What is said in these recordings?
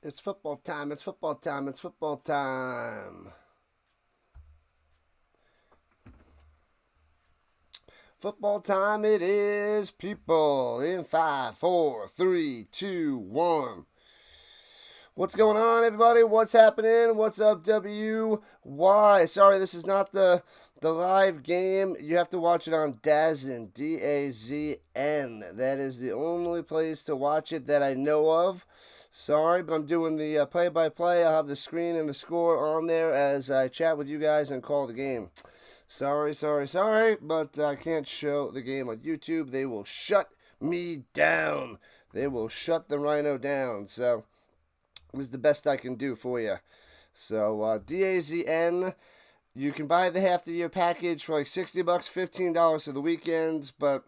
It's football time. It's football time. It's football time. Football time it is, people. In five, four, three, two, one. What's going on, everybody? What's happening? What's up, WY? Sorry, this is not the live game. You have to watch it on DAZN, DAZN. That is the only place to watch it that I know of. Sorry, but I'm doing the play-by-play. I'll have the screen and the score on there as I chat with you guys and call the game. Sorry, but I can't show the game on YouTube. They will shut me down. They will shut the Rhino down. So this is the best I can do for you. So DAZN, you can buy the half the year package for like $60, $15 for the weekends, but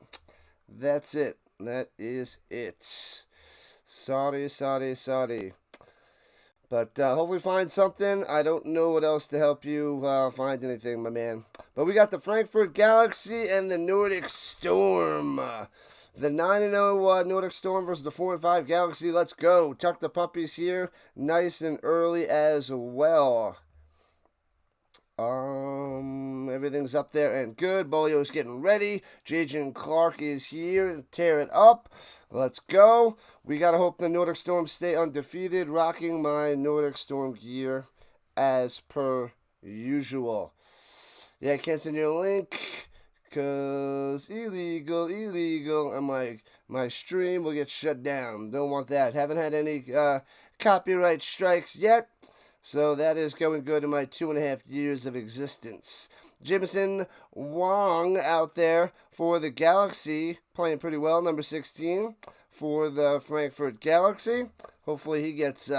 that's it. That is it. Sorry. But hopefully find something. I don't know what else to help you find anything, my man. But we got the Frankfurt Galaxy and the Nordic Storm. The 9-0 Nordic Storm versus the 4-5 Galaxy. Let's go. Tuck the puppies here. Nice and early as well. Everything's up there and good. Bolio's getting ready. Jajan Clark is here to tear it up. Let's go. We got to hope the Nordic Storm stay undefeated. Rocking my Nordic Storm gear as per usual. Yeah, I can't send you a link because illegal. And my stream will get shut down. Don't want that. Haven't had any copyright strikes yet. So that is going good in my 2.5 years of existence. Jameson Wong out there for the Galaxy, playing pretty well, number 16 for the Frankfurt Galaxy. Hopefully he gets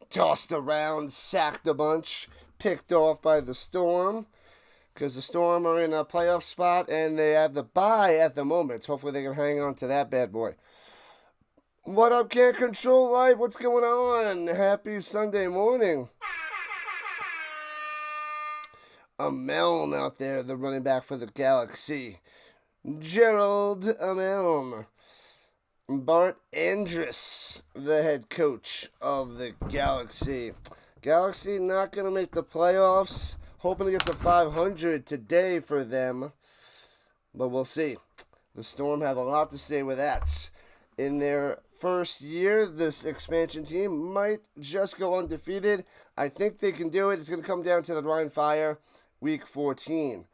tossed around, sacked a bunch, picked off by the Storm. Because the Storm are in a playoff spot and they have the bye at the moment. Hopefully they can hang on to that bad boy. What up, Can't Control Life? What's going on? Happy Sunday morning. Ameln out there, the running back for the Galaxy. Gerald Ameln. Bart Andrus, the head coach of the Galaxy. Galaxy not going to make the playoffs. Hoping to get to 500 today for them. But we'll see. The Storm have a lot to say with that. In their first year, this expansion team might just go undefeated. I think they can do it. It's going to come down to the Rhine Fire, week 14.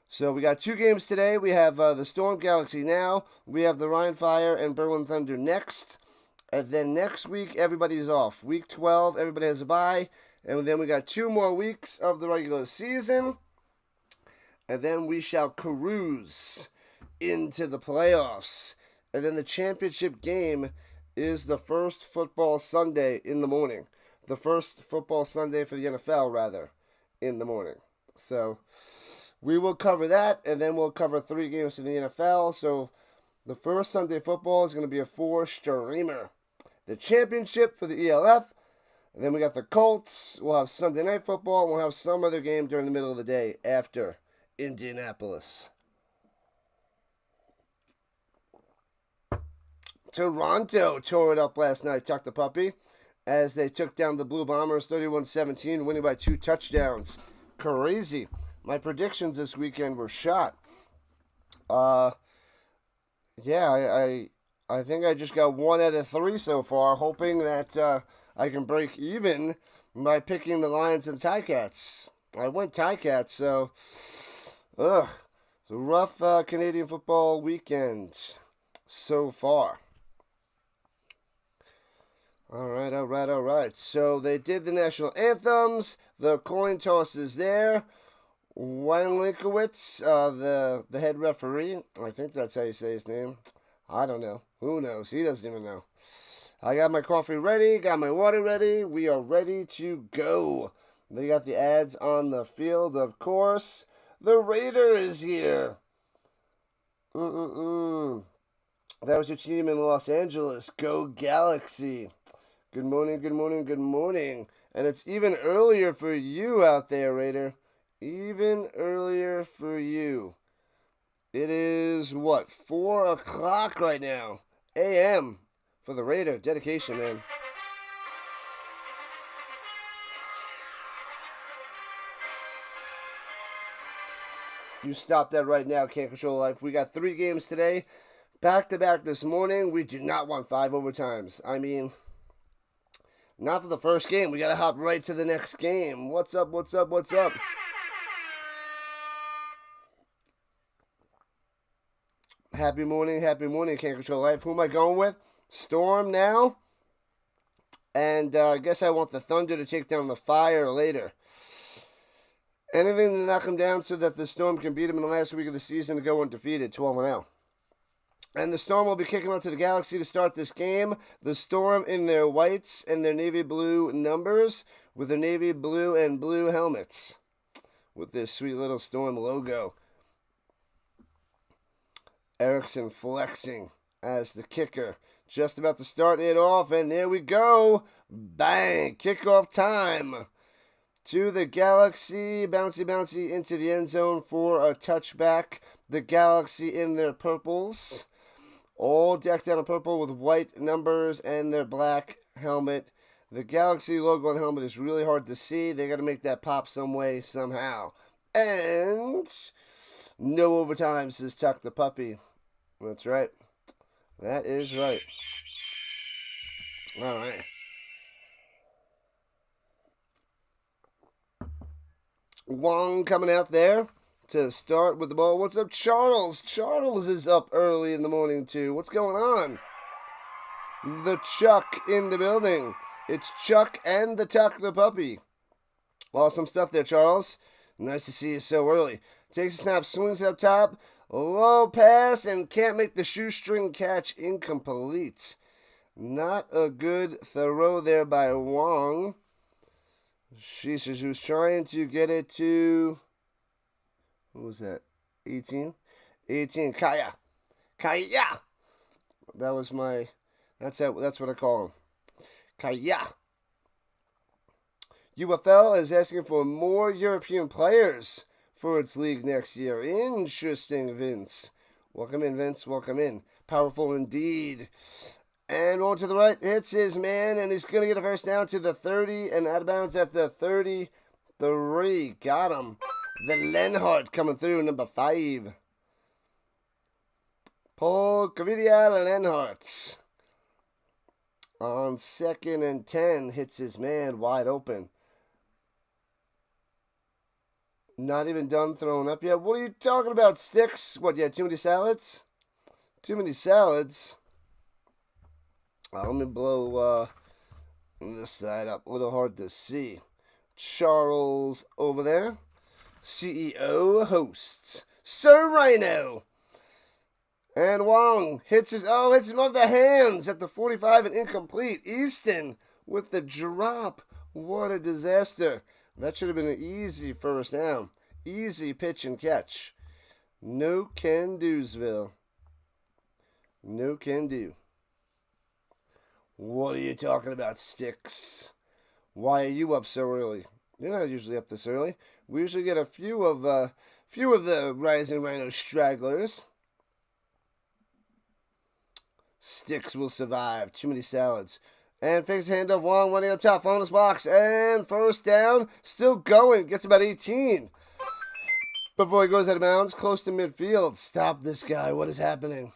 So we got 2 games today. We have the Storm Galaxy now. We have the Rhine Fire and Berlin Thunder next. And then next week, everybody's off. Week 12, everybody has a bye. And then we got 2 more weeks of the regular season. And then we shall cruise into the playoffs. And then the championship game is the first football Sunday in the morning. The first football Sunday for the NFL, rather, in the morning. So we will cover that, and then we'll cover 3 games in the NFL. So the first Sunday football is going to be a 4-streamer. The championship for the ELF. And then we got the Colts. We'll have Sunday night football. And we'll have some other game during the middle of the day after Indianapolis. Toronto tore it up last night, Tuck the Puppy, as they took down the Blue Bombers 31-17, winning by 2 touchdowns. Crazy. My predictions this weekend were shot. I think I just got 1 out of 3 so far, hoping that I can break even by picking the Lions and Ticats. I went Ticats, so it's a rough Canadian football weekend so far. All right. So they did the national anthems. The coin toss is there. Weinlinkowitz, the head referee. I think that's how you say his name. I don't know. Who knows? He doesn't even know. I got my coffee ready. Got my water ready. We are ready to go. They got the ads on the field, of course. The Raider is here. That was your team in Los Angeles. Go Galaxy. Good morning. And it's even earlier for you out there, Raider. Even earlier for you. It is, 4 o'clock right now. A.M. for the Raider. Dedication, man. You stop that right now, Can't Control Life. We got 3 games today. Back-to-back this morning. We do not want 5 overtimes. I mean, not for the first game. We got to hop right to the next game. What's up, what's up, what's up? Happy morning, Can't Control Life. Who am I going with? Storm now. And I guess I want the Thunder to take down the Fire later. Anything to knock them down so that the Storm can beat them in the last week of the season to go undefeated, 12-0. And the Storm will be kicking on to the Galaxy to start this game. The Storm in their whites and their navy blue numbers with their navy blue and blue helmets with this sweet little Storm logo. Erickson flexing as the kicker. Just about to start it off, and there we go. Bang! Kickoff time to the Galaxy. Bouncy, bouncy into the end zone for a touchback. The Galaxy in their purples. All decked out in purple with white numbers and their black helmet. The Galaxy logo on the helmet is really hard to see. They got to make that pop some way, somehow. And no overtime, says Tuck the Puppy. That's right. That is right. All right. Wong coming out there to start with the ball. What's up, Charles? Charles is up early in the morning, too. What's going on? The Chuck in the building. It's Chuck and the Tuck the Puppy. Awesome stuff there, Charles. Nice to see you so early. Takes a snap, swings up top. Low pass and can't make the shoestring catch. Incomplete. Not a good throw there by Wong. Jesus, who's trying to get it to... Who was that? 18? 18. Kaya. Kaya! That was my... That's what I call him. Kaya. UFL is asking for more European players for its league next year. Interesting, Vince. Welcome in, Vince. Welcome in. Powerful indeed. And on to the right, hits his man, and he's going to get a first down to the 30, and out of bounds at the 33. Got him. The Lenhart coming through, number 5. Paul Kavidia Lenhart. On 2nd and 10, hits his man wide open. Not even done throwing up yet. What are you talking about, Sticks? What, you had too many salads? Too many salads? Let me blow this side up. A little hard to see. Charles over there. CEO hosts. Sir Rhino. And Wong hits him off the hands at the 45 and incomplete. Easton with the drop. What a disaster. That should have been an easy first down. Easy pitch and catch. No can-do'sville. No can do. What are you talking about, Sticks? Why are you up so early? You're not usually up this early. We usually get a few of the Rising Rhino stragglers. Sticks will survive. Too many salads. And fakes a handoff. Wong running up top. On his box. And first down. Still going. Gets about 18. Before he goes out of bounds. Close to midfield. Stop this guy. What is happening?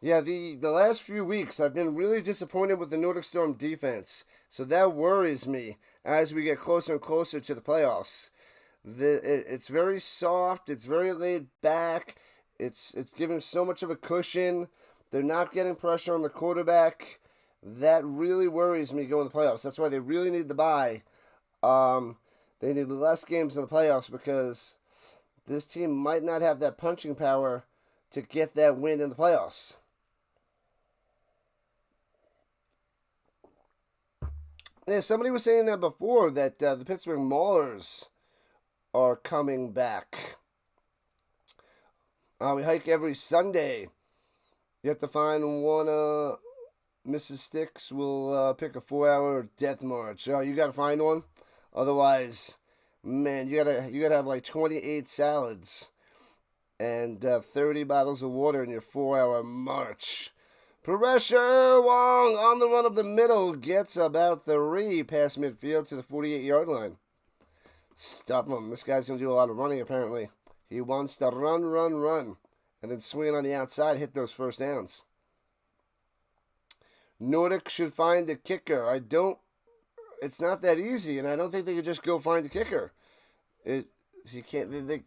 Yeah, the last few weeks I've been really disappointed with the Nordic Storm defense. So that worries me as we get closer and closer to the playoffs. It's very soft. It's very laid back. It's given so much of a cushion. They're not getting pressure on the quarterback. That really worries me going to the playoffs. That's why they really need the bye. They need less games in the playoffs because this team might not have that punching power to get that win in the playoffs. Yeah, somebody was saying that before, that the Pittsburgh Maulers are coming back. We hike every Sunday. You have to find one. Mrs. Sticks will pick a 4-hour death march. Oh, you got to find one. Otherwise, man, you gotta have like 28 salads and 30 bottles of water in your 4-hour march. Pressure, Wong on the run up the middle. Gets about 3 past midfield to the 48-yard line. Stuff him. This guy's going to do a lot of running, apparently. He wants to run, and then swing on the outside, hit those first downs. Nordic should find a kicker. It's not that easy, and I don't think they could just go find a kicker. You can't.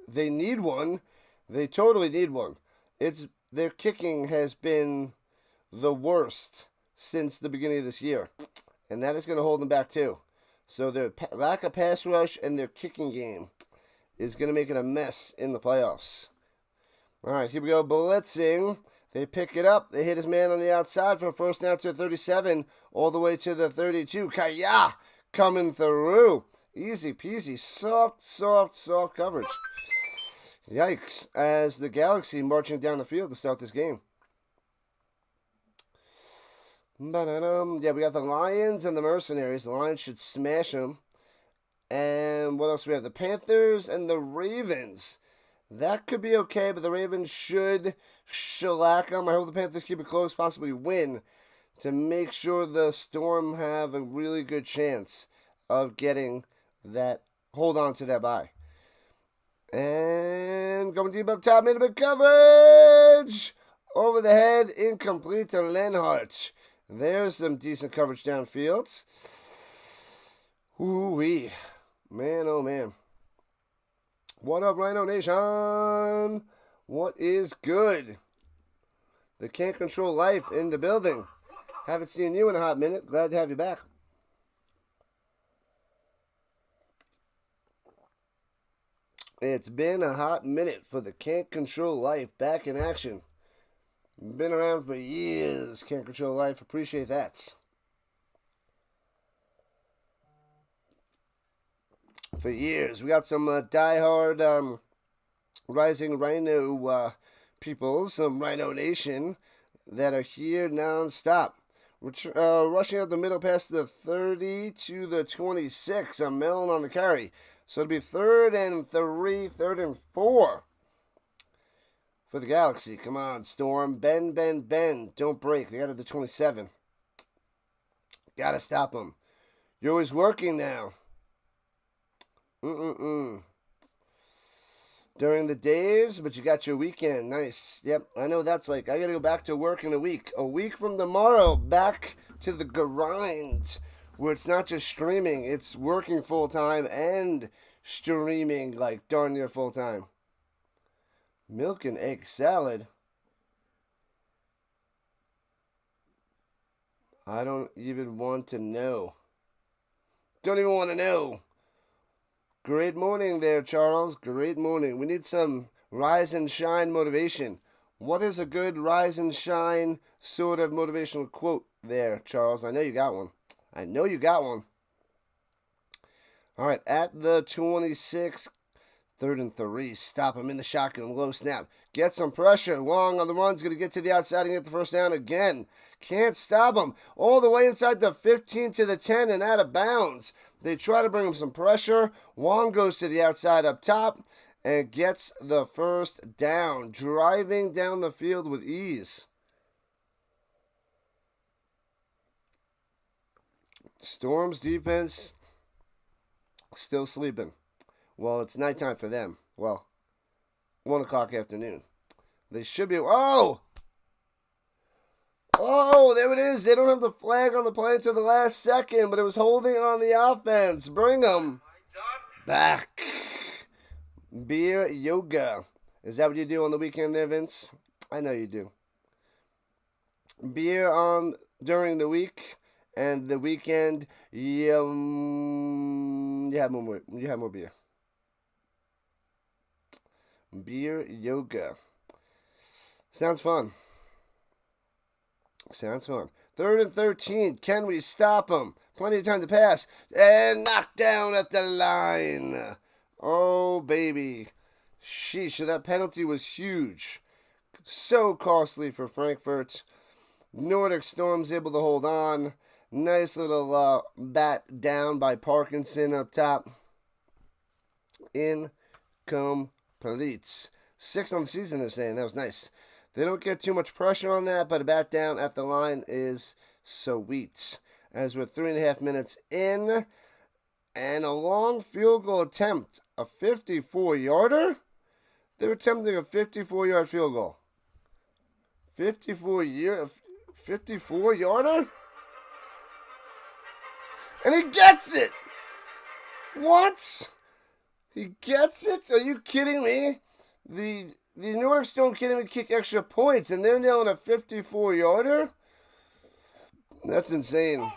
They need one. They totally need one. Their kicking has been the worst since the beginning of this year, and that is going to hold them back too. So their lack of pass rush and their kicking game is going to make it a mess in the playoffs. All right, here we go. Blitzing. They pick it up. They hit his man on the outside for a first down to 37, all the way to the 32. Kaya coming through. Easy peasy. Soft coverage. Yikes. As the Galaxy marching down the field to start this game. Yeah, we got the Lions and the Mercenaries. The Lions should smash them. And what else we have? The Panthers and the Ravens. That could be okay, but the Ravens should shellac them. I hope the Panthers keep it close, possibly win, to make sure the Storm have a really good chance of getting that, hold on to that bye. And going deep up top, mid coverage. Over the head, incomplete to Lenhart. There's some decent coverage downfield. Ooh-wee. Man, oh man. What up, Rhino Nation? What is good? The Can't Control Life in the building. Haven't seen you in a hot minute. Glad to have you back. It's been a hot minute for the Can't Control Life back in action. Been around for years, Can't Control Life. Appreciate that. For years. We got some diehard Rising Rhino people, some Rhino Nation, that are here non-stop. Rushing out the middle past the 30 to the 26. I'm Mellon on the carry. So it'll be 3rd and 3, 3rd and 4 for the Galaxy. Come on, Storm. Bend. Don't break. They got it to 27. Got to stop them. You're always working now. During the days, but you got your weekend. Nice. Yep, I know that's like, I got to go back to work in a week. A week from tomorrow, back to the grind, where it's not just streaming, it's working full-time and streaming like darn near full-time. Milk and egg salad. I don't even want to know. Don't even want to know. Great morning there, Charles. Great morning. We need some rise and shine motivation. What is a good rise and shine sort of motivational quote there, Charles? I know you got one. All right, at the 26, 3rd and 3. Stop him in the shotgun. Low snap. Get some pressure. Long on the run. He's going to get to the outside and get the first down again. Can't stop him. All the way inside the 15 to the 10 and out of bounds. They try to bring him some pressure. Wong goes to the outside up top and gets the first down. Driving down the field with ease. Storm's defense still sleeping. Well, it's nighttime for them. Well, 1 o'clock afternoon. They should be... Oh, there it is. They don't have the flag on the play until the last second, but it was holding on the offense. Bring them back. Beer yoga. Is that what you do on the weekend there, Vince? I know you do. Beer on during the week, and the weekend, you have more beer. Beer yoga. Sounds fun. 3rd and 13. Can we stop him? Plenty of time to pass. And knocked down at the line. Oh, baby. Sheesh, so that penalty was huge. So costly for Frankfurt. Nordic Storm's able to hold on. Nice little bat down by Parkinson up top. Incomplete. 6 on the season, they're saying. That was nice. They don't get too much pressure on that, but a bat down at the line is sweet. As we're 3.5 minutes in, and a long field goal attempt, a 54-yarder. They're attempting a 54-yard field goal. 54-yarder? And he gets it! What? He gets it? Are you kidding me? The Nordic Storm can't even kick extra points, and they're nailing a 54-yarder? That's insane.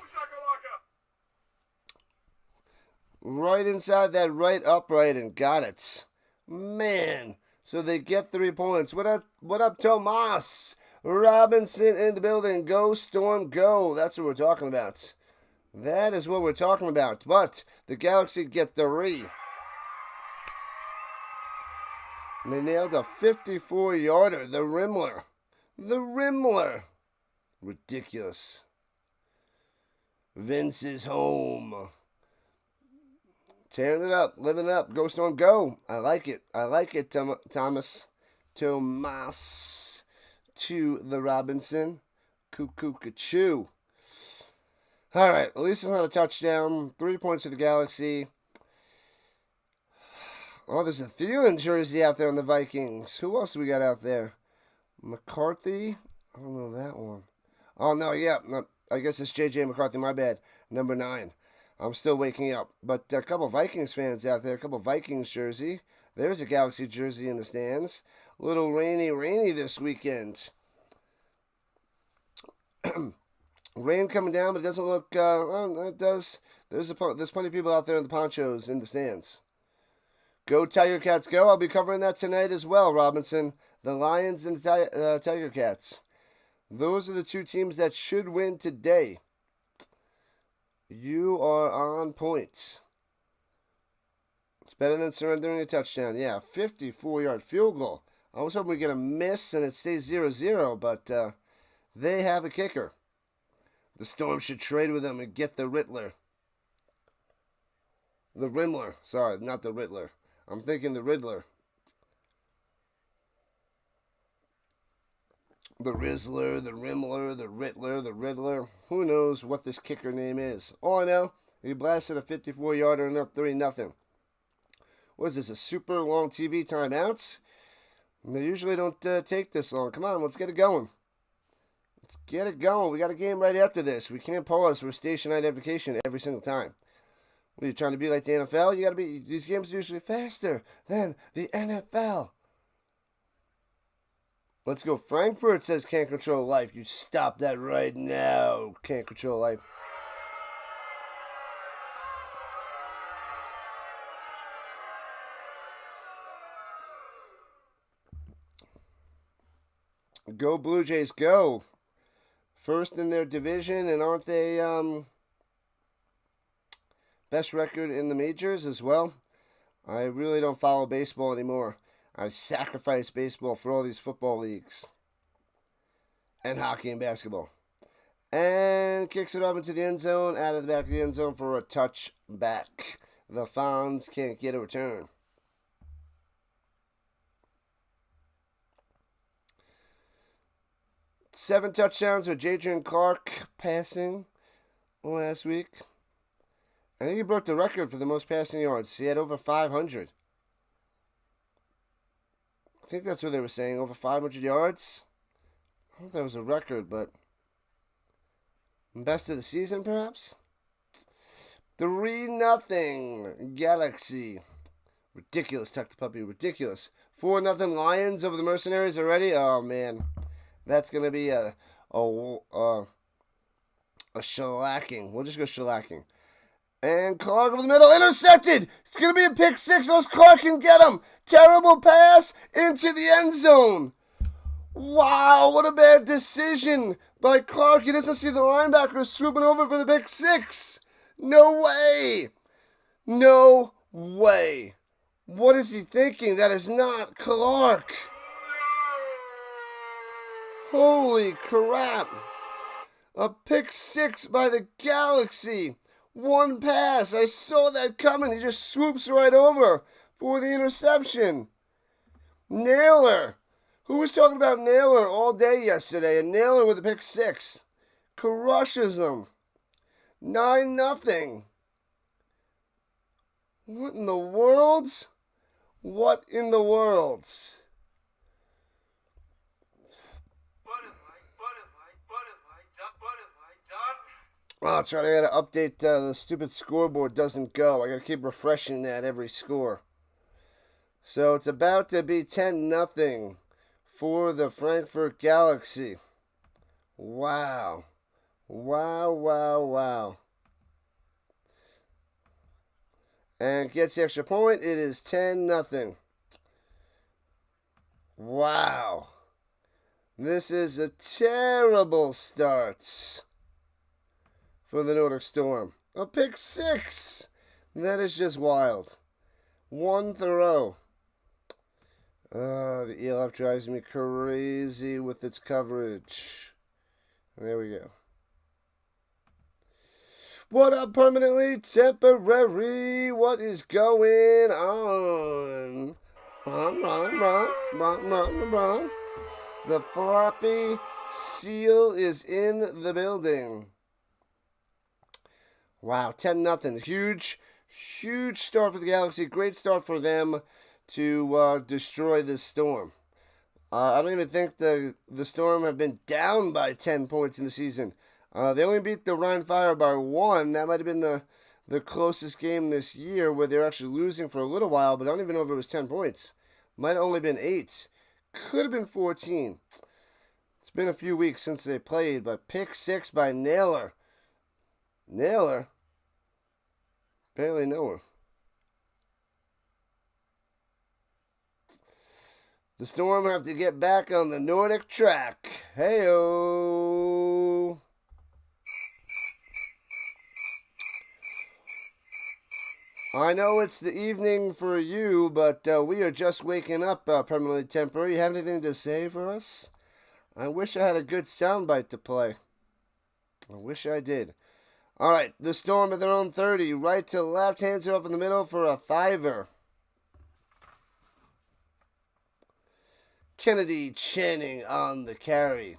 Right inside that right upright and got it. Man. So they get 3 points. What up, Tomas? Robinson in the building. Go, Storm, go. That's what we're talking about. That is what we're talking about. But the Galaxy get 3. And they nailed a 54-yarder. The Rimmler. The Rimmler. Ridiculous. Vince is home. Tearing it up, living it up. Go Storm, go. I like it. I like it, Thomas. Tomas to the Robinson. Cuckoo-ca-choo. All right, at least it's not a touchdown. 3 points for the Galaxy. Oh, there's a Thielen jersey out there on the Vikings. Who else we got out there? McCarthy? I don't know that one. Oh, no, yeah. No, I guess it's J.J. McCarthy. My bad. Number 9. I'm still waking up. But a couple Vikings fans out there. A couple Vikings jersey. There's a Galaxy jersey in the stands. A little rainy this weekend. Rain coming down, but it doesn't look... well, it does. There's plenty of people out there in the ponchos in the stands. Go Tiger Cats, go. I'll be covering that tonight as well, Robinson. The Lions and the Tiger Cats. Those are the 2 teams that should win today. You are on point. It's better than surrendering a touchdown. Yeah, 54-yard field goal. I was hoping we get a miss and it stays 0-0, but they have a kicker. The Storm should trade with them and get the Riddler. The Rimmler. Sorry, not the Riddler. I'm thinking the Riddler. The Rizzler, the Rimmler, the Riddler, the Riddler. Who knows what this kicker name is? All I know, he blasted a 54-yarder and up 3-0. What is this, a super long TV timeouts? They usually don't take this long. Come on, let's get it going. Let's get it going. We got a game right after this. We can't pause for station identification every single time. What, are you trying to be like the NFL? You got to be. These games are usually faster than the NFL. Let's go. Frankfurt says can't control life. You stop that right now. Can't control life. Go Blue Jays, go. First in their division, and aren't they best record in the majors as well? I really don't follow baseball anymore. I sacrifice baseball for all these football leagues. And hockey and basketball. And kicks it off into the end zone, out of the back of the end zone for a touchback. The Fonz can't get a return. Seven touchdowns with Jadrian Clark passing last week. I think he broke the record for the most passing yards. He had over 500. I think that's what they were saying, over 500 yards. I don't know if that was a record, but best of the season, perhaps? 3-0 Galaxy. Ridiculous, Tuck the Puppy, ridiculous. 4-0 Lions over the Mercenaries already? Oh, man. That's going to be a shellacking. We'll just go shellacking. And Clark over the middle, intercepted. It's going to be a pick six, unless Clark can get him. Terrible pass into the end zone. Wow, what a bad decision by Clark. He doesn't see the linebacker swooping over for the pick six. No way. No way. What is he thinking? That is not Clark. Holy crap. A pick six by the Galaxy. One pass. I saw that coming. He just swoops right over for the interception. Naylor. Who was talking about Naylor all day yesterday? And Naylor with a pick six. Crushes them. 9-0. What in the world? What in the world? Oh, trying to update the stupid scoreboard doesn't go. I gotta keep refreshing that every score. So it's about to be 10-0 for the Frankfurt Galaxy. Wow. Wow, wow, wow. And gets the extra point. It is 10-0. Wow. This is a terrible start for the Nordic Storm. A pick 6. That is just wild. One throw. The ELF drives me crazy with its coverage. There we go. What up, permanently temporary? What is going on? The floppy seal is in the building. Wow, 10-0. Huge start for the Galaxy. Great start for them to destroy this Storm. I don't even think the Storm have been down by 10 points in the season. They only beat the Rhine Fire by 1. That might have been the closest game this year where they're actually losing for a little while, but I don't even know if it was 10 points. Might have only been 8. Could have been 14. It's been a few weeks since they played, but pick 6 by Naylor. Naylor? Barely know her. The Storm have to get back on the Nordic track. Hey-o! I know it's the evening for you, but we are just waking up, permanently temporary. You have anything to say for us? I wish I had a good soundbite to play. I wish I did. All right, the Storm at their own 30. Right to left, hands are up in the middle for a 5er. Kennedy Channing on the carry.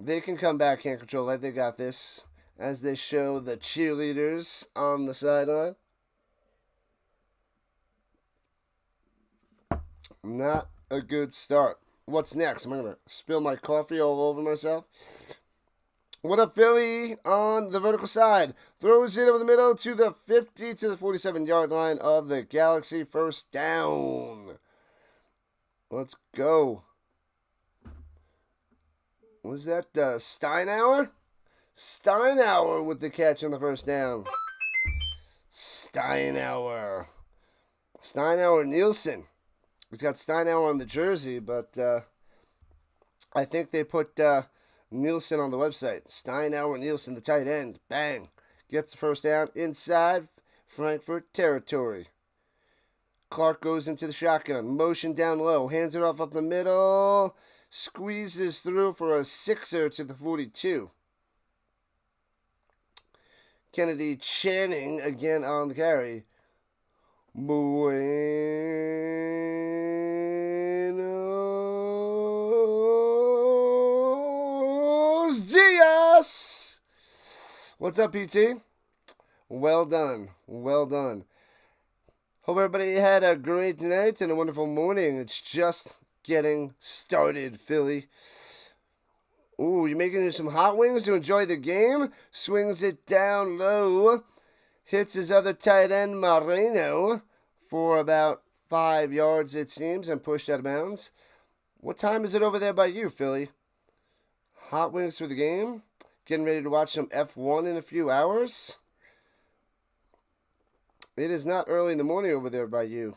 They can come back, can't control it. They got this. As they show the cheerleaders on the sideline. Not a good start. What's next? Am I going to spill my coffee all over myself? What up, Philly on the vertical side? Throws it over the middle to the 50 to the 47-yard line of the Galaxy. First down. Let's go. Was that Steinauer? Steinauer with the catch on the first down. Steinauer Nielsen. He's got Steinauer on the jersey, but I think they put Nielsen on the website. Steinauer Nielsen, the tight end. Bang. Gets the first down inside Frankfurt territory. Clark goes into the shotgun. Motion down low. Hands it off up the middle. Squeezes through for a 6er to the 42. Kennedy Channing again on the carry. Buenos dias! What's up, PT? Well done. Well done. Hope everybody had a great night and a wonderful morning. It's just getting started, Philly. Ooh, you're making some hot wings to enjoy the game. Swings it down low. Hits his other tight end, Moreno, for about 5 yards, it seems, and pushed out of bounds. What time is it over there by you, Philly? Hot wings for the game? Getting ready to watch some F1 in a few hours? It is not early in the morning over there by you.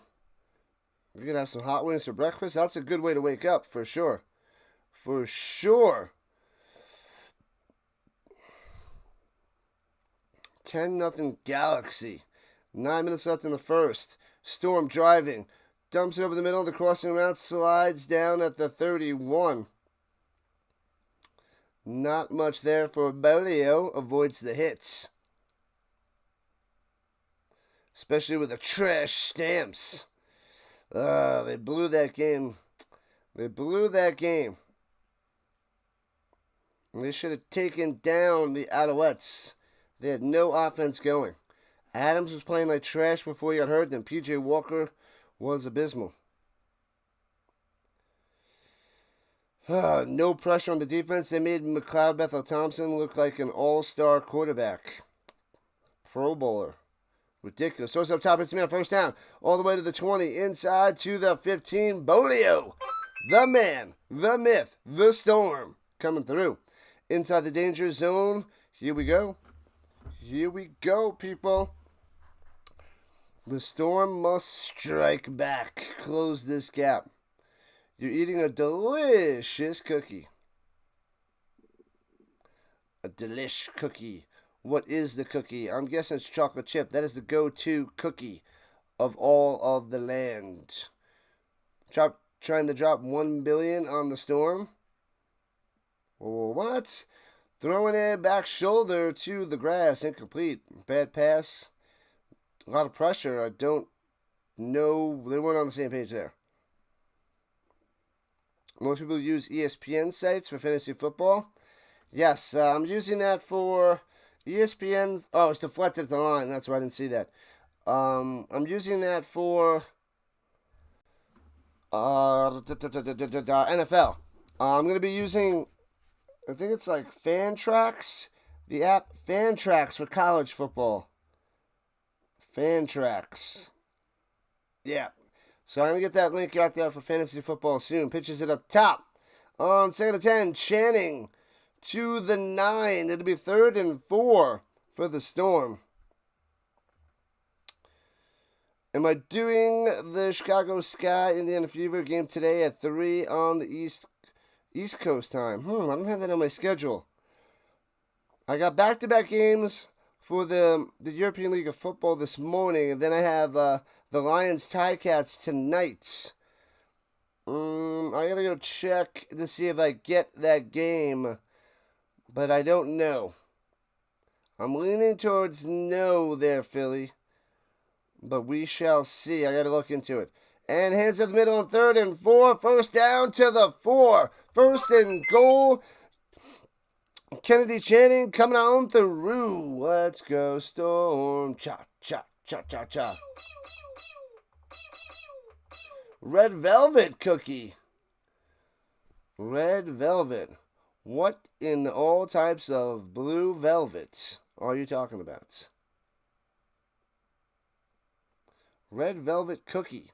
You're going to have some hot wings for breakfast? That's a good way to wake up, for sure. For sure. 10-0 Galaxy. 9 minutes left in the first. Storm driving. Dumps it over the middle of the crossing route. Slides down at the 31. Not much there for Bolio. Avoids the hits. Especially with the trash stamps. They blew that game. They blew that game. They should have taken down the Alouettes. They had no offense going. Adams was playing like trash before he got hurt, then P.J. Walker was abysmal. No pressure on the defense. They made McLeod Bethel-Thompson look like an all-star quarterback. Pro Bowler. Ridiculous. Source up top, it's man, first down. All the way to the 20, inside to the 15. Bolio, the man, the myth, the Storm, coming through. Inside the danger zone. Here we go. Here we go, people. The Storm must strike back. Close this gap. You're eating a delicious cookie. A delish cookie. What is the cookie? I'm guessing it's chocolate chip. That is the go-to cookie of all of the land. Trying to drop $1 billion on the Storm. What? Throwing it back shoulder to the grass. Incomplete. Bad pass. A lot of pressure. I don't know. They weren't on the same page there. Most people use ESPN sites for fantasy football. Yes, I'm using that for ESPN. Oh, it's deflected at the line. That's why I didn't see that. I'm using that for NFL. I'm going to be using, I think it's like Fantrax. The app Fantrax for college football. Fantrax. Yeah. So I'm going to get that link out there for fantasy football soon. Pitches it up top. On 2nd and 10, Channing to the 9. It'll be 3rd and 4 for the Storm. Am I doing the Chicago Sky Indiana Fever game today at 3 on the East Coast time? I don't have that on my schedule. I got back-to-back games for the European League of Football this morning, and then I have the Lions Ticats tonight. I gotta go check to see if I get that game, but I don't know. I'm leaning towards no there, Philly, but we shall see. I gotta look into it. And hands to the middle on 3rd and 4. First down to the 4. 1st and goal. Kennedy Channing coming on through. Let's go, Storm. Cha, cha, cha, cha, cha. Red Velvet cookie. Red Velvet. What in all types of blue velvet are you talking about? Red Velvet cookie.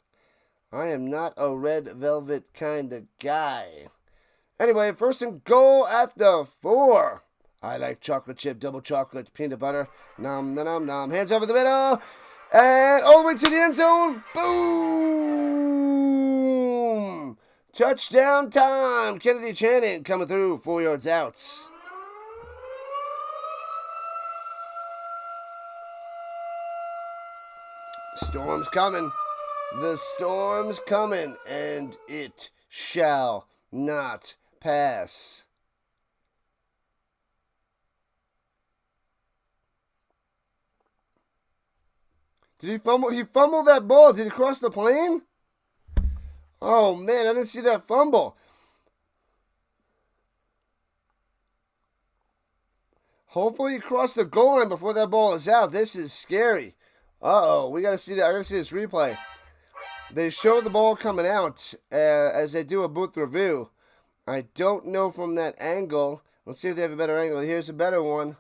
I am not a red velvet kind of guy. Anyway, 1st and goal at the 4. I like chocolate chip, double chocolate, peanut butter. Nom, nom, nom, nom. Hands over the middle. And all the way to the end zone. Boom! Touchdown time. Kennedy Channing coming through. 4 yards out. Storm's coming. The Storm's coming. And it shall not pass. Did he fumble? He fumbled that ball. Did he cross the plane? Oh, man, I didn't see that fumble. Hopefully he crossed the goal line before that ball is out. This is scary. Uh-oh, we got to see that. I got to see this replay. They show the ball coming out as they do a booth review. I don't know from that angle. Let's see if they have a better angle. Here's a better one.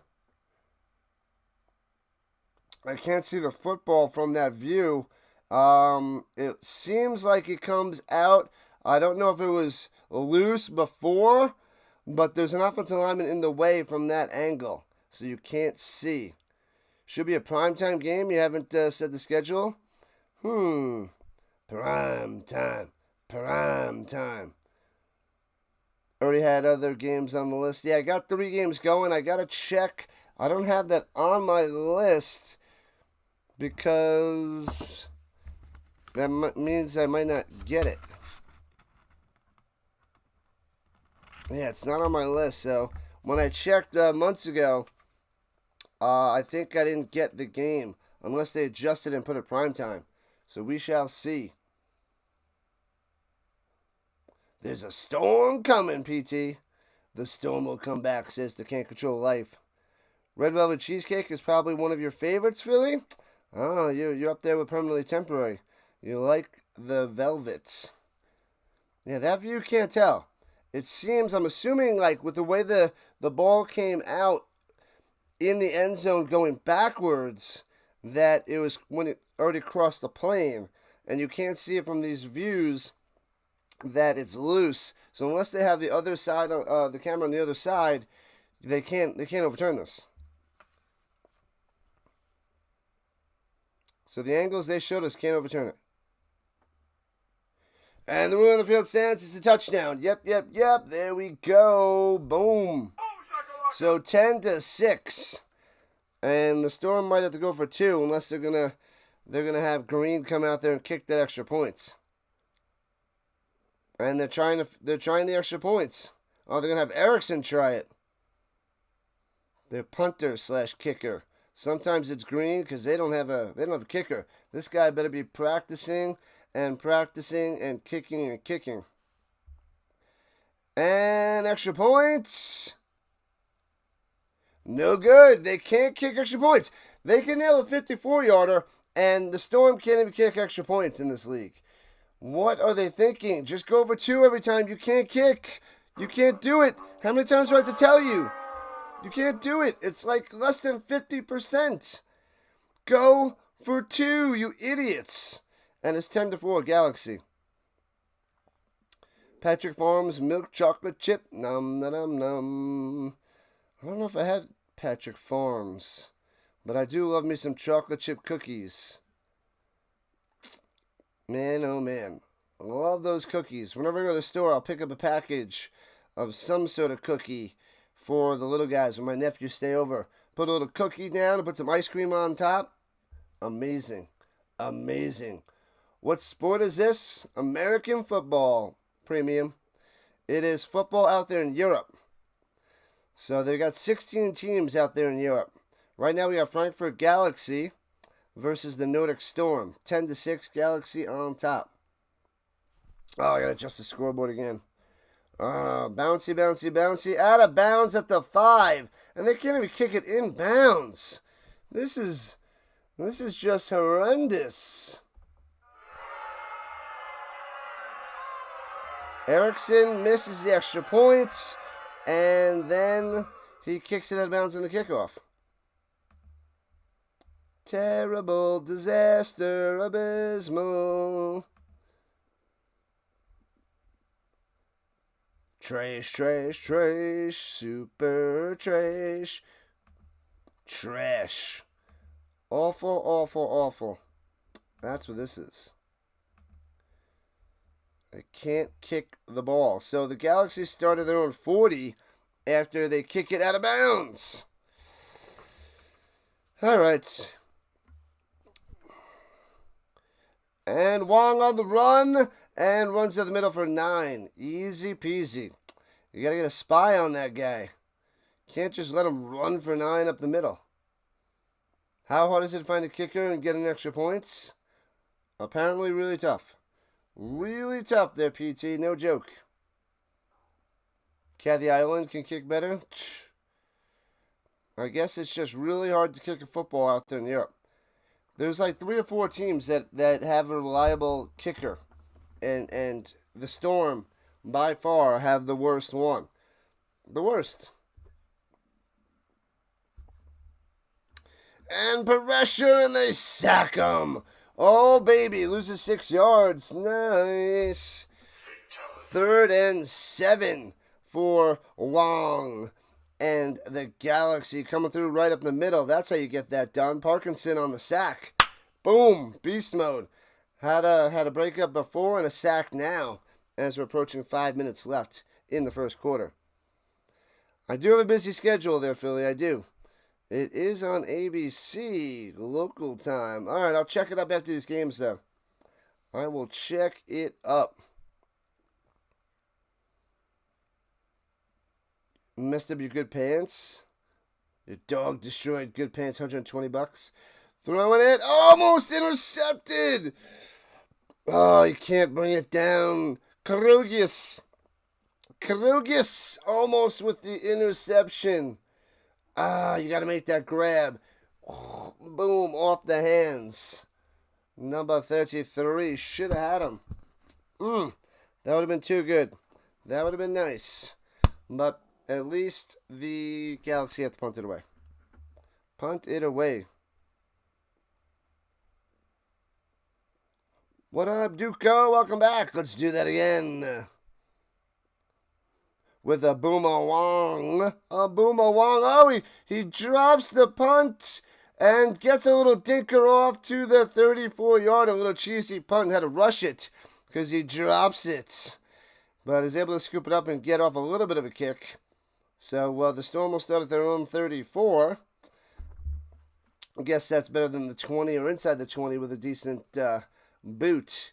I can't see the football from that view. It seems like it comes out. I don't know if it was loose before, but there's an offensive lineman in the way from that angle, so you can't see. Should be a primetime game. You haven't set the schedule? Prime time. Already had other games on the list. Yeah, I got 3 games going. I got to check. I don't have that on my list because that means I might not get it. Yeah, it's not on my list. So when I checked months ago, I think I didn't get the game unless they adjusted and put it prime time. So we shall see. There's a storm coming, PT. The Storm will come back, says the Can't Control Life. Red Velvet Cheesecake is probably one of your favorites, Philly? Oh, you're up there with Permanently Temporary. You like the velvets. Yeah, that view can't tell. It seems, I'm assuming, like, with the way the ball came out in the end zone going backwards, that it was when it already crossed the plane. And you can't see it from these views that it's loose. So unless they have the other side, the camera on the other side, they can't overturn this. So the angles they showed us can't overturn it. And the rule on the field stands. It's a touchdown. Yep. There we go. Boom. So 10-6. And the Storm might have to go for 2 unless they're gonna have Green come out there and kick that extra points. And they're trying the extra points. Oh, they're gonna have Erickson try it. Their punter / kicker. Sometimes it's Green because they don't have a kicker. This guy better be practicing and kicking. And extra points. No good. They can't kick extra points. They can nail a 54-yarder, and the Storm can't even kick extra points in this league. What are they thinking? Just go for 2 every time. You can't kick. You can't do it. How many times do I have to tell you? You can't do it. It's like less than 50%. Go for 2, you idiots. And it's 10-4 Galaxy. Patrick Farms milk chocolate chip. Nom, nom, nom. I don't know if I had Patrick Farms, but I do love me some chocolate chip cookies. Man, oh man. I love those cookies. Whenever I go to the store, I'll pick up a package of some sort of cookie for the little guys when my nephews stay over. Put a little cookie down and put some ice cream on top. Amazing. What sport is this? American football premium. It is football out there in Europe. So they got 16 teams out there in Europe. Right now we have Frankfurt Galaxy versus the Nordic Storm. 10-6 Galaxy on top. Oh, I gotta adjust the scoreboard again. Bouncy. Out of bounds at the 5. And they can't even kick it in bounds. This is just horrendous. Erickson misses the extra points. And then he kicks it out of bounds in the kickoff. Terrible, disaster, abysmal. Trash, super trash. Trash. Awful. That's what this is. They can't kick the ball. So the Galaxy started their own 40 after they kick it out of bounds. All right. And Wong on the run and runs to the middle for 9. Easy peasy. You got to get a spy on that guy. Can't just let him run for 9 up the middle. How hard is it to find a kicker and get an extra points? Apparently really tough. Really tough there, PT. No joke. Cathy Island can kick better. I guess it's just really hard to kick a football out there in Europe. There's like 3 or 4 teams that have a reliable kicker. And the Storm, by far, have the worst one. The worst. And pressure, and they sack him. Oh, baby, loses 6 yards. Nice. 3rd and 7 for Wong. And the Galaxy coming through right up the middle. That's how you get that done. Parkinson on the sack. Boom. Beast mode. Had a breakup before and a sack now as we're approaching 5 minutes left in the first quarter. I do have a busy schedule there, Philly. I do. It is on ABC, local time. All right, I'll check it up after these games, though. I will check it up. Messed up your good pants. Your dog destroyed good pants, $120. Throwing it, almost intercepted. Oh, you can't bring it down. Krugius Krugis almost with the interception. You got to make that grab. Boom, off the hands. Number 33 should have had him. That would have been too good. That would have been nice. But at least the Galaxy had to punt it away. Punt it away. What up, Duco? Welcome back. Let's do that again. With a boomerang. A boomerang. Oh, he drops the punt and gets a little dinker off to the 34-yard. A little cheesy punt. Had to rush it because he drops it. But is able to scoop it up and get off a little bit of a kick. So the Storm will start at their own 34. I guess that's better than the 20 or inside the 20 with a decent boot.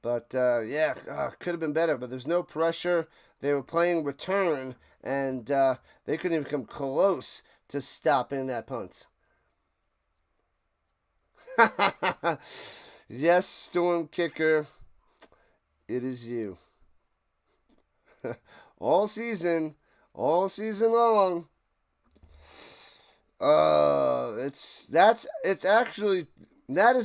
But, could have been better. But there's no pressure. They were playing return, and they couldn't even come close to stopping that punt. Yes, Storm kicker, it is you. all season long. That is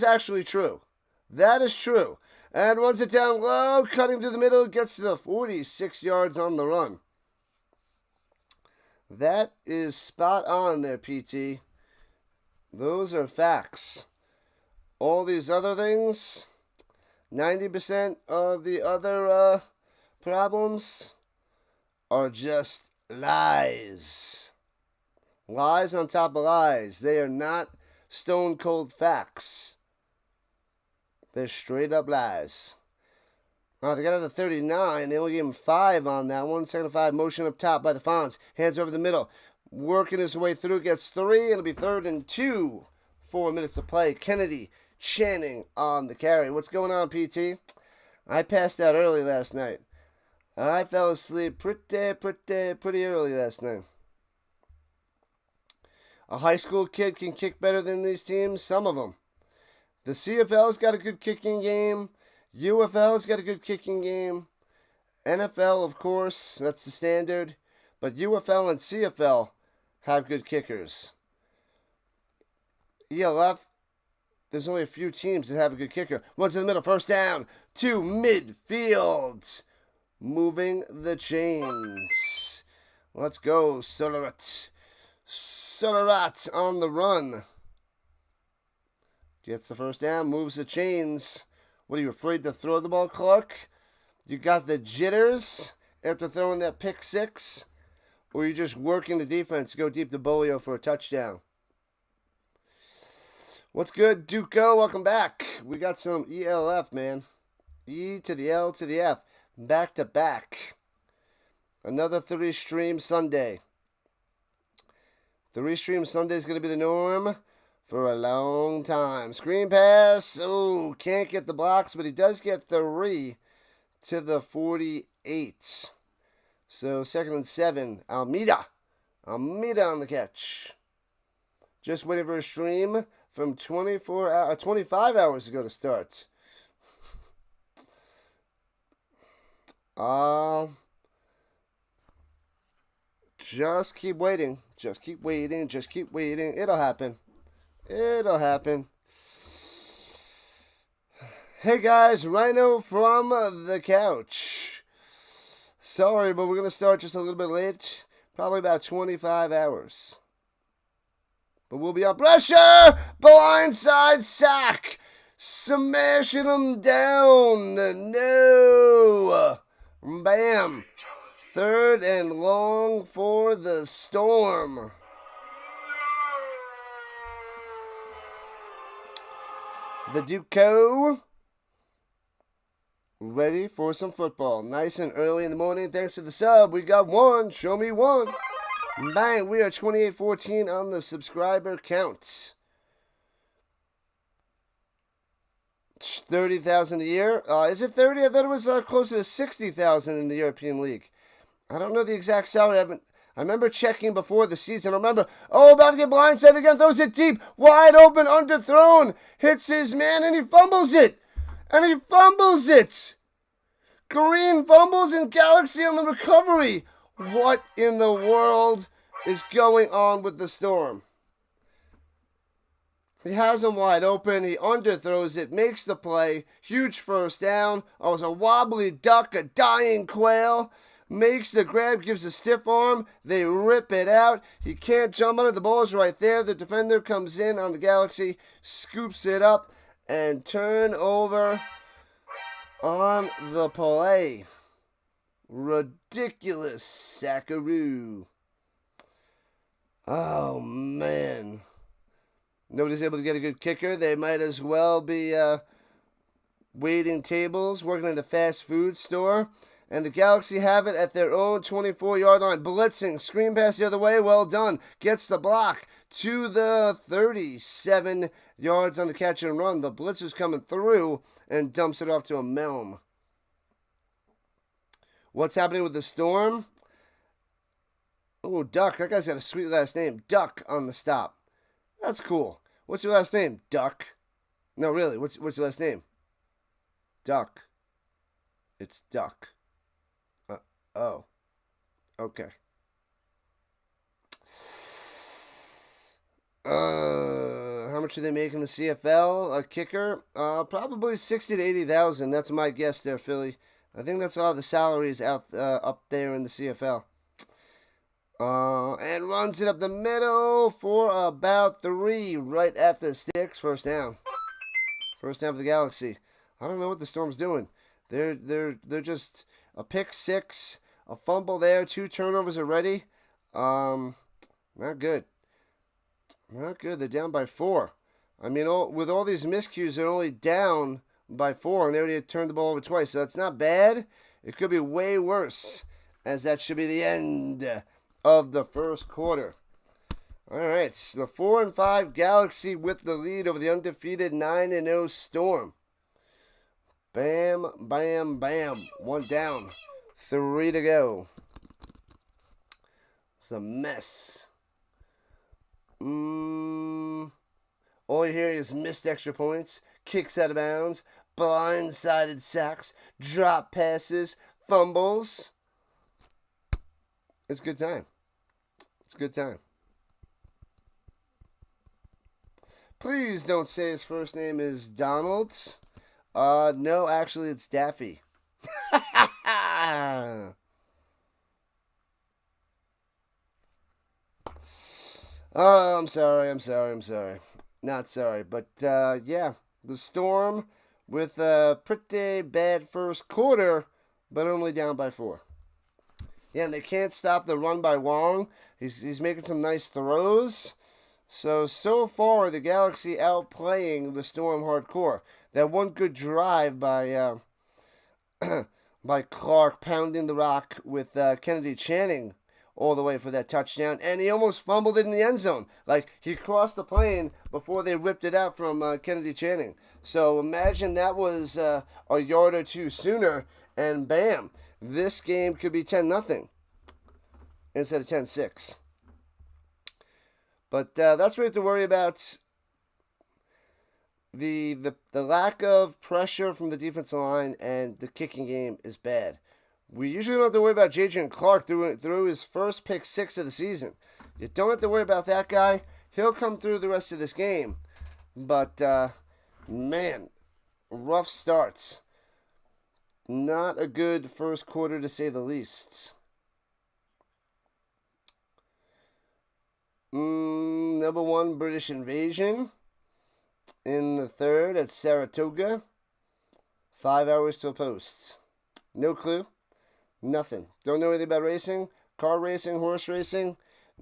actually true. That is true. And runs it down low, cutting to the middle, gets to the 46 yards on the run. That is spot on there, PT. Those are facts. All these other things, 90% of the other problems are just lies. Lies on top of lies. They are not stone cold facts. They're straight up lies. They got out of 39. They only gave him 5 on that one. 2nd and 5. Motion up top by the Fonz. Hands over the middle. Working his way through. Gets 3. It'll be 3rd and 2. 4 minutes to play. Kennedy Channing on the carry. What's going on, PT? I passed out early last night. I fell asleep pretty early last night. A high school kid can kick better than these teams. Some of them. The CFL's got a good kicking game. UFL's got a good kicking game. NFL, of course, that's the standard. But UFL and CFL have good kickers. ELF, there's only a few teams that have a good kicker. One's in the middle, first down to midfield. Moving the chains. Let's go, Solarat. Solarat on the run. Gets the first down, moves the chains. What, are you afraid to throw the ball, Clark? You got the jitters after throwing that pick 6? Or are you just working the defense to go deep to Bolio for a touchdown? What's good, Duco? Welcome back. We got some ELF, man. E to the L to the F. Back to back. Another 3-stream Sunday. 3-stream Sunday is going to be the norm for a long time. Screen pass. Oh, can't get the blocks, but he does get 3 to the 48. So 2nd and 7. Almeida on the catch. Just waiting for a stream from 25 hours ago to start. Just keep waiting. Just keep waiting. Just keep waiting. It'll happen. It'll happen. Hey guys, Rhino from the couch. Sorry, but we're going to start just a little bit late. Probably about 25 hours. But we'll be on pressure. Blindside sack. Smashing them down. No. Bam. 3rd and long for the Storm. The Duco. Ready for some football. Nice and early in the morning. Thanks to the sub. We got 1. Show me 1. Bang. We are 2814 on the subscriber count. 30,000 a year. Is it 30? I thought it was closer to 60,000 in the European League. I don't know the exact salary. I remember checking before the season. I remember, about to get blindsided again. Throws it deep. Wide open, underthrown. Hits his man, and he fumbles it. Green fumbles and Galaxy on the recovery. What in the world is going on with the Storm? He has him wide open. He underthrows it, makes the play. Huge first down. Oh, it was a wobbly duck, a dying quail. Makes the grab, gives a stiff arm. They rip it out. He can't jump on it. The ball is right there. The defender comes in on the Galaxy, scoops it up, and turnover on the play. Ridiculous sackaroo. Oh, man. Nobody's able to get a good kicker. They might as well be waiting tables, working in a fast food store. And the Galaxy have it at their own 24-yard line. Blitzing, screen pass the other way, well done. Gets the block to the 37 yards on the catch and run. The blitzer's coming through and dumps it off to a Melm. What's happening with the Storm? Oh, Duck. That guy's got a sweet last name. Duck on the stop. That's cool. What's your last name? Duck. No, really. What's your last name? Duck. It's Duck. Oh. Okay. How much do they make in the CFL? A kicker? Probably 60 to 80,000. That's my guess there, Philly. I think that's all the salaries out up there in the CFL. And runs it up the middle for about 3, right at the sticks. First down. First down for the Galaxy. I don't know what the Storm's doing. They're just a pick 6, a fumble there, 2 turnovers already. Not good. Not good. They're down by 4. I mean, with all these miscues, they're only down by 4, and they already turned the ball over twice. So that's not bad. It could be way worse, as that should be the end of the first quarter. All right, the 4-5 Galaxy with the lead over the undefeated 9-0 Storm. Bam, bam, bam. 1 down, 3 to go. It's a mess. All you hear is missed extra points, kicks out of bounds, blindsided sacks, drop passes, fumbles. It's a good time. It's a good time. Please don't say his first name is Donald. No, actually it's Daffy. Oh, I'm sorry. Not sorry, but yeah, the Storm with a pretty bad first quarter, but only down by 4. Yeah, and they can't stop the run by Wong. He's making some nice throws. So far, the Galaxy outplaying the Storm hardcore. That one good drive by by Clark pounding the rock with Kennedy Channing all the way for that touchdown. And he almost fumbled it in the end zone. Like, he crossed the plane before they ripped it out from Kennedy Channing. So imagine that was a yard or 2 sooner, and bam. This game could be 10-0 instead of 10-6. But that's what we have to worry about. The lack of pressure from the defensive line and the kicking game is bad. We usually don't have to worry about J.J. Clark through his first pick 6 of the season. You don't have to worry about that guy. He'll come through the rest of this game. But, man, rough starts. Not a good first quarter, to say the least. Number 1, British invasion. In the third at Saratoga. 5 hours till post. No clue. Nothing. Don't know anything about racing. Car racing, horse racing.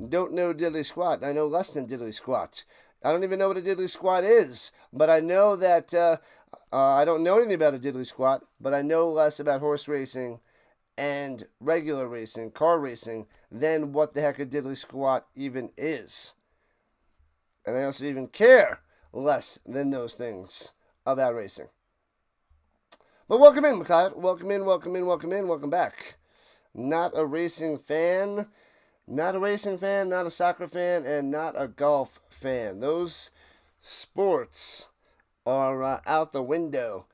Don't know diddly squat. I know less than diddly squat. I don't even know what a diddly squat is. But I know that I don't know anything about a diddly squat. But I know less about horse racing and regular racing, car racing, than what the heck a diddly squat even is. And I also even care less than those things about racing. But welcome in, Mikhail. Welcome back. Not a racing fan, not a soccer fan, and not a golf fan. Those sports are out the window.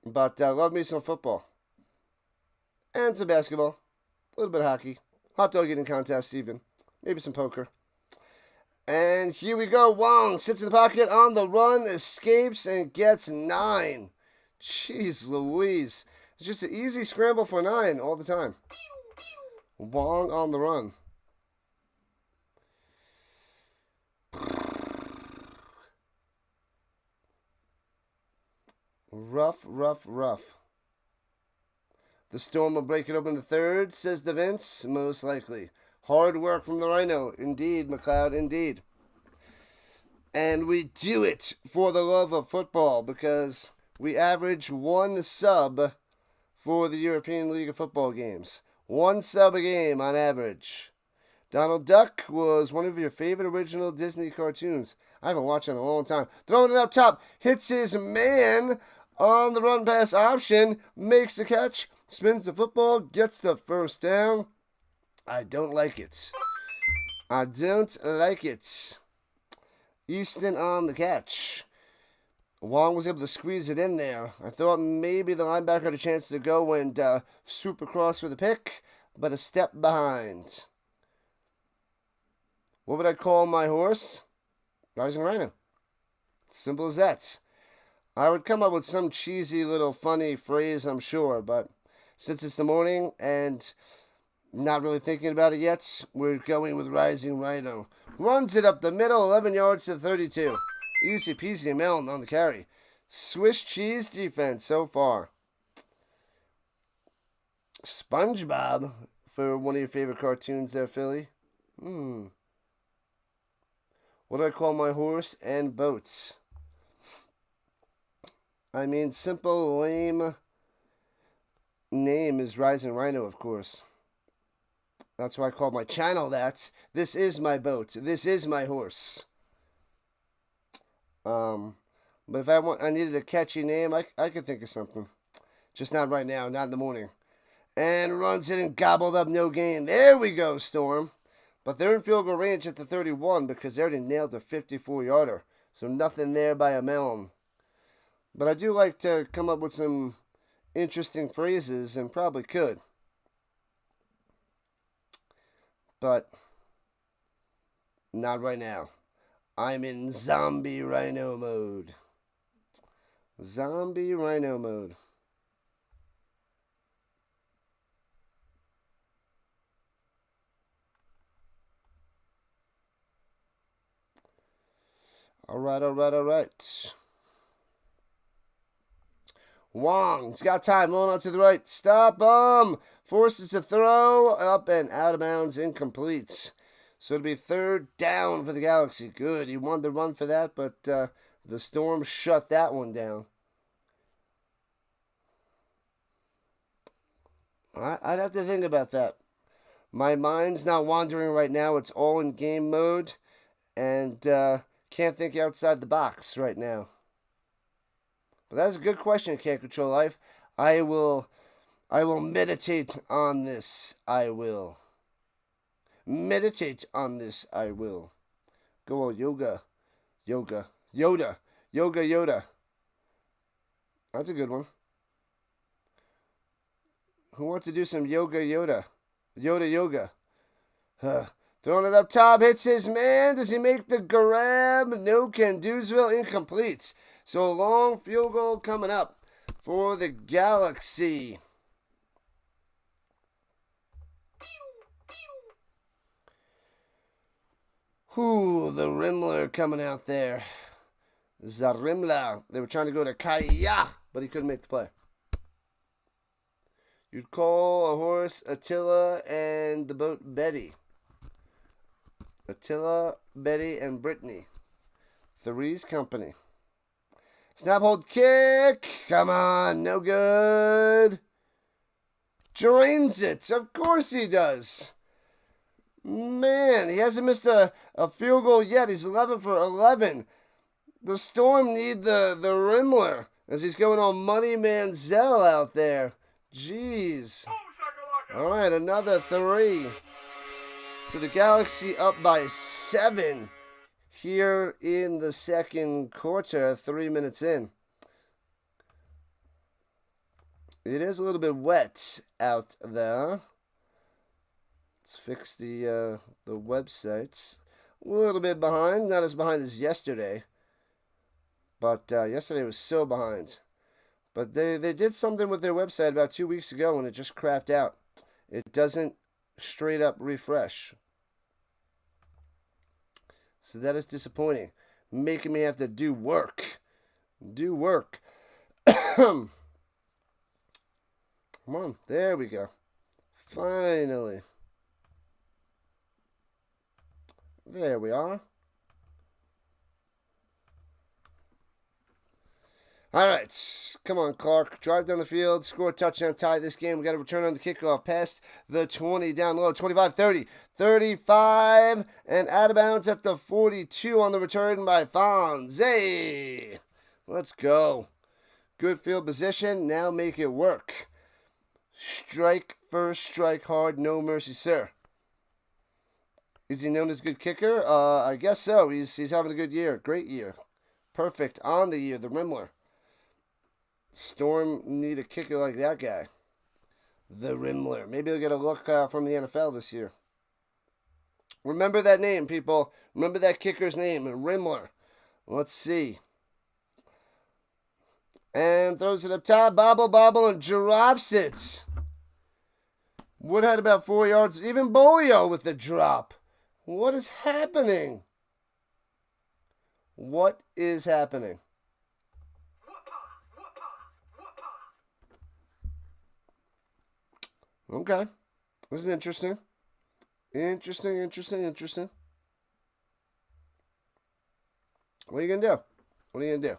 But I love me some football. and some basketball, a little bit of hockey, hot dog eating contest even, maybe some poker. And here we go. Wong sits in the pocket on the run, escapes, and gets 9. Jeez Louise. It's just an easy scramble for 9 all the time. Wong on the run. Rough, rough, rough. The Storm will break it open the third, says the Vince. Most likely. Hard work from the Rhino. Indeed, McLeod, indeed. And we do it for the love of football because we average 1 sub for the European League of Football games. 1 sub a game on average. Donald Duck was one of your favorite original Disney cartoons. I haven't watched it in a long time. Throwing it up top. Hits his man on the run pass option. Makes the catch. Spins the football. Gets the first down. I don't like it. I don't like it. Easton on the catch. Wong was able to squeeze it in there. I thought maybe the linebacker had a chance to go and swoop across for the pick, but a step behind. What would I call my horse? Rising Rhino. Simple as that. I would come up with some cheesy little funny phrase, I'm sure, but since it's the morning and not really thinking about it yet, we're going with Rising Rhino. Runs it up the middle, 11 yards to 32. Easy peasy melon on the carry. Swiss cheese defense so far. SpongeBob for one of your favorite cartoons there, Philly. What do I call my horse and boats? I mean, simple, lame name is Rising Rhino, of course. That's why I call my channel that. This is my boat. This is my horse. But if I needed a catchy name, I could think of something. Just not right now, not in the morning. And runs it and gobbled up, no gain. There we go, Storm. But they're in field goal range at the 31 because they already nailed a 54-yarder. So nothing there by a melon. But I do like to come up with some interesting phrases and probably could. But not right now. I'm in zombie rhino mode. Zombie rhino mode. All right. Wong's got time. Rolling out to the right. Stop him. Forces a throw. Up and out of bounds. Incomplete. So it'll be 3rd down for the Galaxy. Good. He wanted to run for that, but the Storm shut that one down. I'd have to think about that. My mind's not wandering right now. It's all in game mode. And can't think outside the box right now. But that's a good question, Can't Control Life. I will meditate on this. I will. Meditate on this. I will. Go on, yoga. Yoda. That's a good one. Who wants to do some yoga? Yoda. Throwing it up top, hits his man. Does he make the grab? No, Can-Doosville, incomplete. So a long field goal coming up for the Galaxy. Ooh, the Rimler coming out there. Zarimla. They were trying to go to Kaya, but he couldn't make the play. You'd call a horse Attila and the boat Betty. Attila, Betty, and Brittany. Three's Company. Snap, hold, kick. Come on, no good. Drains it. Of course he does. Man, he hasn't missed a field goal yet. He's 11 for 11. The Storm need the Rimler as he's going on Money Manziel out there. Jeez. All right, another 3. So the Galaxy up by 7 here in the second quarter, 3 minutes in. It is a little bit wet out there. Let's fix the websites. A little bit behind, not as behind as yesterday. But yesterday was so behind. But they did something with their website about 2 weeks ago and it just crapped out. It doesn't straight up refresh. So that is disappointing. Making me have to do work. Do work. Come on. There we go. Finally. There we are. All right, come on, Clark. Drive down the field, score a touchdown, tie this game. We got to return on the kickoff past the 20, down low, 25, 30, 35, and out of bounds at the 42 on the return by Fonzie. Let's go. Good field position. Now make it work. Strike first, strike hard, no mercy, sir. Is he known as a good kicker? I guess so. He's having a good year. Great year. Perfect on the year, the Rimmler. Storm need a kicker like that guy. The Rimmler. Maybe he'll get a look from the NFL this year. Remember that name, people. Remember that kicker's name, Rimmler. Let's see. And throws it up top. Bobble, and drops it. Wood had about 4 yards. Even Bolio with the drop. What is happening? What is happening? Okay. This is interesting. Interesting. What are you going to do?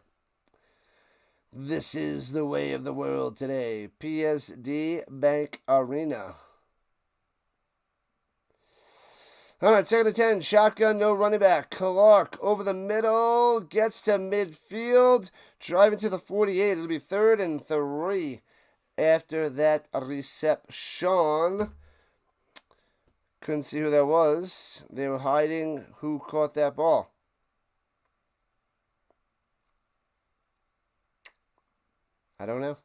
This is the way of the world today. PSD Bank Arena. All right, 2nd and 10. Shotgun, no running back. Clark over the middle. Gets to midfield. Driving to the 48. It'll be 3rd and 3. After that reception. Couldn't see who that was. They were hiding who caught that ball. I don't know.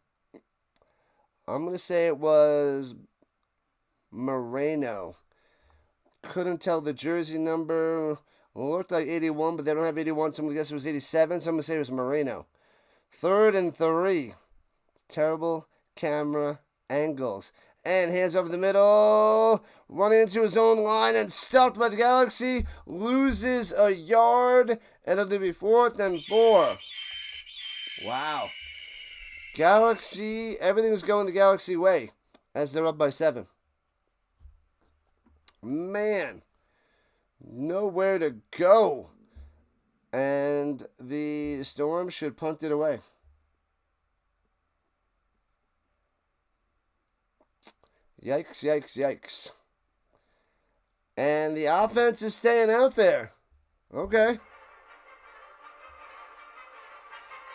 I'm going to say it was Moreno. Couldn't tell the jersey number. Looked like 81, but they don't have 81, so I'm going to guess it was 87. So I'm going to say it was Moreno. 3rd and 3. Terrible camera angles. And hands over the middle. Running into his own line and stopped by the Galaxy. Loses a yard. And it'll be 4th and 4. Wow. Galaxy, everything's going the Galaxy way as they're up by 7. Man. Nowhere to go. And the Storm should punt it away. Yikes. And the offense is staying out there. Okay.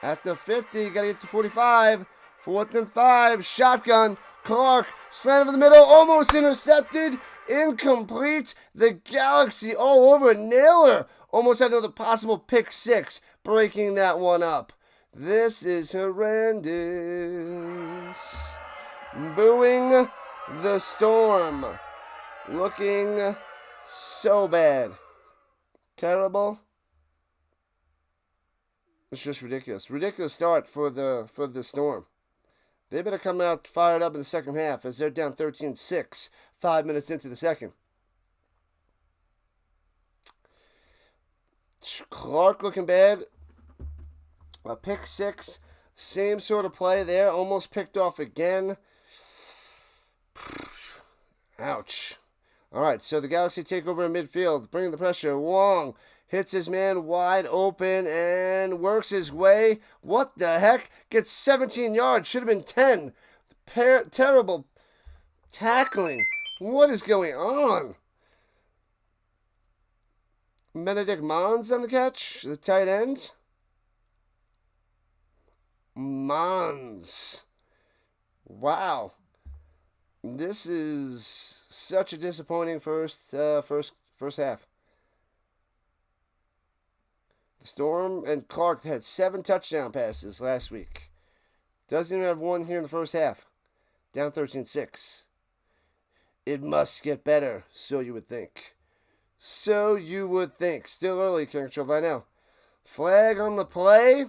At the 50, you got to get to 45. 4th and 5. Shotgun. Clark. Slant over the middle. Almost intercepted. Incomplete. The Galaxy all over. Naylor almost had another possible pick 6. Breaking that one up. This is horrendous. Booing the Storm. Looking so bad. Terrible. It's just ridiculous. Ridiculous start for the Storm. They better come out fired up in the second half as they're down 13-6, 5 minutes into the second. Clark looking bad. A pick 6. Same sort of play there. Almost picked off again. Ouch. All right, so the Galaxy take over in midfield, bringing the pressure. Wong hits his man wide open and works his way. What the heck? Gets 17 yards. Should have been 10. Terrible tackling. What is going on? Benedict Mons on the catch. The tight end. Mons. Wow. This is such a disappointing first half. The Storm and Clark had 7 touchdown passes last week. Doesn't even have one here in the first half. Down 13-6. It must get better, so you would think. So you would think. Still early, King Control right now. Flag on the play.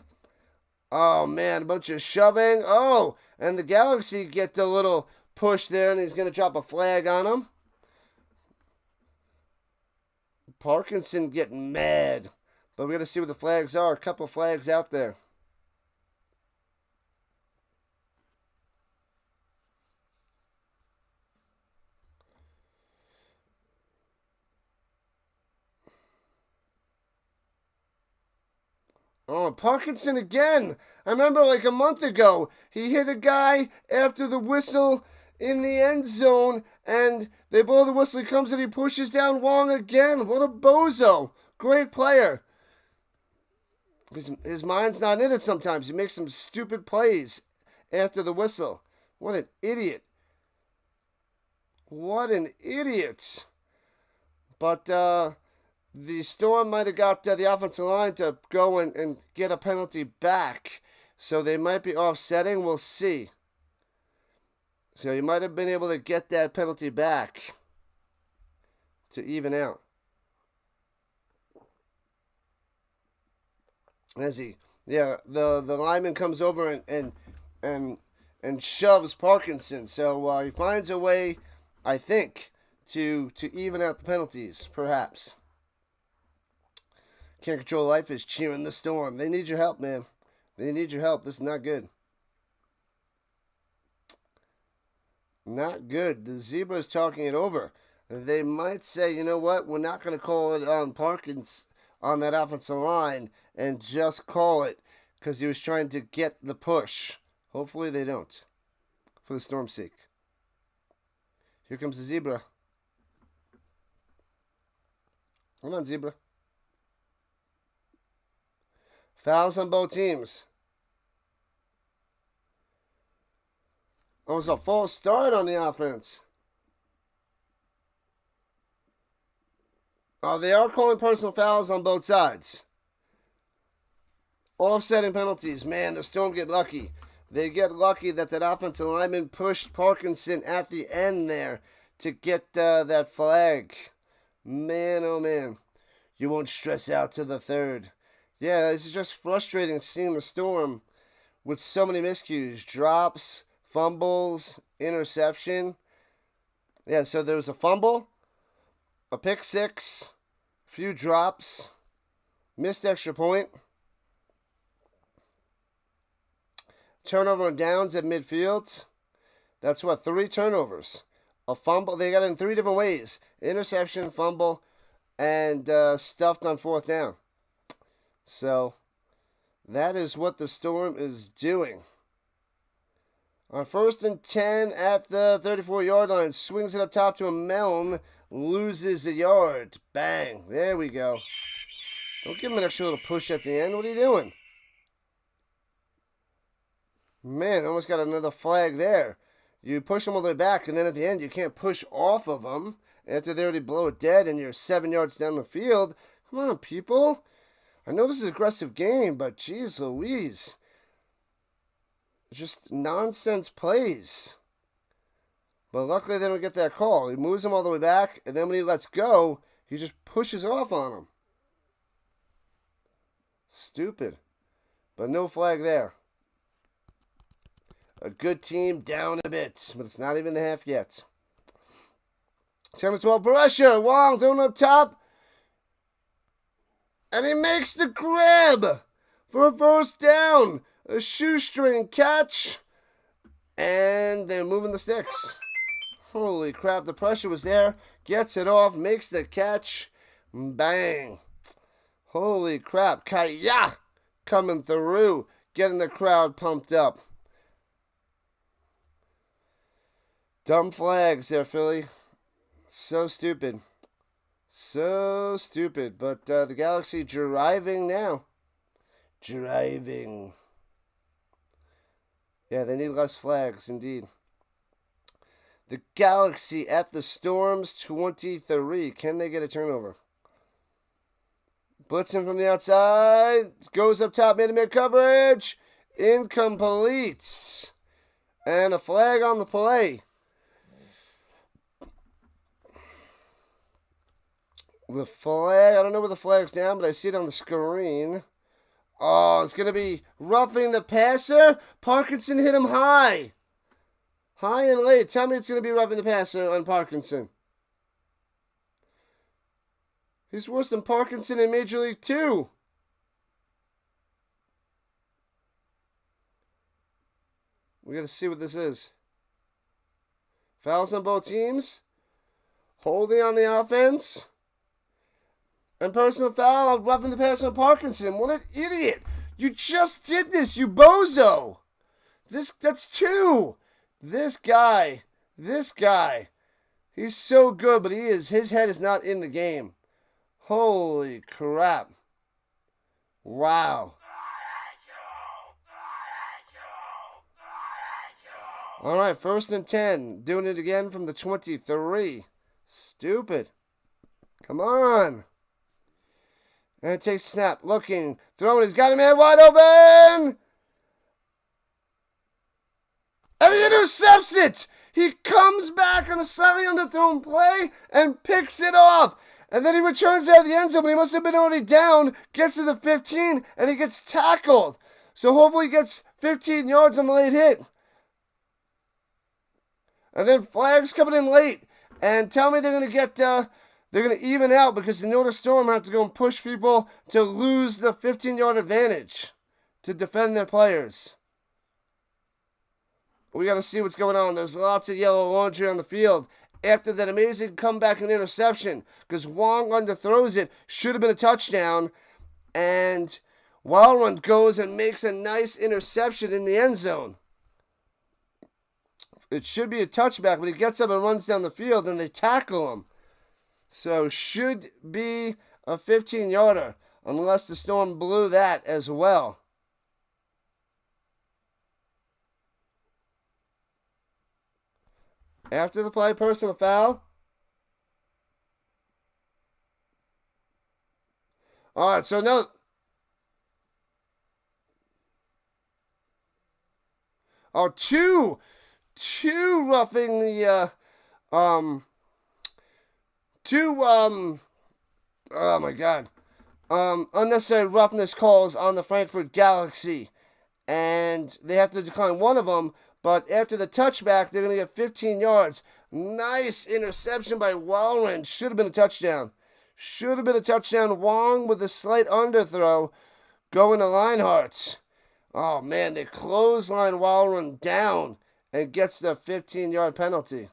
Oh, man, a bunch of shoving. Oh, and the Galaxy get a little push there, and he's going to drop a flag on him. Parkinson getting mad. But we got to see what the flags are. A couple of flags out there. Oh, Parkinson again. I remember like a month ago, he hit a guy after the whistle in the end zone, and they blow the whistle. He comes and he pushes down Wong again. What a bozo. Great player. His mind's not in it sometimes. He makes some stupid plays after the whistle. What an idiot. What an idiot. But, the Storm might have got the offensive line to go and get a penalty back. So they might be offsetting. We'll see. So you might have been able to get that penalty back to even out. The lineman comes over and shoves Parkinson. So he finds a way, I think, to even out the penalties, perhaps. Can't Control Life is cheering the Storm. They need your help, man. They need your help. This is not good. Not good. The Zebra is talking it over. They might say, you know what, we're not going to call it on Parkins on that offensive line and just call it because he was trying to get the push. Hopefully they don't, for the Storm's sake. Here comes the Zebra. Come on, Zebra. Fouls on both teams. Almost a false start on the offense. Oh, they are calling personal fouls on both sides. Offsetting penalties. Man, the Storm get lucky. They get lucky that offensive lineman pushed Parkinson at the end there to get that flag. Man, oh man. You won't stress out to the third. Yeah, it's just frustrating seeing the Storm with so many miscues. Drops, fumbles, interception. Yeah, so there was a fumble, a pick six, a few drops, missed extra point, turnover on downs at midfield. That's what, 3 turnovers. A fumble, they got it in 3 different ways. Interception, fumble, and stuffed on 4th down. So, that is what the Storm is doing. On 1st and 10 at the 34-yard line. Swings it up top to a Meln. Loses a yard. Bang. There we go. Don't give him an extra little push at the end. What are you doing? Man, almost got another flag there. You push them all the way back, and then at the end, you can't push off of them after they already blow it dead and you're 7 yards down the field. Come on, people. I know this is an aggressive game, but geez Louise. Just nonsense plays. But luckily they don't get that call. He moves him all the way back, and then when he lets go, he just pushes off on him. Stupid. But no flag there. A good team down a bit, but it's not even the half yet. 7-12 pressure. Wong throwing up top. And he makes the grab for a first down. A shoestring catch. And they're moving the sticks. Holy crap, the pressure was there. Gets it off, makes the catch. Bang. Holy crap. Kaya coming through. Getting the crowd pumped up. Dumb flags there, Philly. So stupid. So stupid. But the Galaxy driving now. Driving. Yeah, they need less flags, indeed. The Galaxy at the Storm's 23. Can they get a turnover? Blitzing from the outside. Goes up top, man-to-man coverage. Incomplete. And a flag on the play. The flag, I don't know where the flag's down, but I see it on the screen. Oh, it's going to be roughing the passer. Parkinson hit him high. High and late. Tell me it's going to be roughing the passer on Parkinson. He's worse than Parkinson in Major League 2. We got to see what this is. Fouls on both teams. Holding on the offense. And personal foul on roughing the pass on Parkinson. What an idiot. You just did this, you bozo. That's 2. This guy. He's so good, but his head is not in the game. Holy crap. Wow. All right, 1st and 10. Doing it again from the 23. Stupid. Come on. And it takes snap. Looking. Throwing. He's got him in wide open. And he intercepts it. He comes back on a slightly underthrown play and picks it off. And then he returns out of the end zone, but he must have been already down. Gets to the 15, and he gets tackled. So hopefully he gets 15 yards on the late hit. And then flags coming in late. And tell me they're going to get... They're going to even out because the Nordic Storm have to go and push people to lose the 15-yard advantage to defend their players. We got to see what's going on. There's lots of yellow laundry on the field after that amazing comeback and interception because Wong underthrows it. Should have been a touchdown. And Wildrun goes and makes a nice interception in the end zone. It should be a touchback, but he gets up and runs down the field and they tackle him. So should be a 15-yarder unless the Storm blew that as well. After the play, personal foul. All right, so no. Oh, two roughing the oh my God. Unnecessary roughness calls on the Frankfurt Galaxy. And they have to decline one of them. But after the touchback, they're going to get 15 yards. Nice interception by Wallren. Should have been a touchdown. Wong with a slight underthrow going to Leinhardt. Oh, man, they clothesline Wallren down and gets the 15-yard penalty.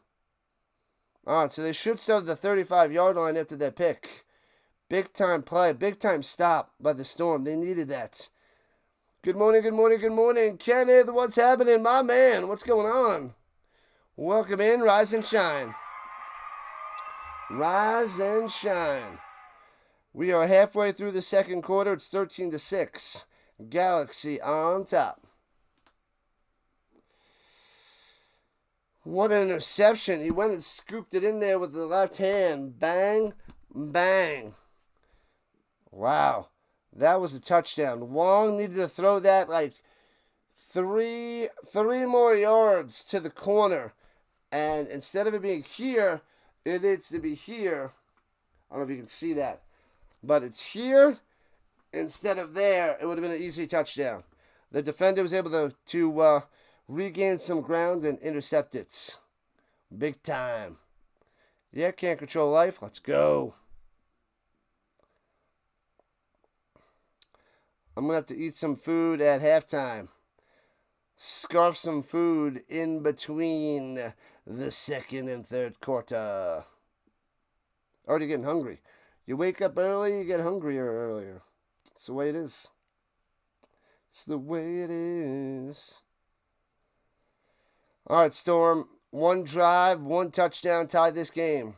All right, so they should start at the 35-yard line after that pick. Big-time play, big-time stop by the Storm. They needed that. Good morning. Kenneth, what's happening, my man? What's going on? Welcome in, rise and shine. We are halfway through the second quarter. It's 13-6. Galaxy on top. What an interception. He went and scooped it in there with the left hand. Bang, bang. Wow. That was a touchdown. Wong needed to throw that like three more yards to the corner. And instead of it being here, it needs to be here. I don't know if you can see that. But it's here instead of there. It would have been an easy touchdown. The defender was able to regain some ground and intercept it. Big time. Yeah, can't control life. Let's go. I'm going to have to eat some food at halftime. Scarf some food in between the second and third quarter. Already getting hungry. You wake up early, you get hungrier earlier. It's the way it is. All right, Storm. One drive, one touchdown tied this game.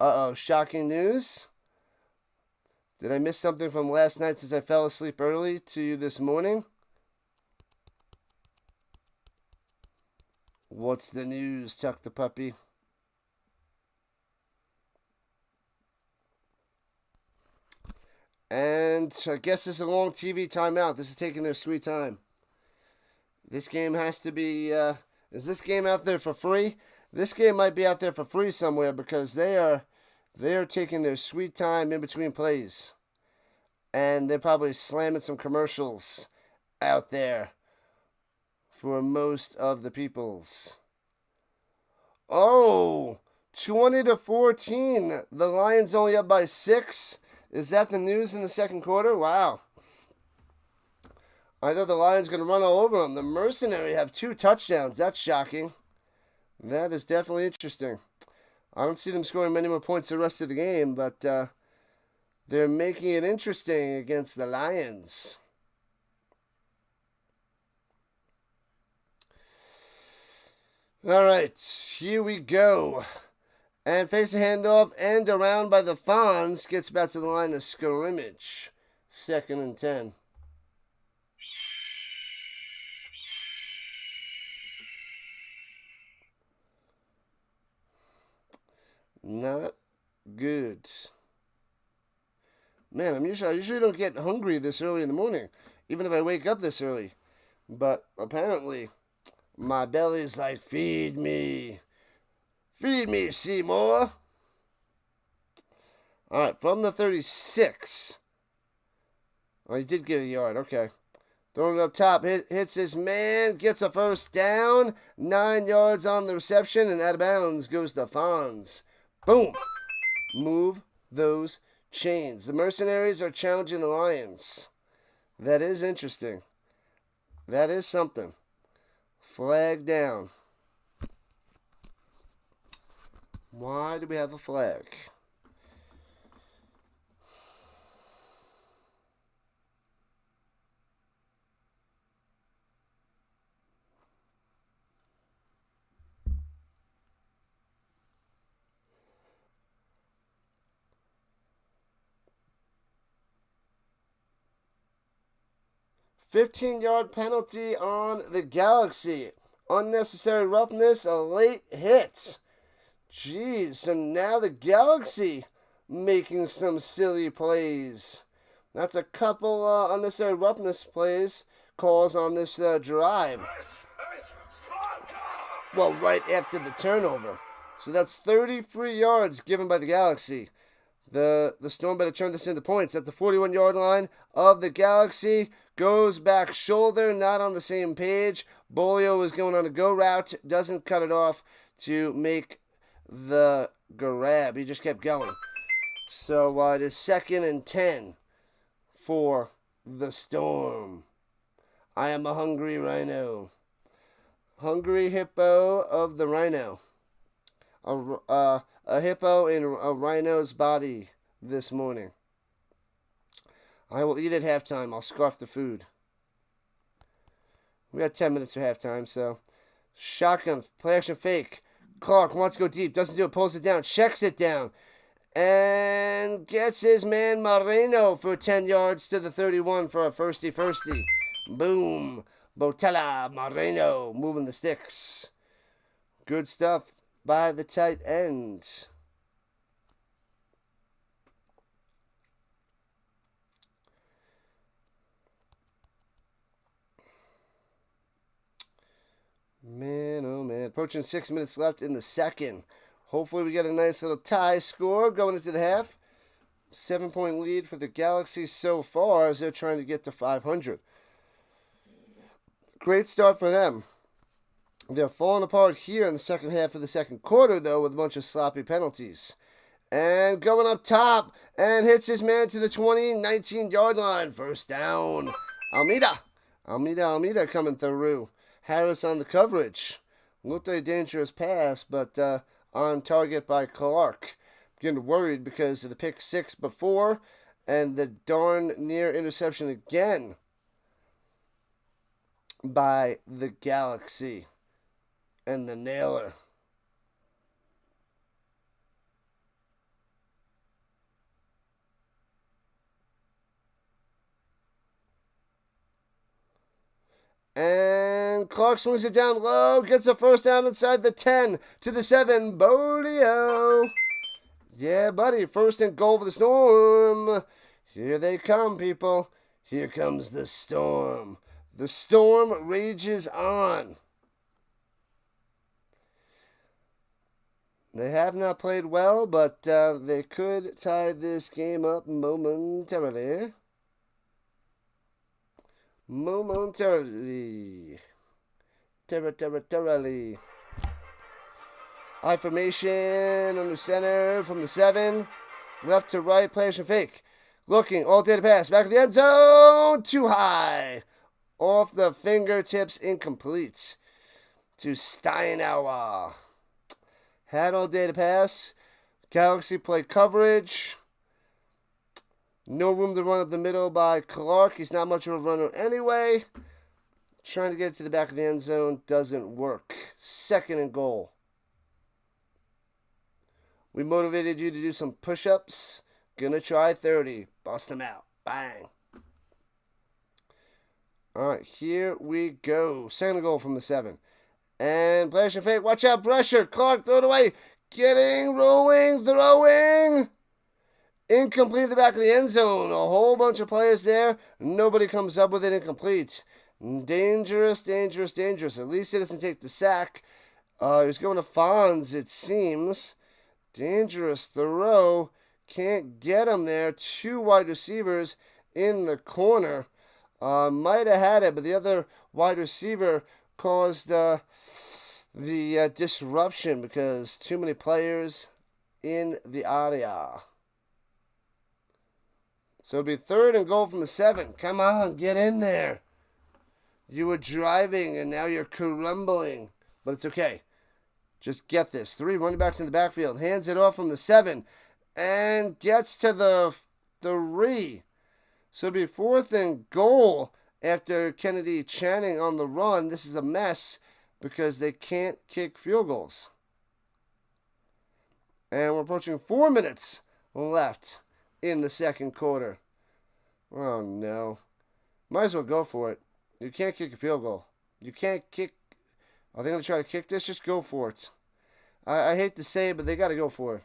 Uh-oh, shocking news. Did I miss something from last night since I fell asleep early to you this morning? What's the news, Tuck the puppy? And I guess this is a long TV timeout. This is taking their sweet time. This game has to be, is this game out there for free? This game might be out there for free somewhere because they are taking their sweet time in between plays. And they're probably slamming some commercials out there for most of the peoples. Oh, 20-14. The Lions only up by 6. Is that the news in the second quarter? Wow. I thought the Lions were going to run all over them. The Mercenary have 2 touchdowns. That's shocking. That is definitely interesting. I don't see them scoring many more points the rest of the game, but they're making it interesting against the Lions. All right, here we go. And face a handoff and around by the Fonz. Gets back to the line of scrimmage. 2nd and 10. Not good. Man, I usually don't get hungry this early in the morning, even if I wake up this early. But apparently, my belly's like, feed me. Feed me, Seymour. All right, from the 36. Oh, he did get a yard. Okay. Throwing it up top. Hits his man. Gets a first down. 9 yards on the reception. And out of bounds goes the Fonz. Boom. Move those chains. The Mercenaries are challenging the Lions. That is interesting. That is something. Flag down. Why do we have a flag? $15-yard penalty on the Galaxy. Unnecessary roughness, a late hit. Jeez, so now the Galaxy making some silly plays. That's a couple unnecessary roughness plays, calls on this drive. Well, right after the turnover. So that's 33 yards given by the Galaxy. The Storm better turn this into points. At the 41-yard line of the Galaxy. Goes back shoulder, not on the same page. Bolio is going on a go route. Doesn't cut it off to make the grab. He just kept going. So it is 2nd and 10 for the Storm. I am a hungry rhino. Hungry hippo of the rhino. A hippo in a rhino's body this morning. I will eat at halftime. I'll scarf the food. We got 10 minutes for halftime, so. Shotgun, play action fake. Clark wants to go deep, doesn't do it, pulls it down, checks it down, and gets his man Moreno for 10 yards to the 31 for a firsty. Boom. Botella Moreno moving the sticks. Good stuff by the tight end. Man, oh man. Approaching 6 minutes left in the second. Hopefully we get a nice little tie score going into the half. 7-point lead for the Galaxy so far as they're trying to get to 500. Great start for them. They're falling apart here in the second half of the second quarter, though, with a bunch of sloppy penalties. And going up top, and hits his man to the 19-yard line. First down. Almeida coming through. Harris on the coverage. Looked like a dangerous pass, but on target by Clark. Getting worried because of the pick 6 before, and the darn near interception again by the Galaxy. And the nailer. And Clark swings it down low, gets a first down inside the 10 to the 7. Bolio. Yeah, buddy, 1st and goal for the Storm. Here they come, people. Here comes the Storm. The Storm rages on. They have not played well, but they could tie this game up momentarily. Momentarily. Territorially. I formation under center from the 7. Left to right, play action fake. Looking, all day to pass. Back of the end zone. Too high. Off the fingertips, incomplete. To Steinauer. Had all day to pass. Galaxy play coverage. No room to run up the middle by Clark. He's not much of a runner anyway. Trying to get to the back of the end zone doesn't work. 2nd and goal. We motivated you to do some push-ups. Gonna try 30. Bust them out. Bang. All right, here we go. 2nd and goal from the 7. And pressure fake. Watch out, pressure. Clark, throw it away. Getting, rolling, throwing. Incomplete at the back of the end zone. A whole bunch of players there. Nobody comes up with it. Incomplete. Dangerous, dangerous, dangerous. At least he doesn't take the sack. He was going to Fonz, it seems. Dangerous throw. Can't get him there. 2 wide receivers in the corner. Might have had it, but the other wide receiver caused the disruption because too many players in the area. So it'll be 3rd and goal from the 7. Come on, get in there. You were driving and now you're crumbling. But it's okay. Just get this. 3 running backs in the backfield. Hands it off from the 7. And gets to the 3. So it'll be 4th and goal after Kennedy Channing on the run. This is a mess because they can't kick field goals. And we're approaching 4 minutes left in the 2nd quarter. Oh, no. Might as well go for it. You can't kick a field goal. You can't kick. Are they going to try to kick this? Just go for it. I hate to say it, but they got to go for it.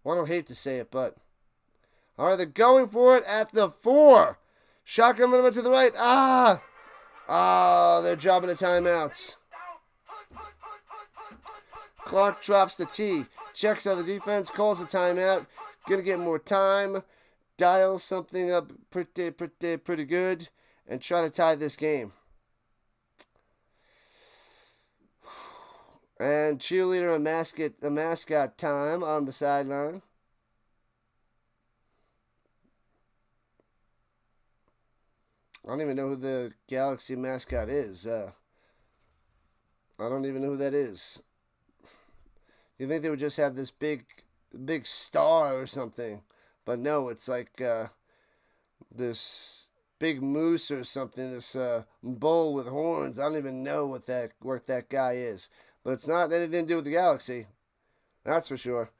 Well, I don't hate to say it, but. All right, they're going for it at the 4. Shotgun running to the right. They're dropping the timeouts. Clark drops the T. Checks out the defense. Calls a timeout. Going to get more time. Dial something up pretty good. And try to tie this game. And cheerleader and mascot time on the sideline. I don't even know who the Galaxy mascot is. I don't even know who that is. You think they would just have this big star or something. But no, it's like this big moose or something, this bull with horns. I don't even know what that guy is. But it's not anything to do with the Galaxy. That's for sure.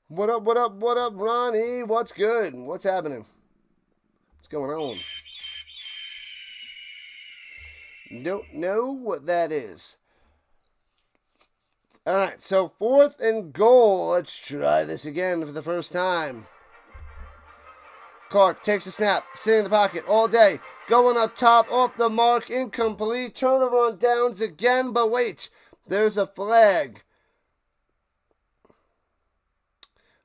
What up, Ronnie? What's good? What's happening? What's going on? Don't know what that is. All right, so 4th and goal. Let's try this again for the first time. Clark takes a snap, sitting in the pocket all day, going up top, off the mark, incomplete. Turnover on downs again, but wait, there's a flag.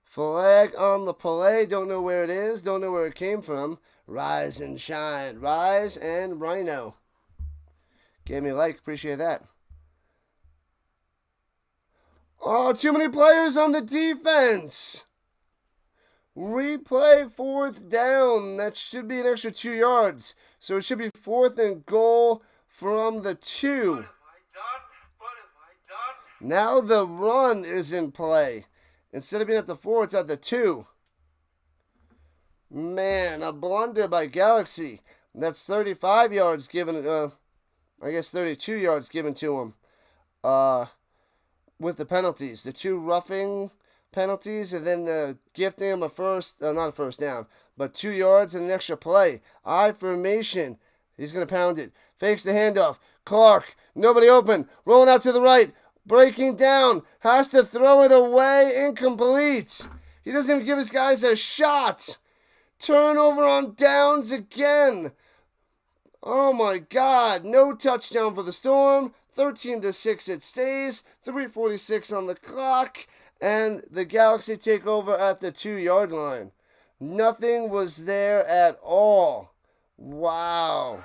Flag on the play. Don't know where it is. Don't know where it came from. Rise and shine. Rise and Rhino. Gave me a like. Appreciate that. Oh, too many players on the defense. Replay 4th down. That should be an extra 2 yards. So it should be 4th and goal from the 2. What have I done? Now the run is in play. Instead of being at the 4, it's at the 2. Man, a blunder by Galaxy. That's 35 yards given, I guess 32 yards given to him. With the penalties. The 2 roughing penalties, and then gifting him not a first down, but 2 yards and an extra play. I formation. He's going to pound it. Fakes the handoff. Clark, nobody open. Rolling out to the right. Breaking down. Has to throw it away. Incomplete. He doesn't even give his guys a shot. Turnover on downs again. Oh my God, no touchdown for the Storm. 13-6 it stays. 3:46 on the clock. And the Galaxy take over at the 2-yard line. Nothing was there at all. Wow.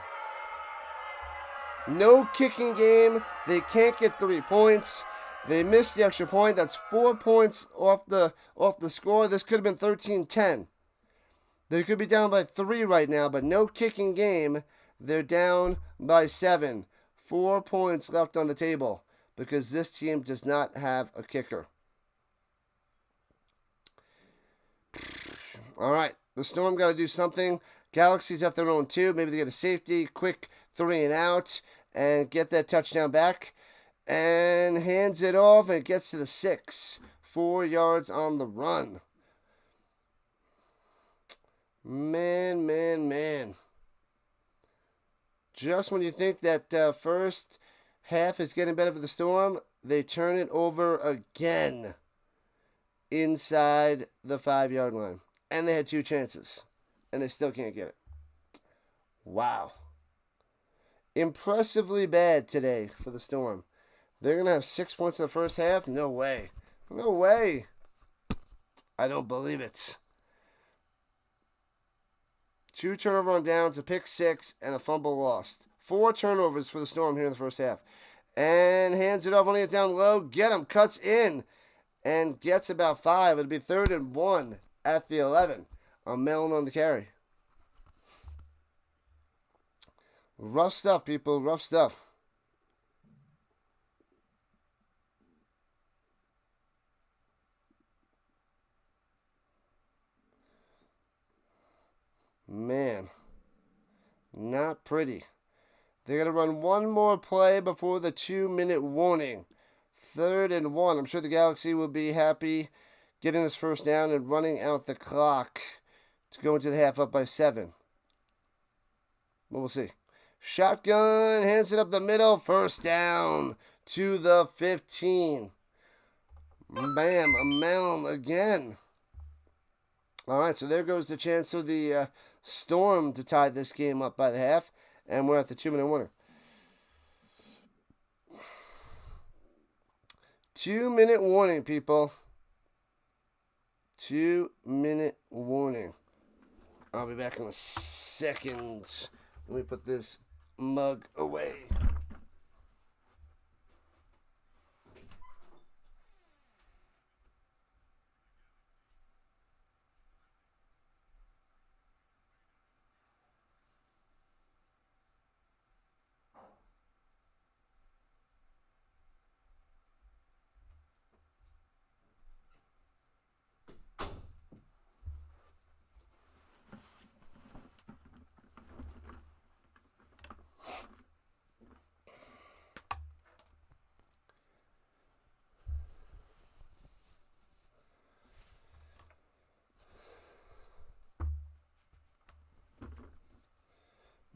No kicking game. They can't get 3 points. They missed the extra point. That's 4 points off the score. This could have been 13-10. They could be down by 3 right now, but no kicking game. They're down by 7. 4 points left on the table because this team does not have a kicker. All right, the Storm got to do something. Galaxy's at their own 2. Maybe they get a safety, quick 3 and out, and get that touchdown back. And hands it off and gets to the 6. 4 yards on the run. Man. Just when you think that first half is getting better for the Storm, they turn it over again inside the 5-yard line. And they had 2 chances, and they still can't get it. Wow. Impressively bad today for the Storm. They're going to have 6 points in the first half? No way. No way. I don't believe it. 2 turnover on downs, a pick 6, and a fumble lost. 4 turnovers for the Storm here in the first half. And hands it off, only it down low. Get him, cuts in, and gets about 5. It'll be 3rd and 1 at the 11. I'm Mellon on the carry. Rough stuff, people. Rough stuff. Man, not pretty. They're going to run one more play before the 2-minute warning. 3rd and 1. I'm sure the Galaxy will be happy getting this first down and running out the clock to go into the half up by 7. But we'll see. Shotgun, hands it up the middle. First down to the 15. Bam, a mound again. All right, so there goes the chance for the Storm to tie this game up by the half, and we're at the 2-minute warning. 2-minute warning, people. 2-minute warning. I'll be back in a second. Let me put this mug away.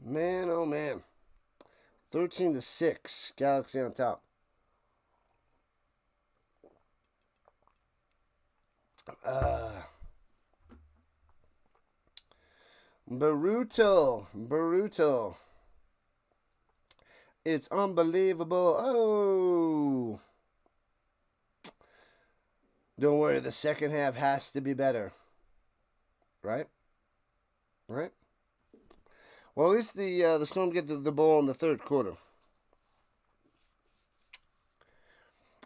Man, oh man. 13-6. Galaxy on top. Brutal. It's unbelievable. Oh. Don't worry, the second half has to be better. Right? Well, at least the Storm get the ball in the third quarter.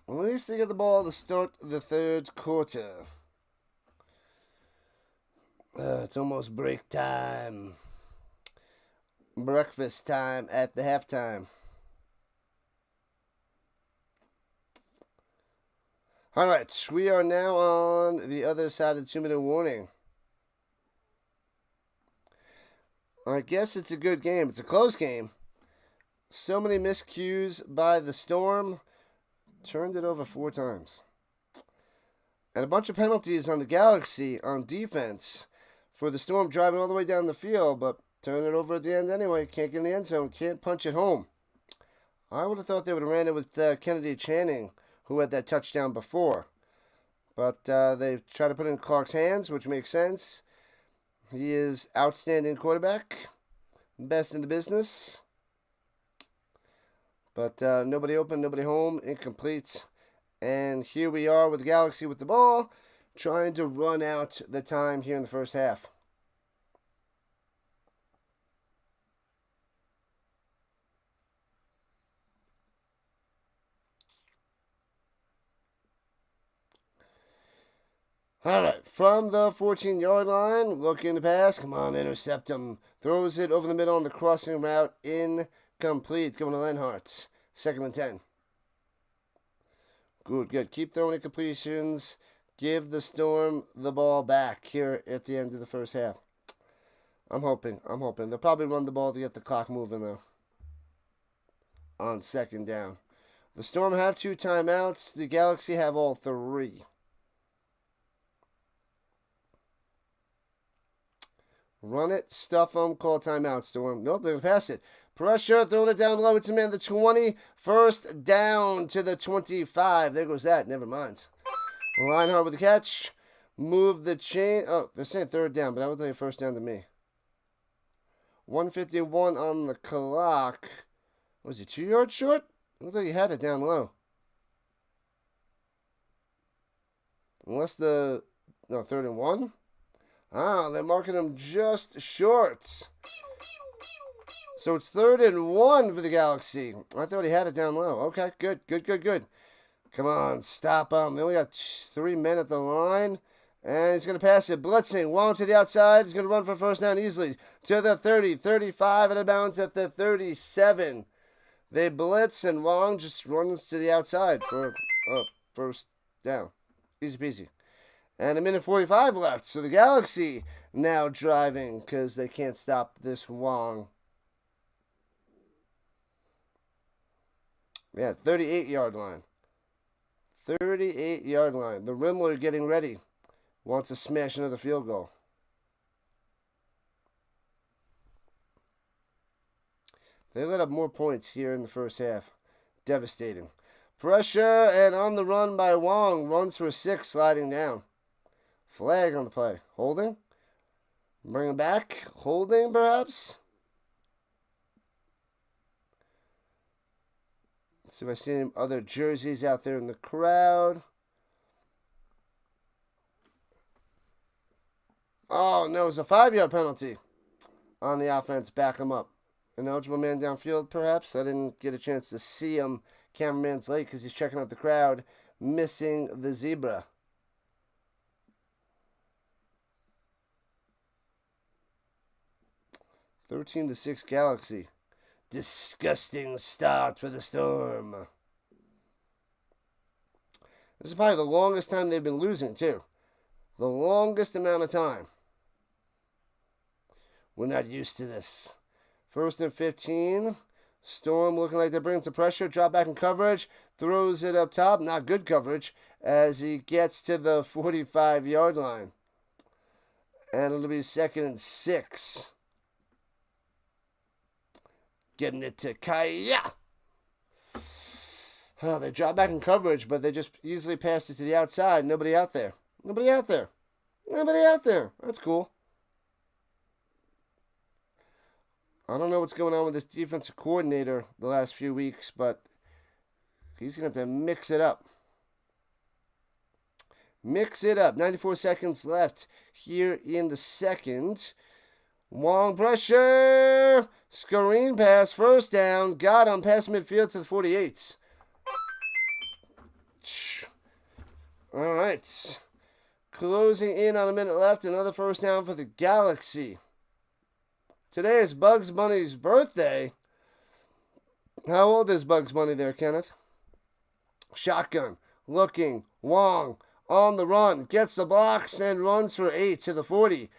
At least they get the ball to start the third quarter. It's almost break time. Breakfast time at the halftime. All right, we are now on the other side of the 2-minute warning. I guess it's a good game. It's a close game. So many miscues by the Storm. Turned it over 4 times. And a bunch of penalties on the Galaxy on defense for the Storm driving all the way down the field, but turn it over at the end anyway. Can't get in the end zone. Can't punch it home. I would have thought they would have ran it with Kennedy Channing, who had that touchdown before. But they tried to put it in Clark's hands, which makes sense. He is outstanding quarterback. best in the business. But nobody open, nobody home, incomplete. And here we are with the Galaxy with the ball, trying to run out the time here in the first half. All right, from the 14-yard line, looking to pass. Come on, intercept him. Throws it over the middle on the crossing route. Incomplete. Going to Lenhart. 2nd and 10. Good. Keep throwing incompletions. Give the Storm the ball back here at the end of the first half. I'm hoping. They'll probably run the ball to get the clock moving, though. On 2nd down. The Storm have 2 timeouts. The Galaxy have all 3. Run it, stuff them, call timeout, Storm. Nope, they're going to pass it. Pressure, throwing it down low. It's a man, the 20. First down to the 25. There goes that. Never mind. Reinhardt with the catch. Move the chain. Oh, they're saying 3rd down, but that would tell you 1st down to me. 151 on the clock. Was he 2 yards short? It looked like he had it down low. Unless the... No, 3rd and 1? Ah, they're marking him just short. So it's 3rd and 1 for the Galaxy. I thought he had it down low. Okay, good. Come on, stop him. They only got 3 men at the line. And he's going to pass it. Blitzing, long to the outside. He's going to run for 1st down easily. To the 30, 35, and a bounce at the 37. They blitz, and Wong just runs to the outside for 1st down. Easy peasy. And 1:45 left. So the Galaxy now driving because they can't stop this Wong. Yeah, 38-yard line. 38-yard line. The Rimmler getting ready. Wants to smash another field goal. They let up more points here in the first half. Devastating. Pressure and on the run by Wong. Runs for 6, sliding down. Flag on the play. Holding. Bring him back. Holding, perhaps. Let's see if I see any other jerseys out there in the crowd. Oh, no, it's a 5-yard penalty on the offense. Back him up. An eligible man downfield, perhaps. I didn't get a chance to see him. Cameraman's late because he's checking out the crowd. Missing the zebra. 13-6 Galaxy. Disgusting start for the Storm. This is probably the longest time they've been losing, too. The longest amount of time. We're not used to this. 1st and 15. Storm looking like they're bringing some pressure. Drop back in coverage. Throws it up top. Not good coverage as he gets to the 45-yard line. And it'll be 2nd and 6. Getting it to Kaya. Oh, they drop back in coverage, but they just easily passed it to the outside. Nobody out there. That's cool. I don't know what's going on with this defensive coordinator the last few weeks, but he's going to have to mix it up. 94 seconds left here in the second. Wong pressure. Screen pass. 1st down. Got him past midfield to the 48. All right. Closing in on a minute left. Another 1st down for the Galaxy. Today is Bugs Bunny's birthday. How old is Bugs Bunny there, Kenneth? Shotgun. Looking. Wong on the run. Gets the blocks and runs for 8 to the 40.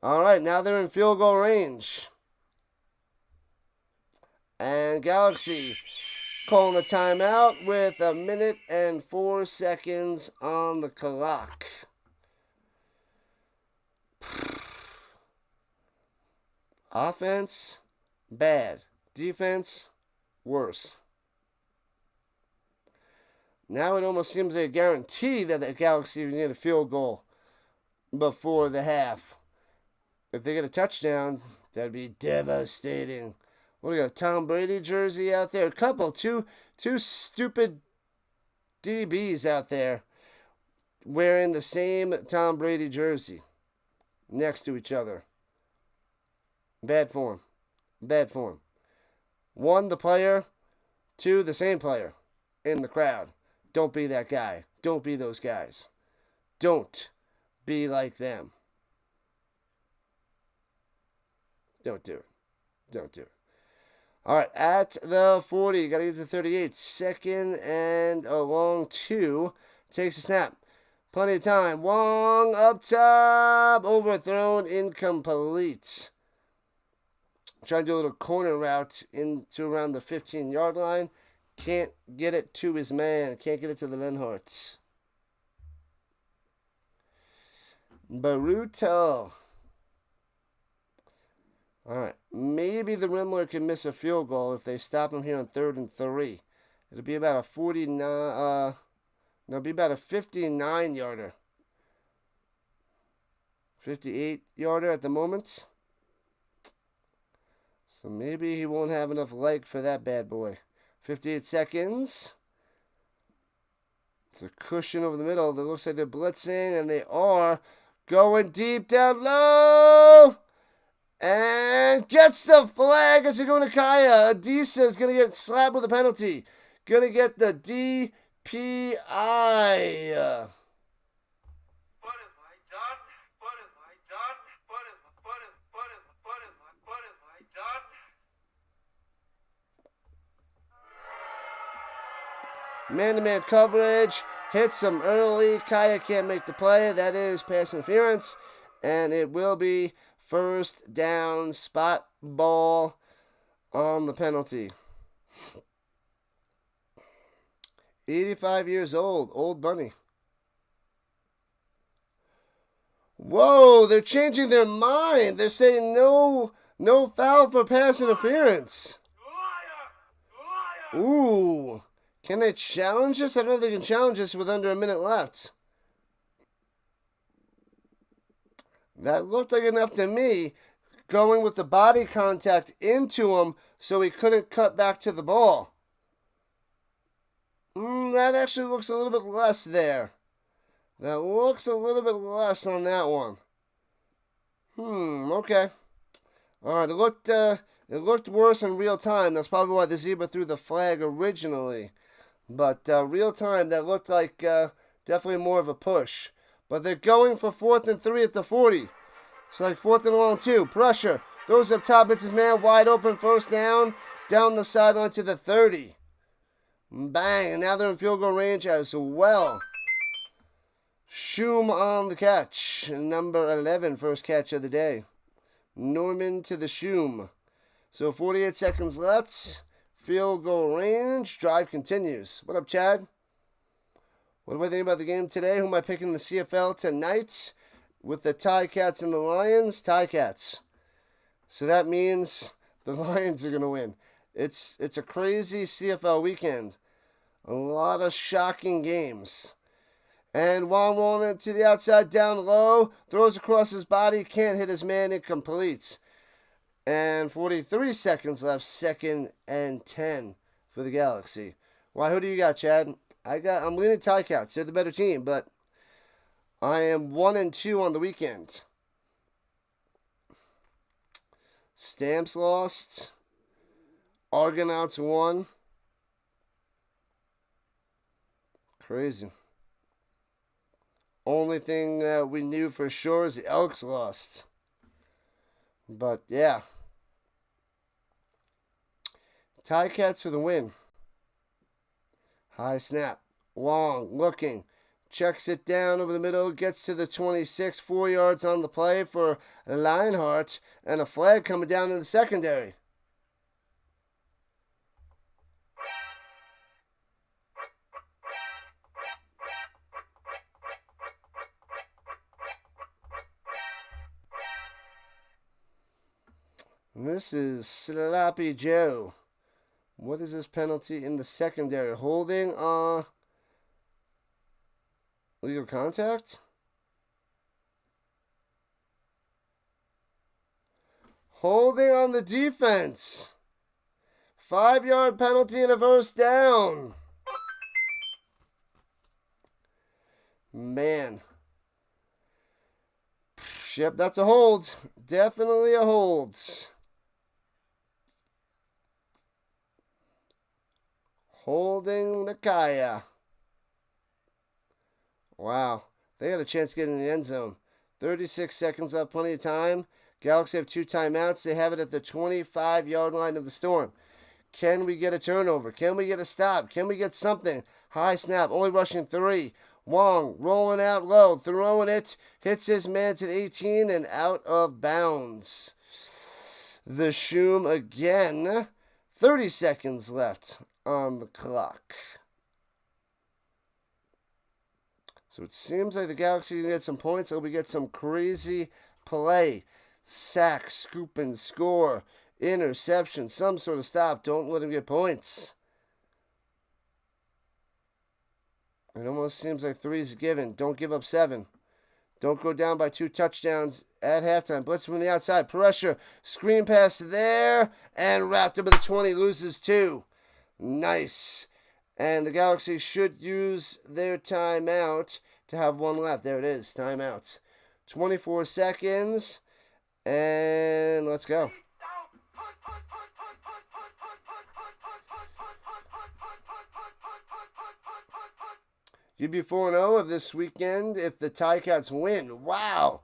All right, now they're in field goal range. And Galaxy calling a timeout with 1 minute and 4 seconds on the clock. Offense, bad. Defense, worse. Now it almost seems like a guarantee that the Galaxy will get a field goal before the half. If they get a touchdown, That'd be devastating. What do we got? A Tom Brady jersey out there. A couple, two stupid DBs out there wearing the same Tom Brady jersey next to each other. Bad form. Bad form. One, the player. Two, the same player in the crowd. Don't be that guy. Don't be those guys. Don't be like them. Don't do it. Don't do it. All right, at the 40, got to get to 38. Second and a long 2. Takes a snap. Plenty of time. Wong up top. Overthrown. Incomplete. Trying to do a little corner route into around the 15-yard line. Can't get it to his man. Can't get it to the Lenharts. Baruto. All right. Maybe the Rimmler can miss a field goal if they stop him here on 3rd and 3. It'll be about a 59-yarder. 58-yarder at the moment. So maybe he won't have enough leg for that bad boy. 58 seconds. It's a cushion over the middle. It looks like they're blitzing, and they are going deep down low. And gets the flag as they're going to Kaya. Adisa is going to get slapped with a penalty. Going to get the DPI. What have I done? What have I done? What have I done? Man-to-man coverage. Hits him early. Kaya can't make the play. That is pass interference. And it will be first down, spot ball on the penalty. 85 years old, old bunny. Whoa, they're changing their mind. They're saying no foul for pass interference. Liar! Ooh, can they challenge this? I don't know if they can challenge this with under a minute left. That looked like enough to me, going with the body contact into him so he couldn't cut back to the ball. That actually looks a little bit less there. That looks a little bit less on that one. Okay. All right, it looked worse in real time. That's probably why the zebra threw the flag originally. But real time, that looked like definitely more of a push. But they're going for 4th and 3 at the 40. It's like 4th and long 2. Pressure. Throws up top. It's his man wide open. First down. Down the sideline to the 30. Bang. And now they're in field goal range as well. Shum on the catch. Number 11. First catch of the day. Norman to the Shum. So 48 seconds left. Field goal range. Drive continues. What up, Chad? What do I think about the game today? Who am I picking in the CFL tonight? With the Ticats and the Lions? Ticats. So that means the Lions are going to win. It's a crazy CFL weekend. A lot of shocking games. And Juan rolling it to the outside down low. Throws across his body. Can't hit his man. Incomplete. And 43 seconds left. 2nd and 10 for the Galaxy. Why, who do you got, Chad? I'm leaning Ticats. They're the better team, but I am 1-2 on the weekend. Stamps lost. Argonauts won. Crazy. Only thing we knew for sure is the Elks lost. But yeah. Ticats for the win. High snap. Long. Looking. Checks it down over the middle. Gets to the 26. 4 yards on the play for Lionheart. And a flag coming down in the secondary. And this is Sloppy Joe. What is this penalty in the secondary? Holding legal contact? Holding on the defense. 5-yard penalty and a first down. Man. Yep, that's a hold. Definitely a hold. Holding Nakaya. Wow. They had a chance to get in the end zone. 36 seconds left, plenty of time. Galaxy have 2 timeouts. They have it at the 25-yard line of the Storm. Can we get a turnover? Can we get a stop? Can we get something? High snap, only rushing 3. Wong rolling out low, throwing it. Hits his man to the 18 and out of bounds. The Shoom again. 30 seconds left on the clock. So it seems like the Galaxy can get some points. So we get some crazy play. Sack, scoop, and score. Interception, some sort of stop. Don't let him get points. It almost seems like 3 is given. Don't give up 7. Don't go down by 2 touchdowns at halftime. Blitz from the outside. Pressure. Screen pass there. And wrapped up at the 20. Loses 2. Nice. And the Galaxy should use their timeout to have 1 left. There it is. Timeouts. 24 seconds. And let's go. You'd be 4-0 of this weekend if the Ticats win. Wow.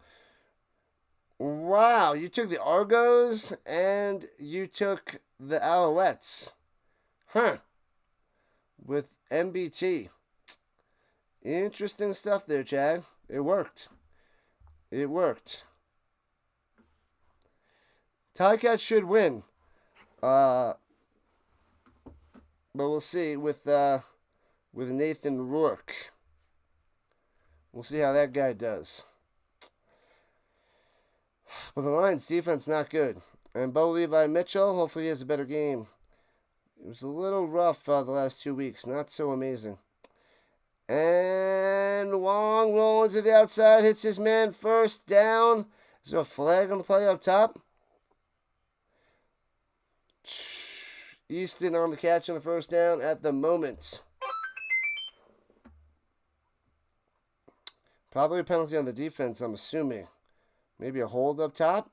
Wow. You took the Argos and you took the Alouettes. Huh. With MBT. Interesting stuff there, Chad. It worked. It worked. Ticats should win. But we'll see with Nathan Rourke. We'll see how that guy does. But the Lions' defense not good. And Bo Levi Mitchell, hopefully he has a better game. It was a little rough the last 2 weeks. Not so amazing. And Wong rolling to the outside. Hits his man. First down. Is there a flag on the play up top? Easton on the catch on the first down at the moment. Probably a penalty on the defense, I'm assuming. Maybe a hold up top.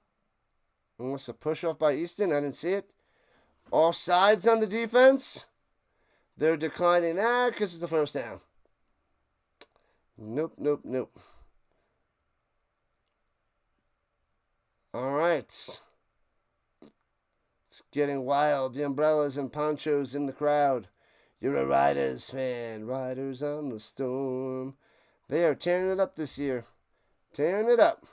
Unless a push off by Easton. I didn't see it. Offsides on the defense. They're declining that because it's the first down. Nope, nope, nope. All right. It's getting wild. The umbrellas and ponchos in the crowd. You're a Riders fan. Riders on the Storm. They are tearing it up this year. Tearing it up.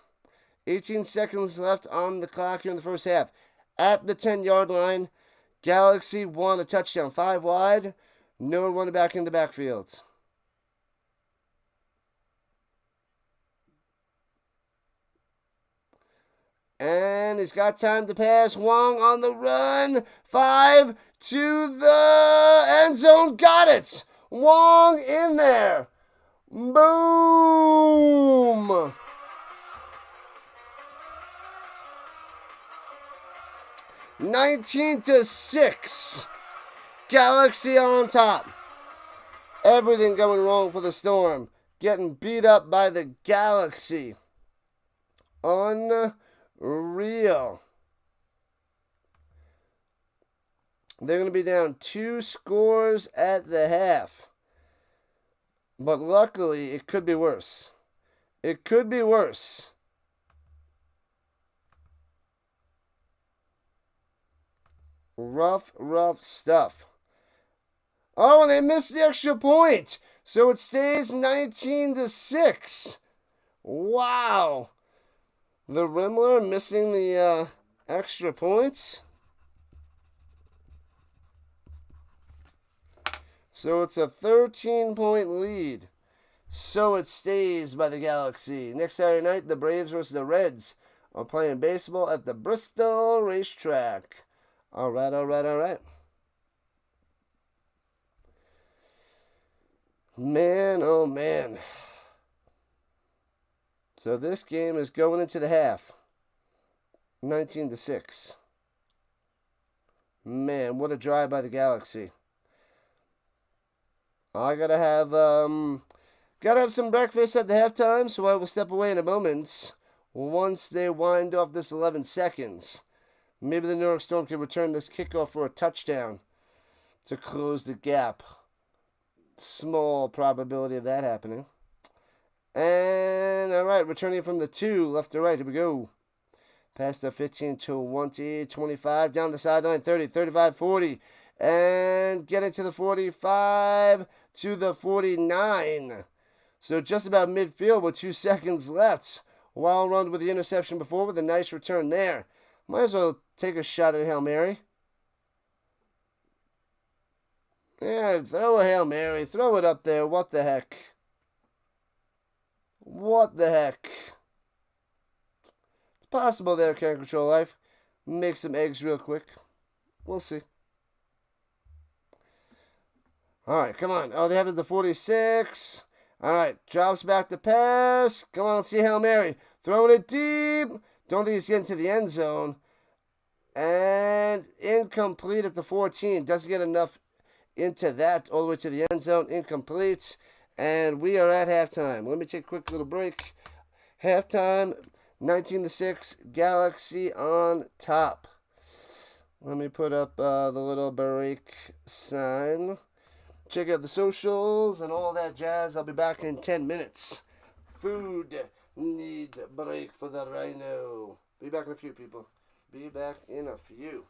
18 seconds left on the clock here in the first half. At the 10-yard line, Galaxy won a touchdown. 5 wide. No one running back in the backfield. And he's got time to pass. Wong on the run. 5 to the end zone. Got it. Wong in there. Boom. 19-6. Galaxy on top. Everything going wrong for the Storm. Getting beat up by the Galaxy. Unreal. They're going to be down 2 scores at the half. But luckily, it could be worse. It could be worse. Rough stuff. Oh, and they missed the extra point. So it stays 19-6. Wow. The Rimmler missing the extra points. So it's a 13-point lead. So it stays by the Galaxy. Next Saturday night, the Braves versus the Reds are playing baseball at the Bristol Racetrack. All right. Man, oh man. So this game is going into the half. 19-6. Man, what a drive by the Galaxy. I gotta have some breakfast at the halftime, so I will step away in a moment once they wind off this 11 seconds. Maybe the Nordic Storm can return this kickoff for a touchdown to close the gap. Small probability of that happening. And, all right, returning from the 2, left to right. Here we go. Past the 15, 20, 25, down the sideline, 30, 35, 40. And getting to the 45, to the 49. So just about midfield with 2 seconds left. Wild run with the interception before with a nice return there. Might as well take a shot at Hail Mary. Yeah, throw a Hail Mary. Throw it up there. What the heck? What the heck? It's possible there, Can Control Life. Make some eggs real quick. We'll see. All right, come on. Oh, they have it at the 46. All right, drops back to pass. Come on, see Hail Mary. Throwing it deep. Don't think he's getting to the end zone. And incomplete at the 14. Doesn't get enough into that all the way to the end zone. Incomplete. And we are at halftime. Let me take a quick little break. Halftime, 19-6, Galaxy on top. Let me put up the little break sign. Check out the socials and all that jazz. I'll be back in 10 minutes. Food need break for the Rhino. Be back in a few, people. Be back in a few.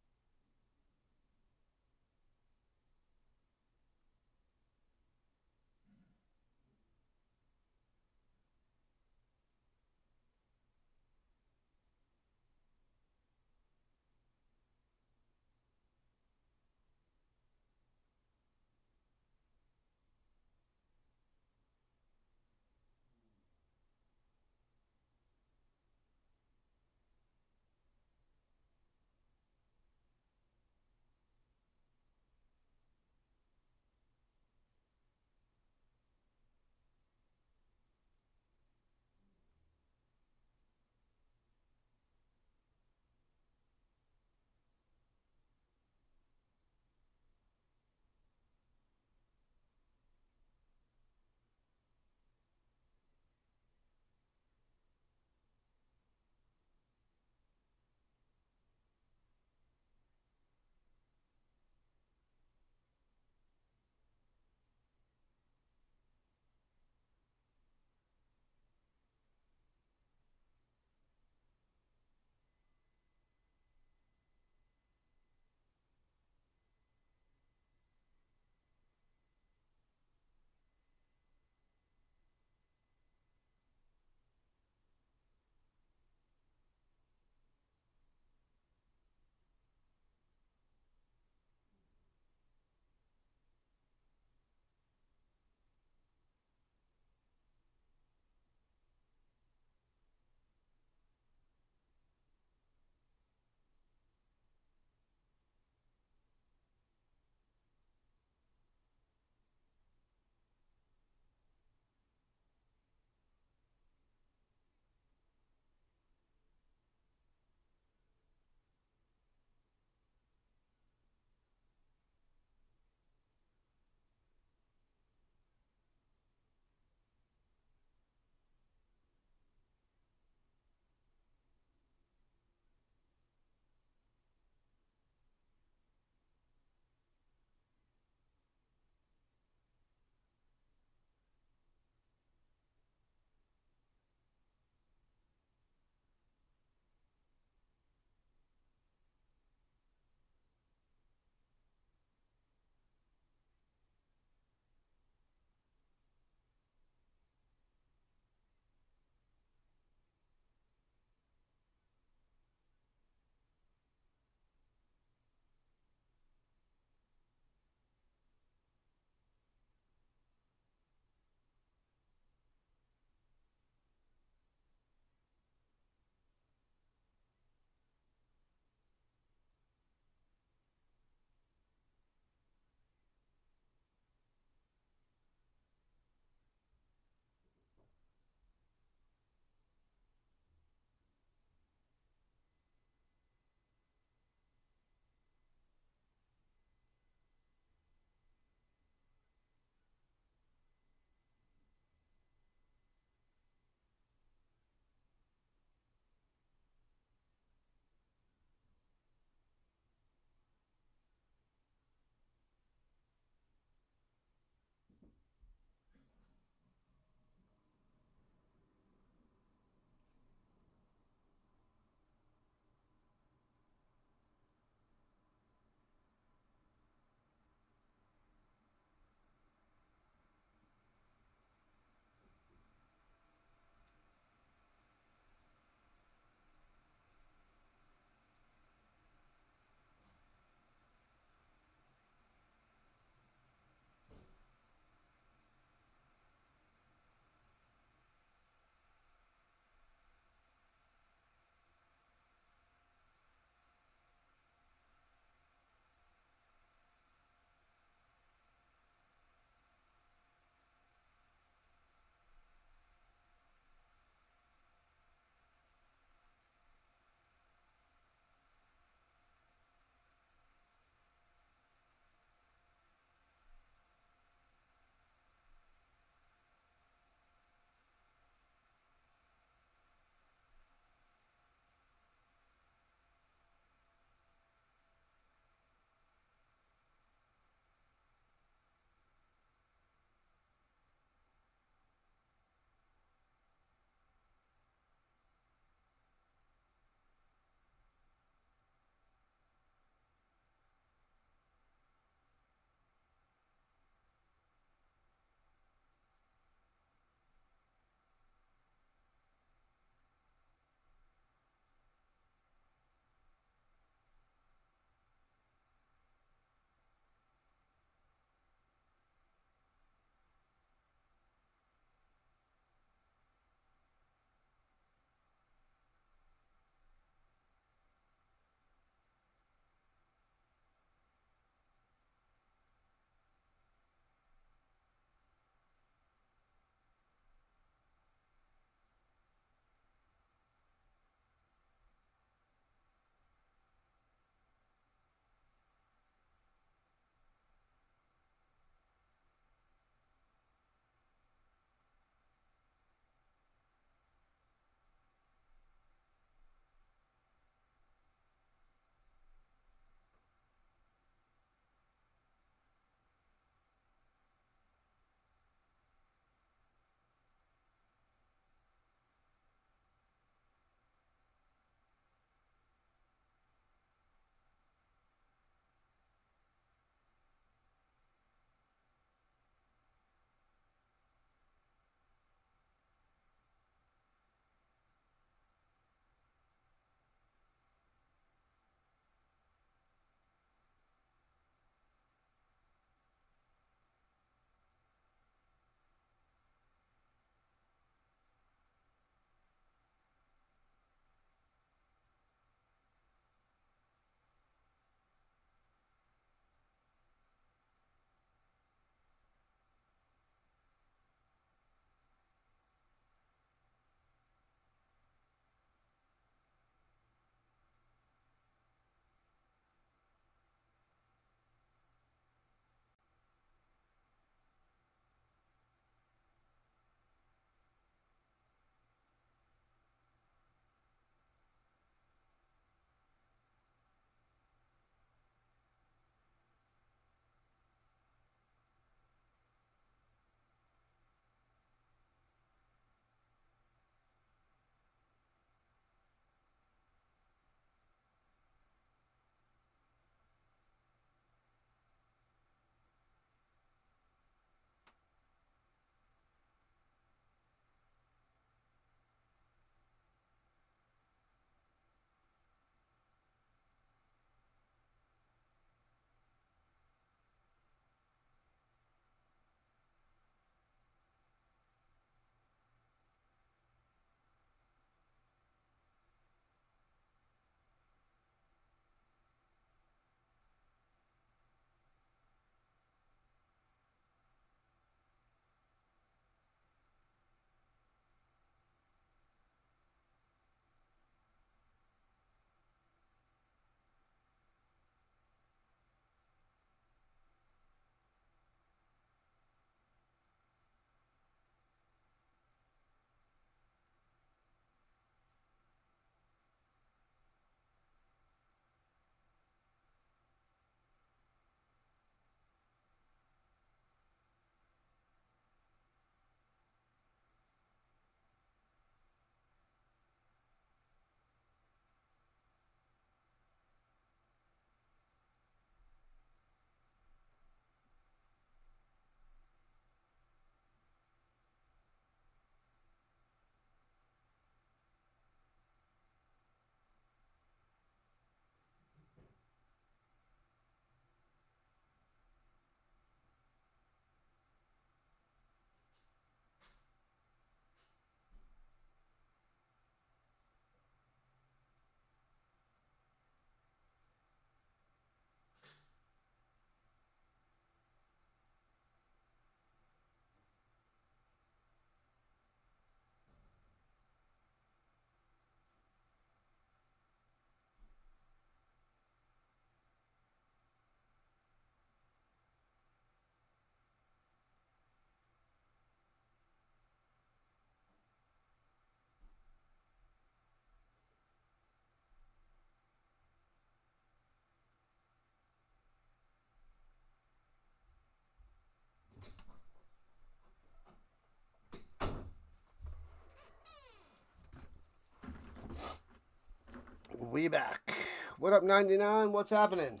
We back. What up, 99? What's happening?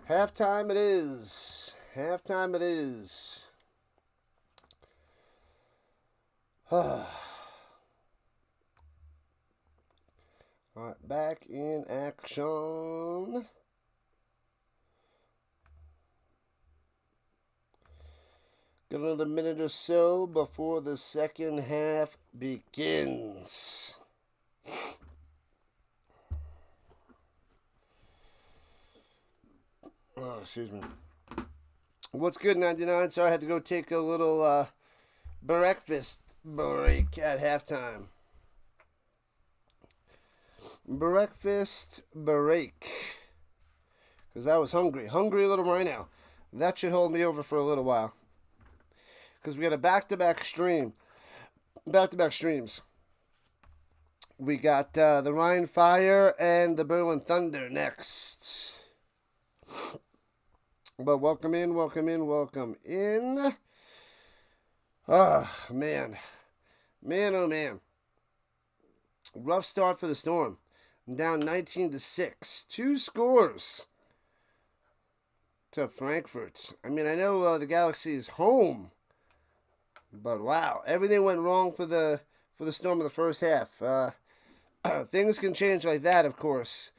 Halftime it is. Halftime it is. All right, back in action. Got another minute or so before the second half begins. Oh, excuse me. What's good, 99? So I had to go take a little breakfast break at halftime. Breakfast break. Because I was hungry. Hungry little Rhino. That should hold me over for a little while. Because we got a back-to-back stream. Back-to-back streams. We got the Rhine Fire and the Berlin Thunder next. But welcome in, welcome in, welcome in. Oh, man. Man, oh, man. Rough start for the Storm. Down 19-6. 2 scores to Frankfurt. I mean, I know the Galaxy is home. But, wow. Everything went wrong for the Storm in the first half. Things can change like that, of course.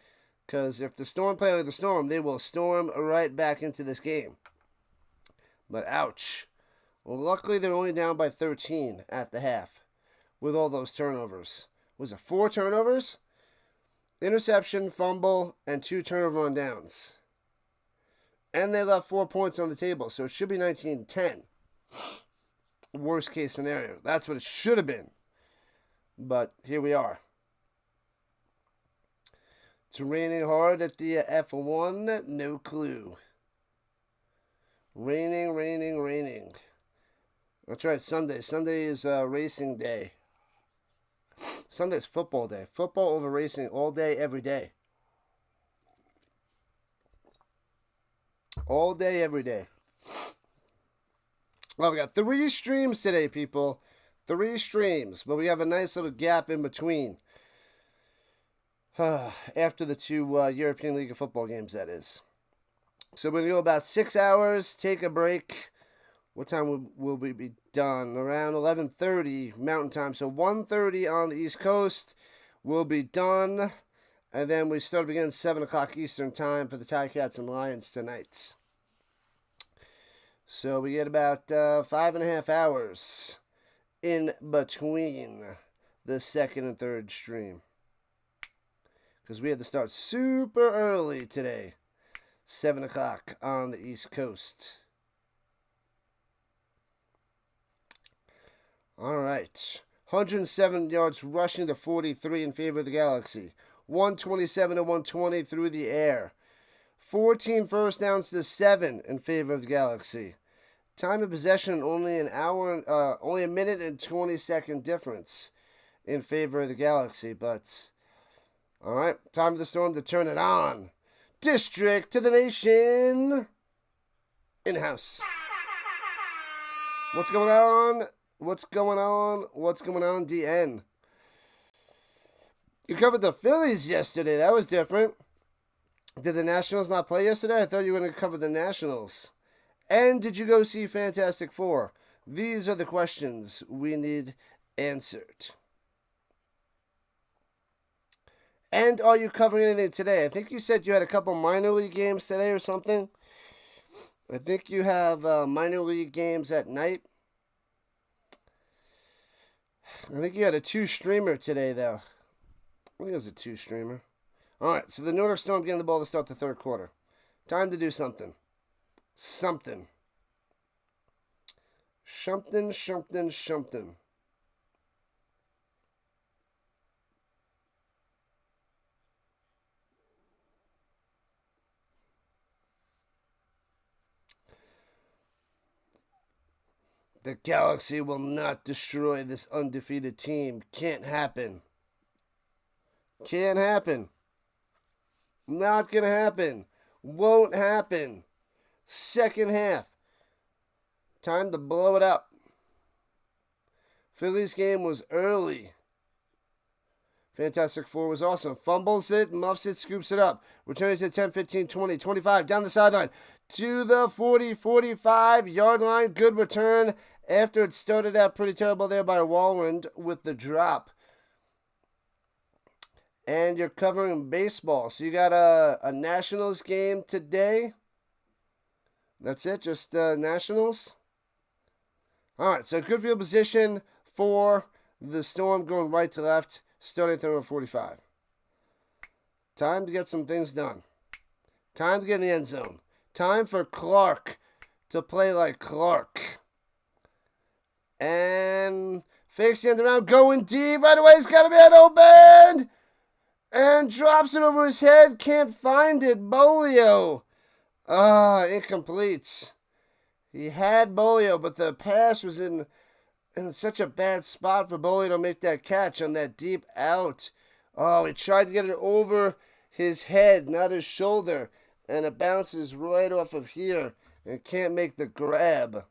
Because if the Storm play like the Storm, they will storm right back into this game. But ouch. Well, luckily they're only down by 13 at the half with all those turnovers. Was it 4 turnovers? Interception, fumble, and 2 turnover on downs. And they left 4 points on the table, so it should be 19-10. Worst case scenario. That's what it should have been. But here we are. It's raining hard at the F1. No clue. Raining, raining, raining. That's right, Sunday. Sunday is racing day. Sunday's football day. Football over racing all day, every day. All day, every day. Well, we got 3 streams today, people. 3 streams. But we have a nice little gap in between. After the 2 European League of Football games, that is. So we're going to go about 6 hours, take a break. What time will we be done? Around 11:30 Mountain Time. So 1:30 on the East Coast. We'll be done. And then we start again 7 o'clock Eastern Time for the Ticats and Lions tonight. So we get about 5.5 hours in between the second and third stream. Because we had to start super early today. 7 o'clock on the East Coast. All right. 107 yards rushing to 43 in favor of the Galaxy. 127 to 120 through the air. 14 first downs to 7 in favor of the Galaxy. Time of possession only only a minute and 20-second difference in favor of the Galaxy, but... All right, time for the Storm to turn it on. District to the nation. In-house. What's going on? What's going on? What's going on, DN? You covered the Phillies yesterday. That was different. Did the Nationals not play yesterday? I thought you were going to cover the Nationals. And did you go see Fantastic Four? These are the questions we need answered. And are you covering anything today? I think you said you had a couple minor league games today or something. I think you have minor league games at night. I think you had a 2-streamer today, though. I think it was a 2-streamer. All right, so the Nordic Storm getting the ball to start the third quarter. Time to do something. Something. Something. The Galaxy will not destroy this undefeated team. Can't happen. Can't happen. Not gonna happen. Won't happen. Second half. Time to blow it up. Phillies game was early. Fantastic Four was awesome. Fumbles it, muffs it, scoops it up. Returning to 10, 15, 20, 25. Down the sideline to the 40, 45 yard line. Good return after it started out pretty terrible there by Walland with the drop. And you're covering baseball. So you got a Nationals game today. That's it, just Nationals. All right, so good field position for the Storm going right to left, starting at number 45. Time to get some things done. Time to get in the end zone. Time for Clark to play like Clark. And fakes the end around, going deep. Right away, he's got to be head open. And drops it over his head. Can't find it. Bolio. Incomplete. He had Bolio, but the pass was in such a bad spot for Bolio to make that catch on that deep out. Oh, he tried to get it over his head, not his shoulder. And it bounces right off of here and can't make the grab.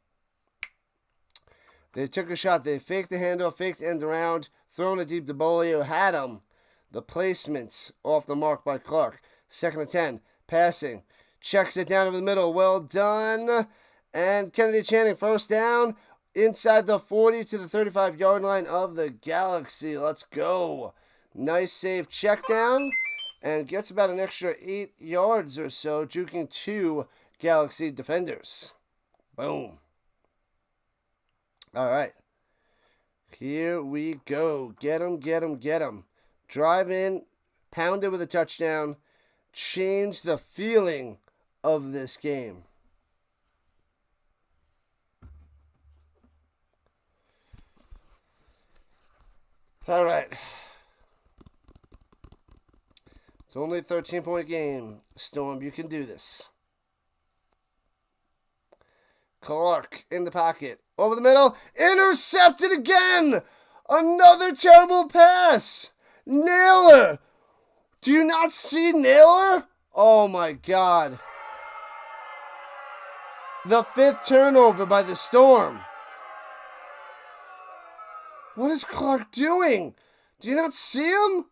They took a shot. They faked the handoff, faked the end around, thrown it deep to Bolio, had him. The placements off the mark by Clark. 2nd and 10. Passing. Checks it down over the middle. Well done. And Kennedy Channing, first down. Inside the 40 to the 35-yard line of the Galaxy. Let's go. Nice save. Check down. And gets about an extra 8 yards or so, juking 2 Galaxy defenders. Boom. All right. Here we go. Get him, get him, get him. Drive in, pound it with a touchdown, change the feeling of this game. All right. It's only a 13-point game. Storm, you can do this. Clark in the pocket. Over the middle. Intercepted again. Another terrible pass. Naylor! Do you not see Naylor? Oh my God. The 5th turnover by the Storm. What is Clark doing? Do you not see him?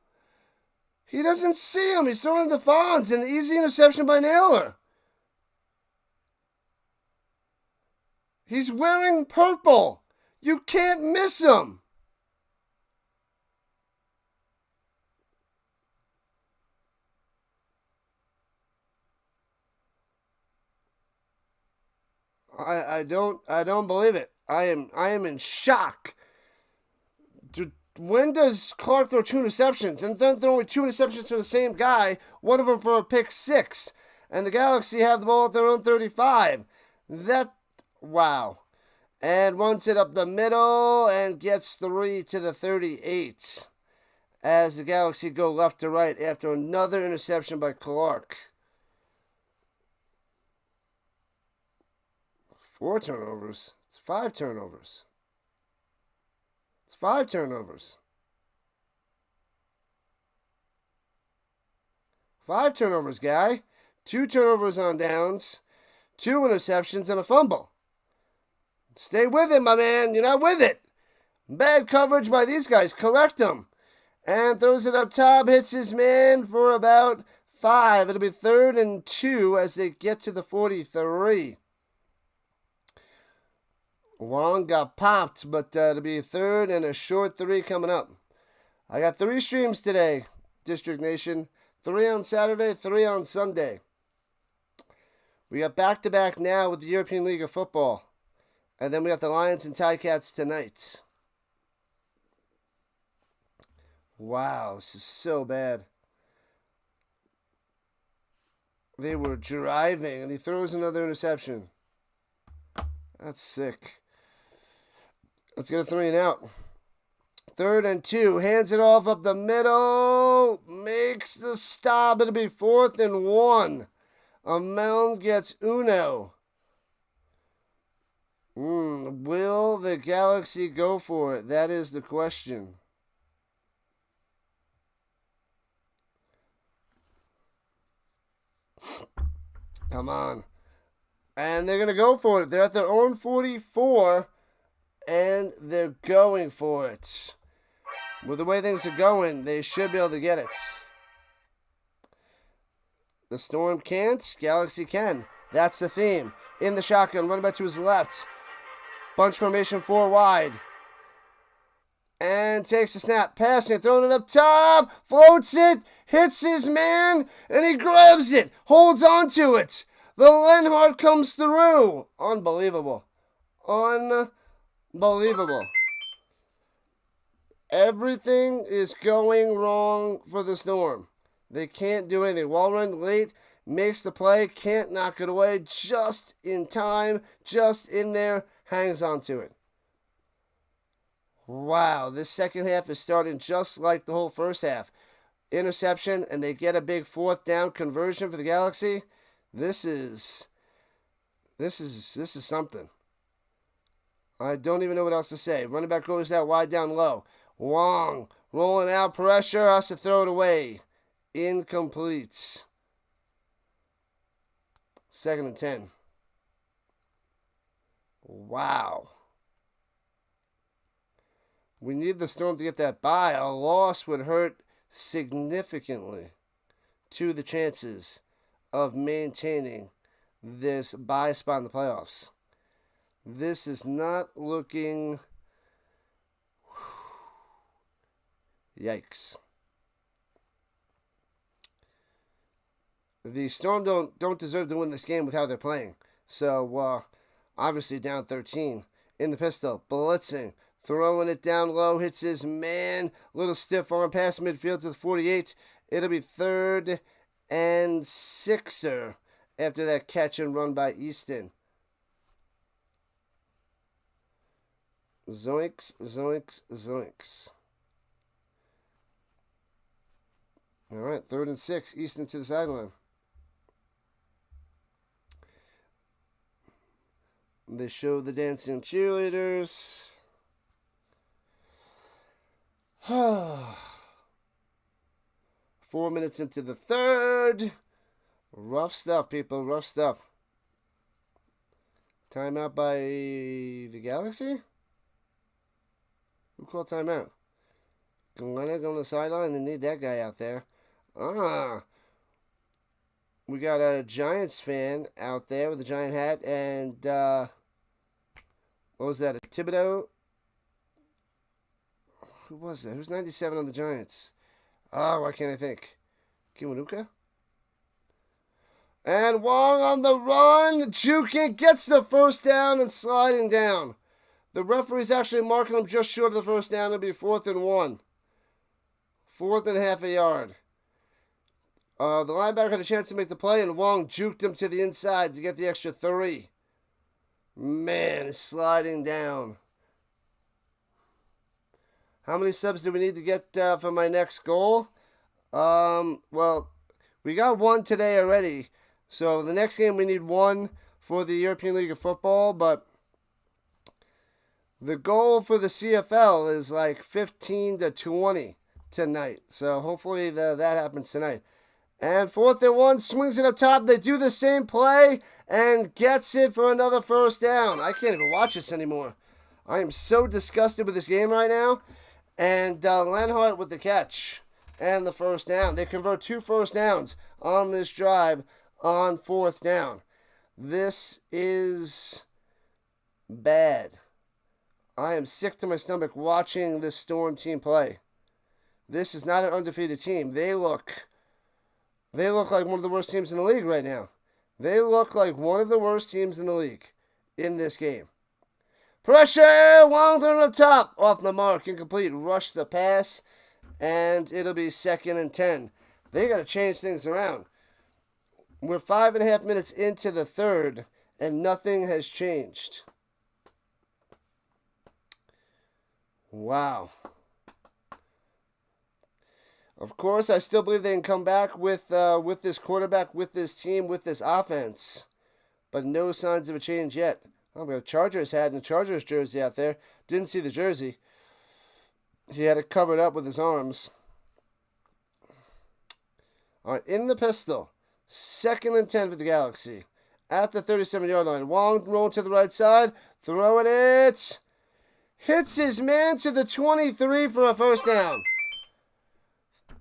He doesn't see him. He's throwing the Fonz. An easy interception by Naylor. He's wearing purple. You can't miss him. I don't believe it. I am in shock. When does Clark throw 2 interceptions? And then throwing 2 interceptions for the same guy, one of them for a pick 6. And the Galaxy have the ball at their own 35. Wow. And runs it up the middle and gets 3 to the 38. As the Galaxy go left to right after another interception by Clark. 4 turnovers. It's 5 turnovers. It's 5 turnovers. 5 turnovers, guy. 2 turnovers on downs. 2 interceptions and a fumble. Stay with it, my man. You're not with it. Bad coverage by these guys. Correct them. And throws it up top. Hits his man for about 5. It'll be 3rd and 2 as they get to the 43. Long got popped, but it'll be a 3rd and a short 3 coming up. I got 3 streams today, District Nation. 3 on Saturday, 3 on Sunday. We got back-to-back now with the European League of Football. And then we got the Lions and Ticats tonight. Wow, this is so bad. They were driving, and he throws another interception. That's sick. Let's get a 3 and out. 3rd and 2. Hands it off up the middle. Makes the stop. It'll be 4th and 1. Amel gets uno. Will the Galaxy go for it? That is the question. Come on. And they're going to go for it. They're at their own 44. And they're going for it. With the way things are going, they should be able to get it. The Storm can't. Galaxy can. That's the theme. In the shotgun, running back to his left. Bunch formation 4 wide. And takes a snap. Passing, throwing it up top. Floats it. Hits his man. And he grabs it. Holds on to it. The Lenhart comes through. Unbelievable. Unbelievable. Everything is going wrong for the Storm. They can't do anything. Wall run late. Makes the play. Can't knock it away. Just in time. Just in there. Hangs on to it. Wow. This second half is starting just like the whole first half. Interception. And they get a big 4th down conversion for the Galaxy. This is something. I don't even know what else to say. Running back goes out wide down low. Wong rolling out, pressure, has to throw it away. Incomplete. 2nd and 10. Wow. We need the Storm to get that bye. A loss would hurt significantly to the chances of maintaining this bye spot in the playoffs. This is not looking... Yikes. The Storm don't deserve to win this game with how they're playing. So, obviously down 13 in the pistol. Blitzing. Throwing it down low. Hits his man. Little stiff arm pass midfield to the 48. It'll be 3rd and 6er after that catch and run by Easton. Zoinks, zoinks, zoinks. All right, 3rd and 6. Easton to the sideline. They show the dancing cheerleaders. 4 minutes into the 3rd. Rough stuff, people. Rough stuff. Timeout by the Galaxy? Who called timeout? Glennick on the sideline. They need that guy out there. We got a Giants fan out there with a giant hat. And, what was that? A Thibodeau? Who was that? Who's 97 on the Giants? Why can't I think? Kiwanuka? And Wong on the run. Juking gets the 1st down and sliding down. The referee's actually marking him just short of the 1st down. It'll be 4th and 1. 4th and half a yard. The linebacker had a chance to make the play, and Wong juked him to the inside to get the extra 3. Man, it's sliding down. How many subs do we need to get for my next goal? Well, we got 1 today already. So the next game we need 1 for the European League of Football, but the goal for the CFL is like 15 to 20 tonight. So hopefully that happens tonight. And 4th and 1, swings it up top. They do the same play and gets it for another 1st down. I can't even watch this anymore. I am so disgusted with this game right now. And Lenhart with the catch and the 1st down. They convert 2 1st downs on this drive on 4th down. This is bad. I am sick to my stomach watching this Storm team play. This is not an undefeated team. They look like one of the worst teams in the league right now. They look like one of the worst teams in the league in this game. Pressure! Wellington up top. Off the mark. Incomplete. Rush the pass. And it'll be 2nd and 10. They got to change things around. We're 5.5 minutes into the 3rd. And nothing has changed. Wow. Of course, I still believe they can come back with this quarterback, with this team, with this offense. But no signs of a change yet. I've got a Chargers hat and a Chargers jersey out there. Didn't see the jersey. He had it covered up with his arms. All right, in the pistol. 2nd and 10 for the Galaxy. At the 37-yard line. Wong rolling to the right side. Throwing it. hits his man to the 23 for a first down.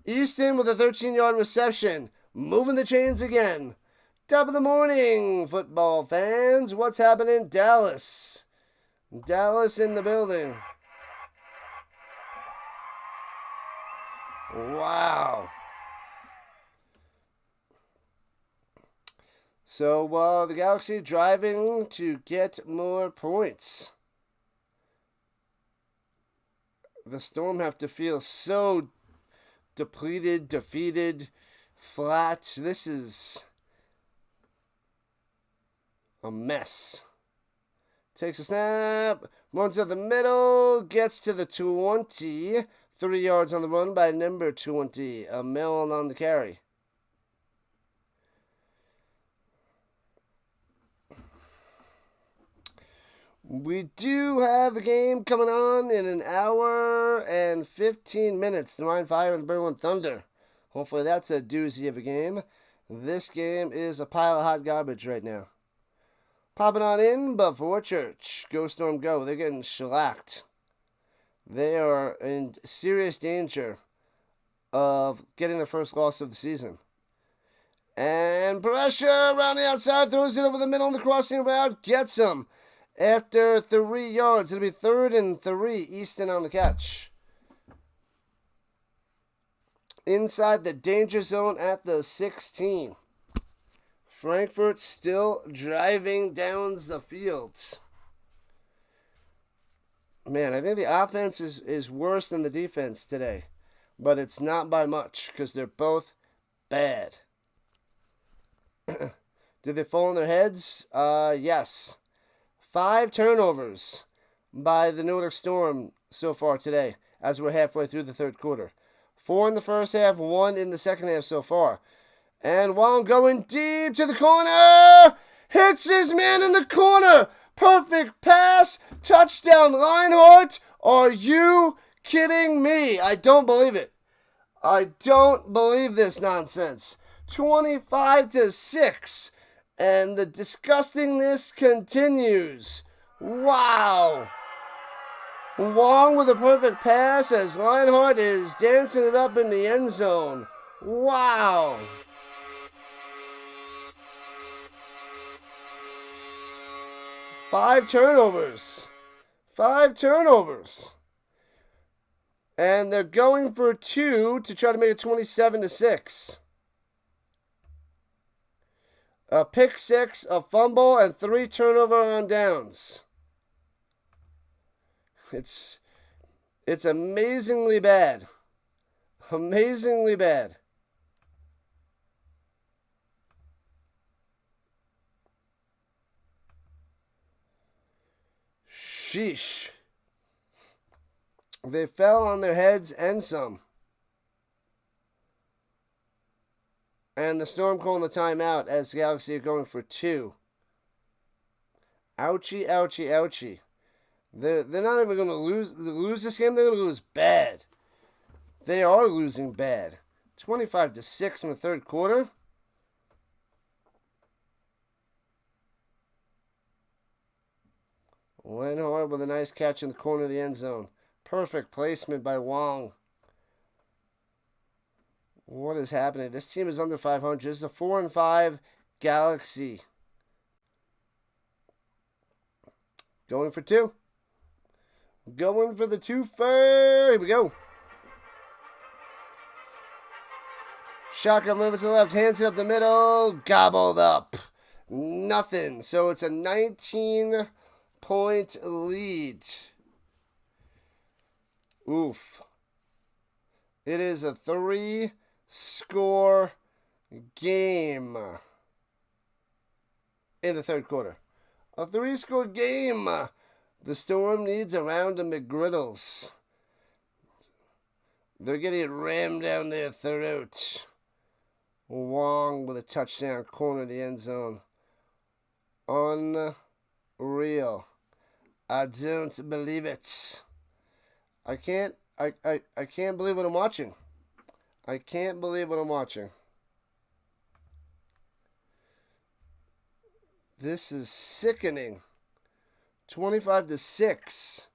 Easton with a 13-yard reception. Moving the chains again. Top of the morning, football fans. What's happening? Dallas. Dallas in the building. Wow. So the Galaxy driving to get more points. The Storm have to feel so depleted, defeated, flat. This is a mess. Takes a snap, runs to the middle, gets to the 20. 3 yards on the run by number 20. A Mellon on the carry. We do have a game coming on in an hour and 15 minutes. The Rhine Fire and the Berlin Thunder. Hopefully that's a doozy of a game. This game is a pile of hot garbage right now. Popping on in before church. Go Storm go. They're getting shellacked. They are in serious danger of getting their first loss of the season. And pressure around the outside. Throws it over the middle on the crossing route. Gets him. After 3 yards, it'll be 3rd and 3. Easton on the catch. Inside the danger zone at the 16. Frankfurt still driving down the field. Man, I think the offense is worse than the defense today. But it's not by much because they're both bad. Did they fall on their heads? Yes. 5 turnovers by the Nordic Storm so far today, as we're halfway through the third quarter. 4 in the first half, 1 in the second half so far. And Wong going deep to the corner, hits his man in the corner. Perfect pass, touchdown Reinhardt. Are you kidding me? I don't believe it. I don't believe this nonsense. 25-6. And the disgustingness continues. Wow. Wong with a perfect pass as Reinhardt is dancing it up in the end zone. Wow. Five turnovers. And they're going for 2 to try to make it 27-6. A pick 6, a fumble, and 3 turnover on downs. It's amazingly bad. Amazingly bad. Sheesh. They fell on their heads and some. And the Storm calling the timeout as the Galaxy are going for 2. Ouchie, ouchie, ouchie. They're not even going to lose this game. They're going to lose bad. They are losing bad. 25-6 in the third quarter. Lenhard with a nice catch in the corner of the end zone. Perfect placement by Wong. What is happening? This team is under 500. This is a 4-5 Galaxy. Going for 2. Going for the 2-fer. Here we go. Shotgun moving to the left. Hands it up the middle. Gobbled up. Nothing. So it's a 19-point lead. Oof. It is a 3-score game in the third quarter. A 3-score game. The Storm needs a round of McGriddles. They're getting it rammed down their throat. Wong with a touchdown, corner of the end zone. Unreal. I don't believe it. I can't believe what I'm watching. I can't believe what I'm watching. This is sickening. 25-6.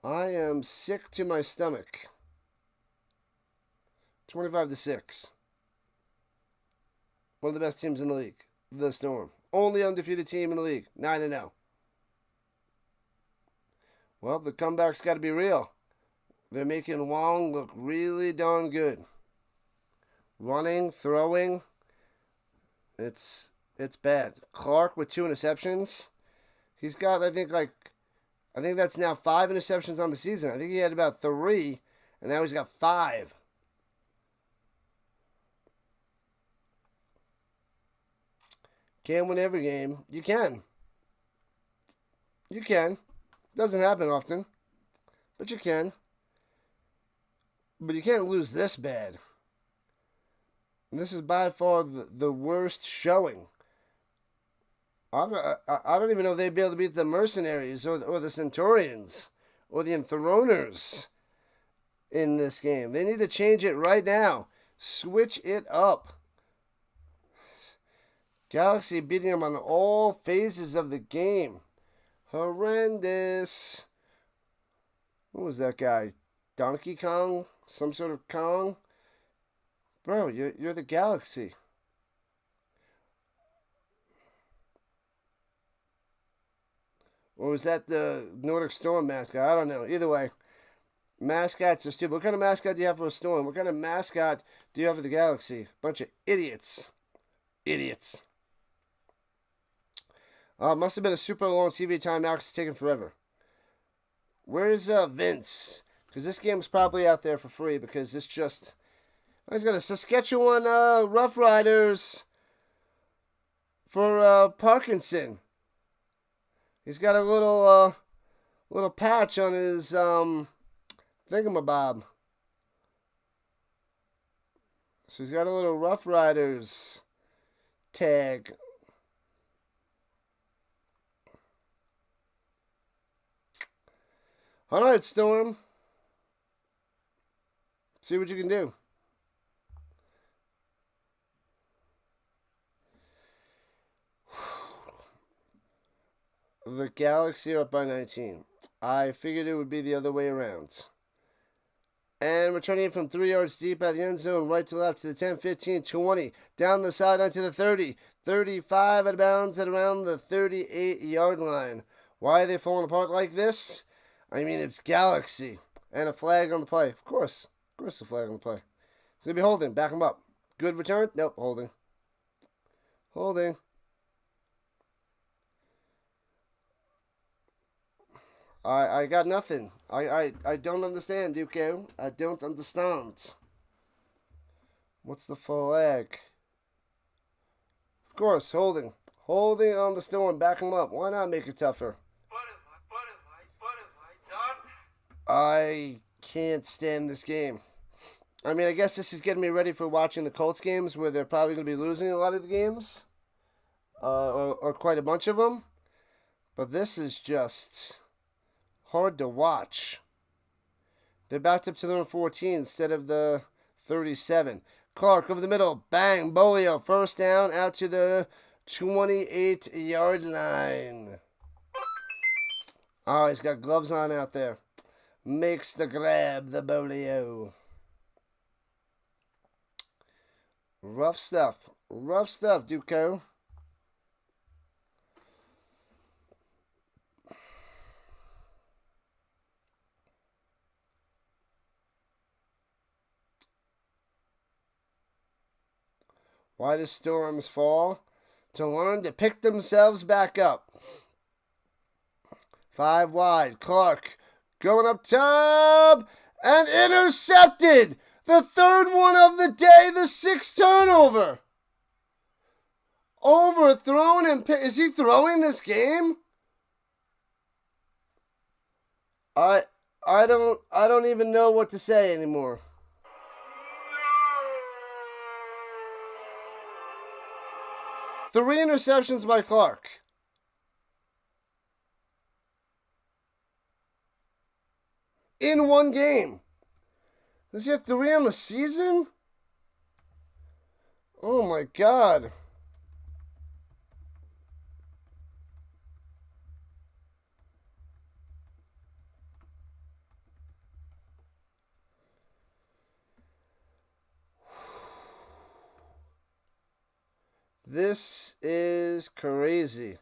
I am sick to my stomach. 25-6. One of the best teams in the league. The Storm. Only undefeated team in the league. 9-0. Well, the comeback's got to be real. They're making Wong look really darn good. Running, throwing. It's bad. Clark with 2 interceptions. He's got, I think that's now 5 interceptions on the season. I think he had about 3, and now he's got 5. Can't win every game. You can. You can. Doesn't happen often, but you can. But you can't lose this bad. And this is by far the worst showing. I don't even know if they'd be able to beat the Mercenaries or the Centurions or the Enthroners in this game. They need to change it right now. Switch it up. Galaxy beating them on all phases of the game. Horrendous. Who was that guy? Donkey Kong? Some sort of Kong? Bro, you're the Galaxy. Or was that the Nordic Storm mascot? I don't know. Either way, mascots are stupid. What kind of mascot do you have for a Storm? What kind of mascot do you have for the Galaxy? Bunch of idiots. Idiots. Must have been a super long TV timeout because it's taking forever. Where's Vince? Because this game's probably out there for free because it's just... He's got a Saskatchewan Rough Riders for Parkinson. He's got a little patch on his thingamabob. So he's got a little Rough Riders tag. All right, Storm. See what you can do. The Galaxy are up by 19. I figured it would be the other way around. And returning from 3 yards deep at the end zone, right to left to the 10, 15, 20. Down the sideline to the 30. 35 out of bounds at around the 38-yard line. Why are they falling apart like this? I mean, it's Galaxy. And a flag on the play. Of course a flag on the play. It's going to be holding. Back him up. Good return? Nope, holding. Holding. I got nothing. I don't understand, Duco. I don't understand. What's the flag? Of course, holding. Holding on the Storm. Back him up. Why not make it tougher? What have I done? I can't stand this game. I mean, I guess this is getting me ready for watching the Colts games where they're probably going to be losing a lot of the games. Or quite a bunch of them. But this is just... hard to watch. They're backed up to the 14 instead of the 37. Clark over the middle. Bang. Bolio. First down out to the 28-yard line. Oh, he's got gloves on out there. Makes the grab, the Bolio. Rough stuff. Rough stuff, Duco. Why do Storms fall? To learn to pick themselves back up. 5 wide. Clark going up top and intercepted. The third one of the day. The 6th turnover. Overthrown and is he throwing this game? I don't even know what to say anymore. Three interceptions by Clark. In one game. Does he have 3 on the season? Oh my God. This is crazy.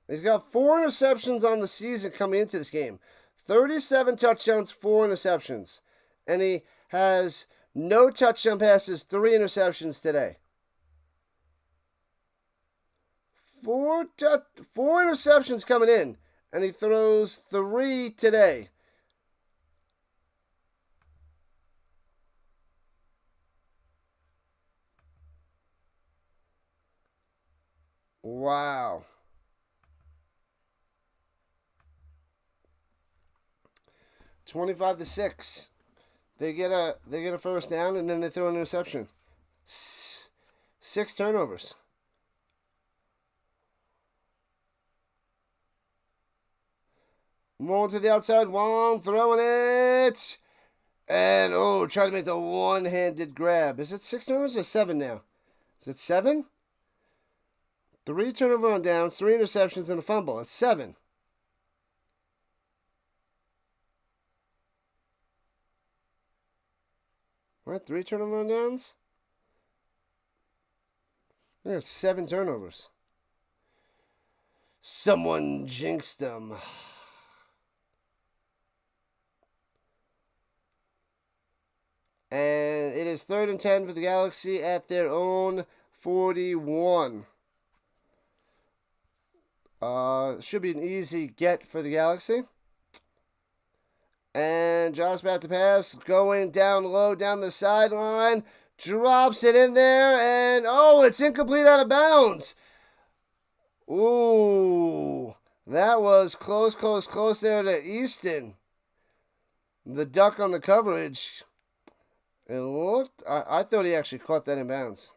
He's got 4 interceptions on the season coming into this game. 37 touchdowns, 4 interceptions. And he has no touchdown passes, 3 interceptions today. 4 interceptions coming in, and he throws 3 today. Wow. (25-6). They get a first down, and then they throw an interception. 6 turnovers. More to the outside. Wong throwing it. And, try to make the one-handed grab. Is it 6 turnovers or 7 now? Is it 7? 3 turnover on downs, 3 interceptions, and a fumble. It's 7. What? 3 turnover on downs? Yeah, it's 7 turnovers. Someone jinxed them. And it is 3rd and 10 for the Galaxy at their own 41. Should be an easy get for the Galaxy. And Josh about to pass, going down low, down the sideline. Drops it in there, and it's incomplete, out of bounds. Ooh, that was close there to Easton. The duck on the coverage. It looked, I thought he actually caught that in bounds.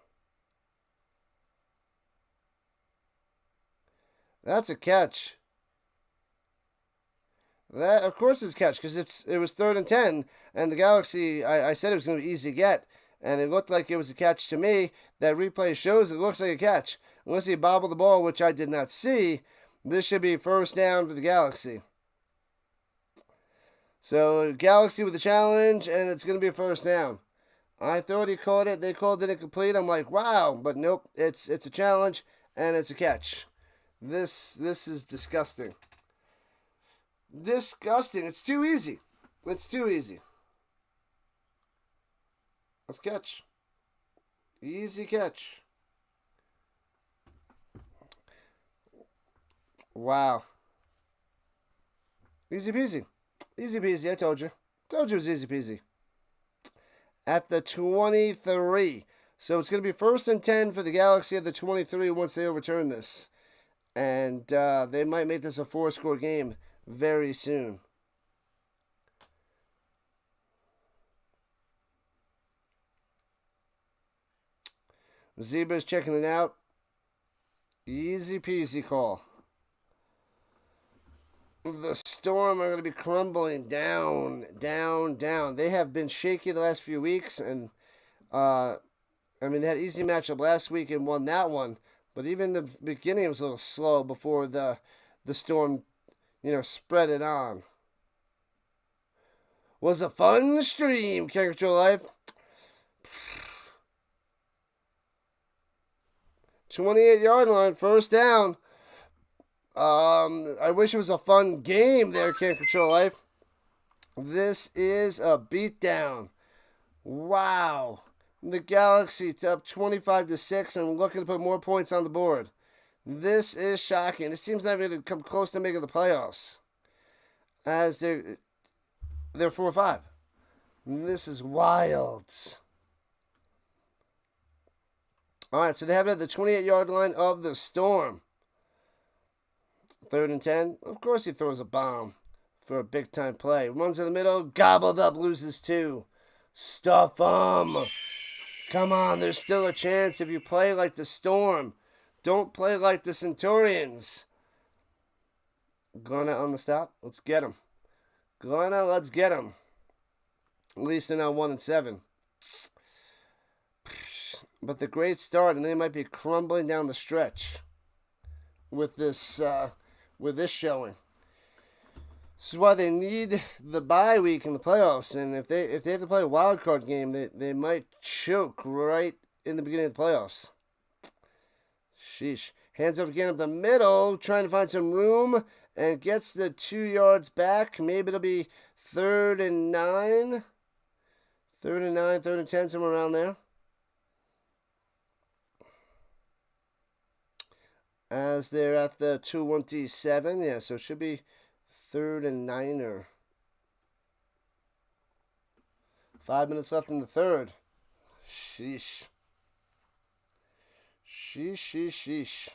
That's a catch. That, of course, it's a catch, because it was 3rd and 10, and the Galaxy, I said it was going to be easy to get, and it looked like it was a catch to me. That replay shows it looks like a catch. Unless he bobbled the ball, which I did not see, this should be first down for the Galaxy. So, Galaxy with the challenge, and it's going to be a first down. I thought he caught it. They called it incomplete. I'm like, wow. But nope, it's a challenge, and it's a catch. This is disgusting. Disgusting. It's too easy. It's too easy. Let's catch. Easy catch. Wow. Easy peasy. Easy peasy, I told you. Told you it was easy peasy. At the 23. So it's going to be 1st and 10 for the Galaxy at the 23 once they overturn this. And they might make this a 4-score game very soon. Zebra's checking it out. Easy peasy call. The Storm are going to be crumbling down. They have been shaky the last few weeks, and they had an easy matchup last week and won that one. But even the beginning was a little slow before the Storm, spread it on. Was a fun stream, Can't Control Life. 28-yard line, first down. I wish it was a fun game there, Can't Control Life. This is a beatdown. Wow. The Galaxy up 25-6 and looking to put more points on the board. This is shocking. This team's not even going to come close to making the playoffs, as they're 4-5. This is wild. All right, so they have it at the 28-yard line of the Storm. 3rd and 10. Of course he throws a bomb for a big-time play. Runs in the middle, gobbled up, loses 2. Stuff them. Come on, there's still a chance if you play like the Storm. Don't play like the Centurions. Glenna on the stop. Let's get him. Glenna, let's get him. At least they're now 1-7. But the great start, and they might be crumbling down the stretch with this showing. This is why they need the bye week in the playoffs. And if they have to play a wild card game, they might choke right in the beginning of the playoffs. Sheesh. Hands up again up the middle, trying to find some room, and gets the 2 yards back. Maybe it'll be 3rd and 9. 3rd and 9, 3rd and 10, somewhere around there. As they're at the 227. Yeah, so it should be 3rd and 9. 5 minutes left in the third. Sheesh. Sheesh.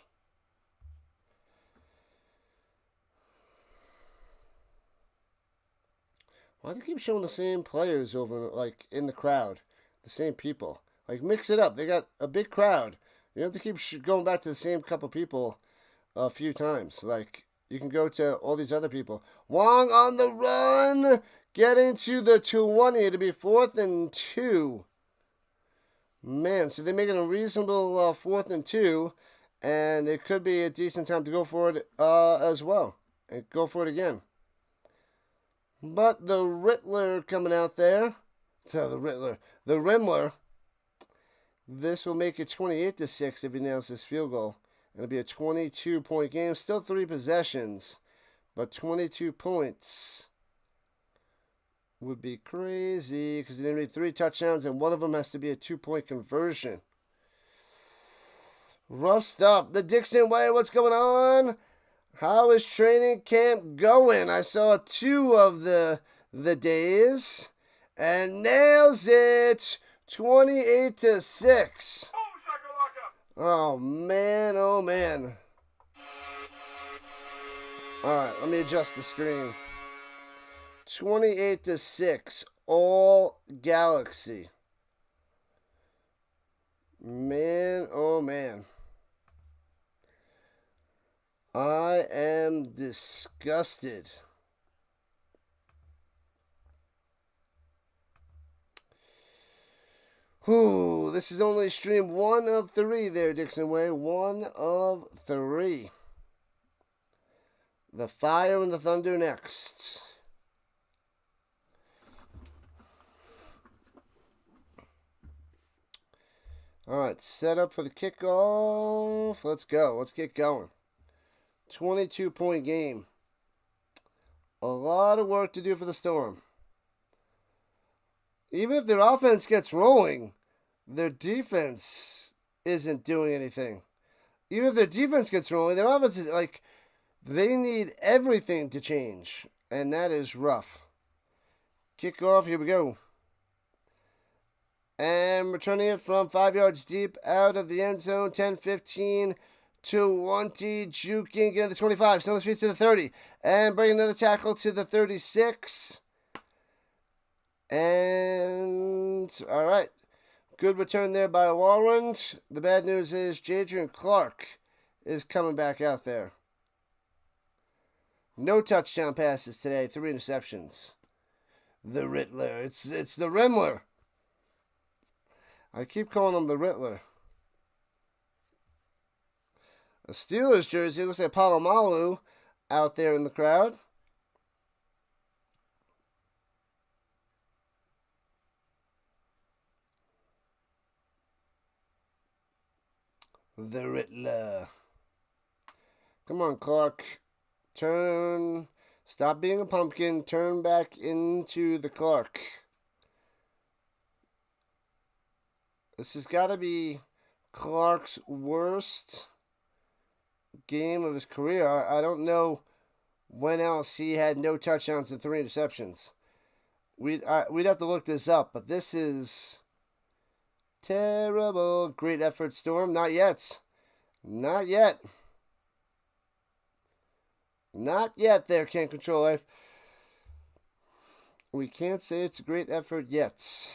Why do they keep showing the same players over, like, in the crowd? The same people. Like, mix it up. They got a big crowd. You don't have to keep going back to the same couple people a few times. Like, you can go to all these other people. Wong on the run! Getting to the 220 to be 4th and 2. Man, so they're making a reasonable 4th and 2. And it could be a decent time to go for it as well. And go for it again. But the Riddler coming out there. So the Rimmler. This will make it 28-6 if he nails this field goal. It'll be a 22-point game. Still 3 possessions. But 22 points would be crazy because they need 3 touchdowns and one of them has to be a 2-point conversion. Rough stuff. The Dixon way, what's going on? How is training camp going? I saw 2 of the days and nails it 28-6. Oh man, oh man. Alright, let me adjust the screen. 28-6. All Galaxy. Man, oh man. I am disgusted. Whew, this is only stream 1 of 3 there, Dixon Way. 1 of 3. The Fire and the Thunder next. Alright, set up for the kickoff. Let's go. Let's get going. 22-point game. A lot of work to do for the Storm. Even if their offense gets rolling, their defense isn't doing anything. Even if their defense gets rolling, their offense is like, they need everything to change. And that is rough. Kickoff, here we go. And returning it from 5 yards deep out of the end zone. 10-15. 20, juking, get to the 25, Stone Street to the 30, and bring another tackle to the 36. And, all right, good return there by Warren. The bad news is Jadrian Clark is coming back out there. No touchdown passes today, 3 interceptions. The Riddler, it's the Rimmler. I keep calling him the Riddler. A Steelers jersey. Looks like Palomalu out there in the crowd. The Riddler. Come on, Clark. Turn. Stop being a pumpkin. Turn back into the Clark. This has got to be Clark's worst game of his career. I don't know when else he had no touchdowns and 3 interceptions. We'd have to look this up, but this is terrible. Great effort, Storm. Not yet. Not yet. Not yet there, Can't Control Life. We can't say it's a great effort yet.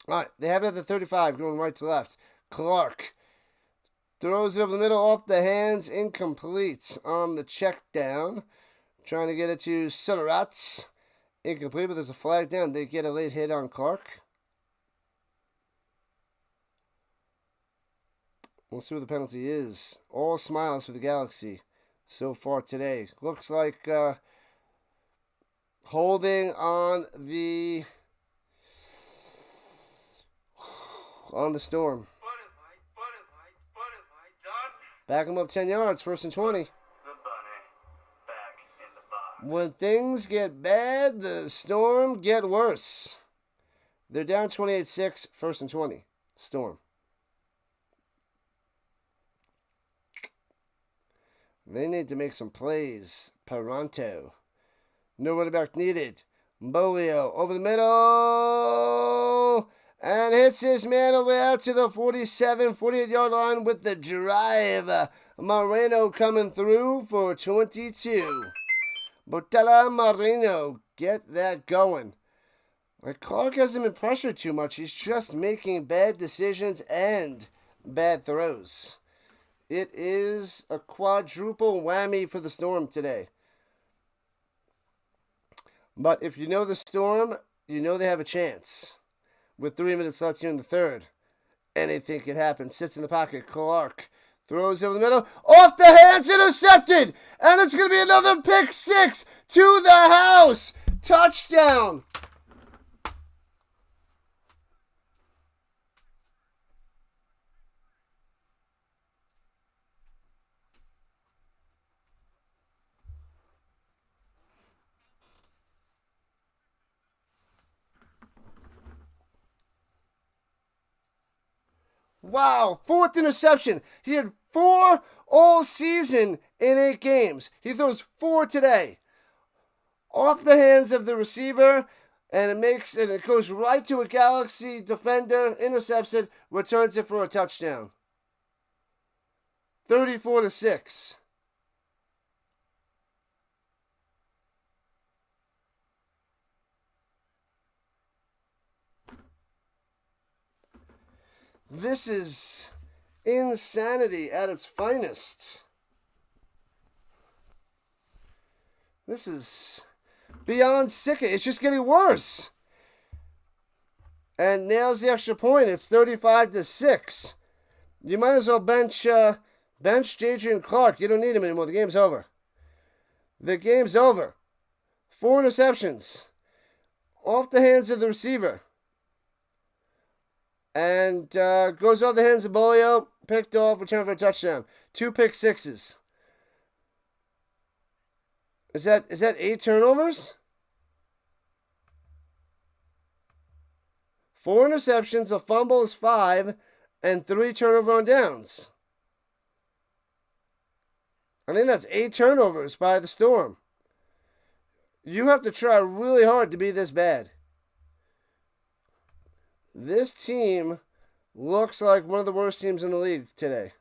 Alright, they have it at the 35, going right to left. Clark throws it over the middle, off the hands, incomplete on the check down. Trying to get it to Sutteratz. Incomplete, but there's a flag down. They get a late hit on Clark. We'll see what the penalty is. All smiles for the Galaxy so far today. Looks like Holding on the Storm. But have I done? Back him up 10 yards, 1st and 20. The bunny back in the box. When things get bad, the Storm get worse. They're down 28-6, 1st and 20. Storm. They need to make some plays. Peranto. No running back needed. Bolio over the middle. And hits his man all the way out to the 47, 48-yard line with the drive. Moreno coming through for 22. Botella Moreno, get that going. Clark hasn't been pressured too much. He's just making bad decisions and bad throws. It is a quadruple whammy for the Storm today. But if you know the Storm, you know they have a chance. With 3 minutes left here in the third, anything could happen. Sits in the pocket. Clark throws over the middle. Off the hands, intercepted! And it's going to be another pick six to the house. Touchdown. Wow, 4th interception. He had 4 all season in 8 games. He throws 4 today. Off the hands of the receiver, and it goes right to a Galaxy defender, intercepts it, returns it for a touchdown. 34-6. This is insanity at its finest. This is beyond sick. It's just getting worse. And nails the extra point. It's 35-6. You might as well bench Jadrian Clark. You don't need him anymore. The game's over. The game's over. 4 interceptions. Off the hands of the receiver. And goes off the hands of Bolio. Picked off, returned for a touchdown. 2 pick sixes. Is that 8 turnovers? 4 interceptions, a fumble is 5, and 3 turnover on downs. I think that's 8 turnovers by the Storm. You have to try really hard to be this bad. This team looks like one of the worst teams in the league today.